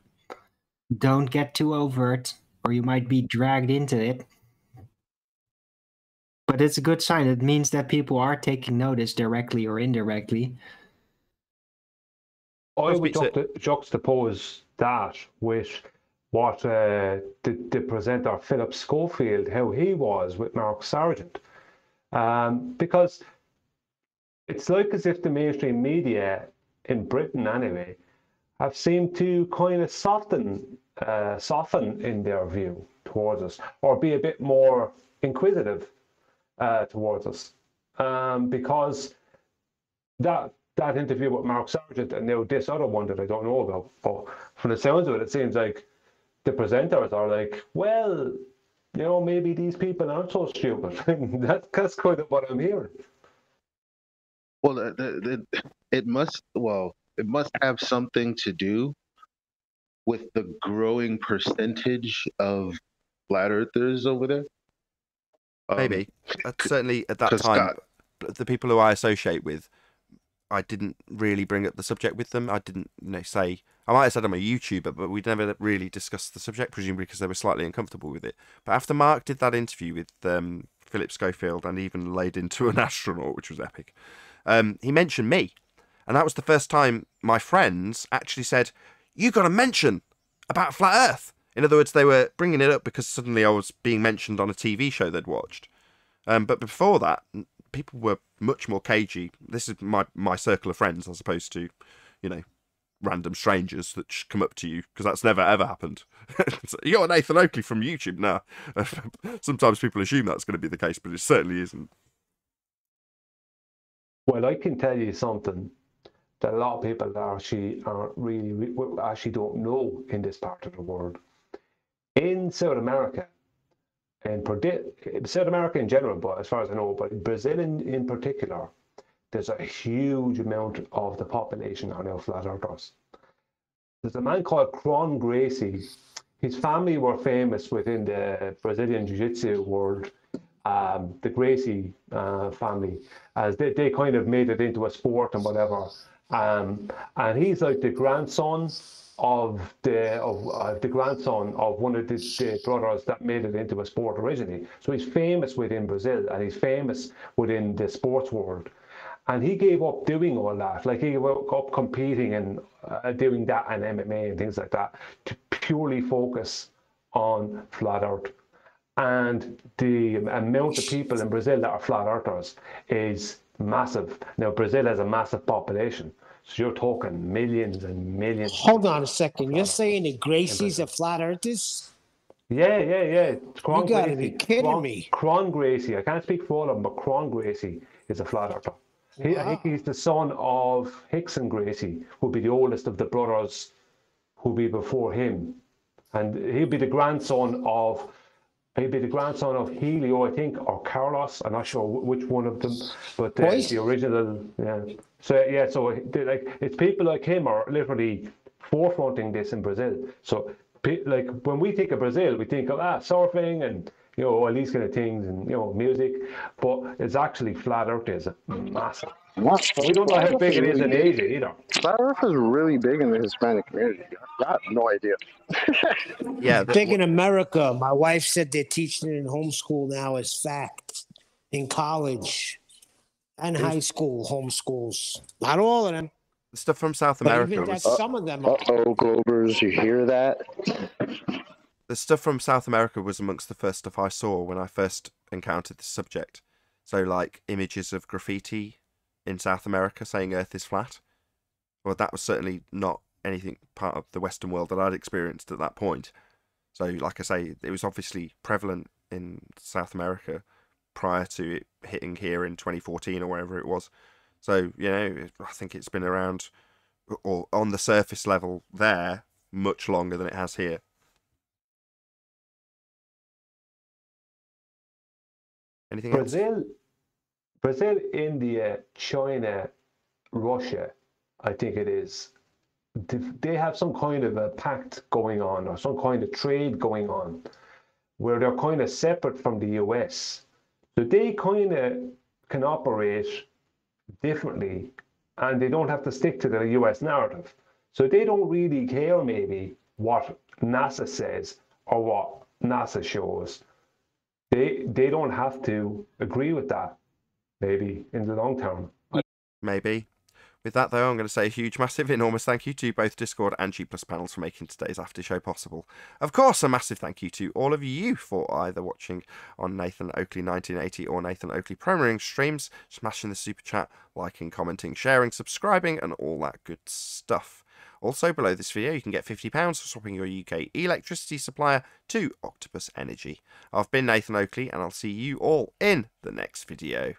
Speaker 2: don't get too overt or you might be dragged into it. But it's a good sign. It means that people are taking notice directly or indirectly.
Speaker 3: I would juxtapose that with what the presenter Philip Schofield, how he was with Mark Sargent. Because it's like as if the mainstream media, in Britain anyway, have seemed to kind of soften in their view towards us, or be a bit more inquisitive towards us, because that interview with Mark Sargent and now this other one that I don't know about, but from the sounds of it seems like the presenters are like, well, maybe these people aren't so stupid. That's kind of what I'm hearing.
Speaker 5: Well, it must have something to do with the growing percentage of flat earthers over there.
Speaker 1: Maybe. Certainly at that time, the people who I associate with, I didn't really bring up the subject with them. I didn't say, I might have said I'm a YouTuber, but we'd never really discussed the subject, presumably because they were slightly uncomfortable with it. But after Mark did that interview with Philip Schofield and even laid into an astronaut, which was epic, he mentioned me. And that was the first time my friends actually said, "You got to mention about flat Earth." In other words, they were bringing it up because suddenly I was being mentioned on a TV show they'd watched. But before that, people were much more cagey. This is my circle of friends as opposed to, you know, random strangers that just come up to you, because that's never ever happened. You're Nathan Oakley from YouTube now. Sometimes people assume that's going to be the case, but it certainly isn't.
Speaker 3: Well, I can tell you something that a lot of people actually actually don't know in this part of the world. In South America, and South America in general, but as far as I know, but Brazil in particular, there's a huge amount of the population are now flat earthers. There's a man called Cron Gracie. His family were famous within the Brazilian Jiu-Jitsu world, the Gracie family, as they kind of made it into a sport and whatever. And he's like the grandson of one of the brothers that made it into a sport originally. So he's famous within Brazil, and he's famous within the sports world. And he gave up doing all that. Like, he gave up competing and doing that and MMA and things like that to purely focus on flat earth. And the amount of people in Brazil that are flat earthers is massive. Now, Brazil has a massive population. So you're talking millions and millions.
Speaker 9: Hold on a second. You're saying the Gracies are flat earthers?
Speaker 3: Yeah.
Speaker 9: You gotta be kidding me.
Speaker 3: Cron Gracie. I can't speak for all of them, but Cron Gracie is a flat earther. I think he's the son of Hickson Gracie, who'll be the oldest of the brothers who'll be before him. And he'll be the grandson of Helio, I think, or Carlos. I'm not sure which one of them, but the original. Yeah. So it's people like him are literally forefronting this in Brazil. So like when we think of Brazil, we think of surfing and all these kind of things and music, but it's actually flat earth is massive.
Speaker 7: What?
Speaker 3: We don't know how big it is in Asia either.
Speaker 7: Flat Earth is really big in the Hispanic community. I have no idea.
Speaker 1: Yeah,
Speaker 9: big in America. My wife said they're teaching it in homeschool now as fact in college and high school homeschools. Not all of them.
Speaker 1: The stuff from South
Speaker 9: But
Speaker 1: America
Speaker 9: even that
Speaker 1: was...
Speaker 9: some of them are.
Speaker 7: Globers, you hear that?
Speaker 1: The stuff from South America was amongst the first stuff I saw when I first encountered this subject. So, like, images of graffiti in South America saying Earth is flat. Well, that was certainly not anything part of the Western world that I'd experienced at that point. So, like I say, it was obviously prevalent in South America prior to it hitting here in 2014 or wherever it was. So, I think it's been around, or on the surface level there, much longer than it has here. Anything else?
Speaker 3: Brazil, India, China, Russia, I think it is. They have some kind of a pact going on, or some kind of trade going on, where they're kind of separate from the US. So they kind of can operate differently, and they don't have to stick to the US narrative. So they don't really care maybe what NASA says or what NASA shows. They don't have to agree with that, maybe, in the long term.
Speaker 1: Maybe. With that, though, I'm going to say a huge, massive, enormous thank you to both Discord and G+ panels for making today's after show possible. Of course, a massive thank you to all of you for either watching on Nathan Oakley 1980 or Nathan Oakley premiering streams, smashing the super chat, liking, commenting, sharing, subscribing, and all that good stuff. Also, below this video, you can get £50 for swapping your UK electricity supplier to Octopus Energy. I've been Nathan Oakley, and I'll see you all in the next video.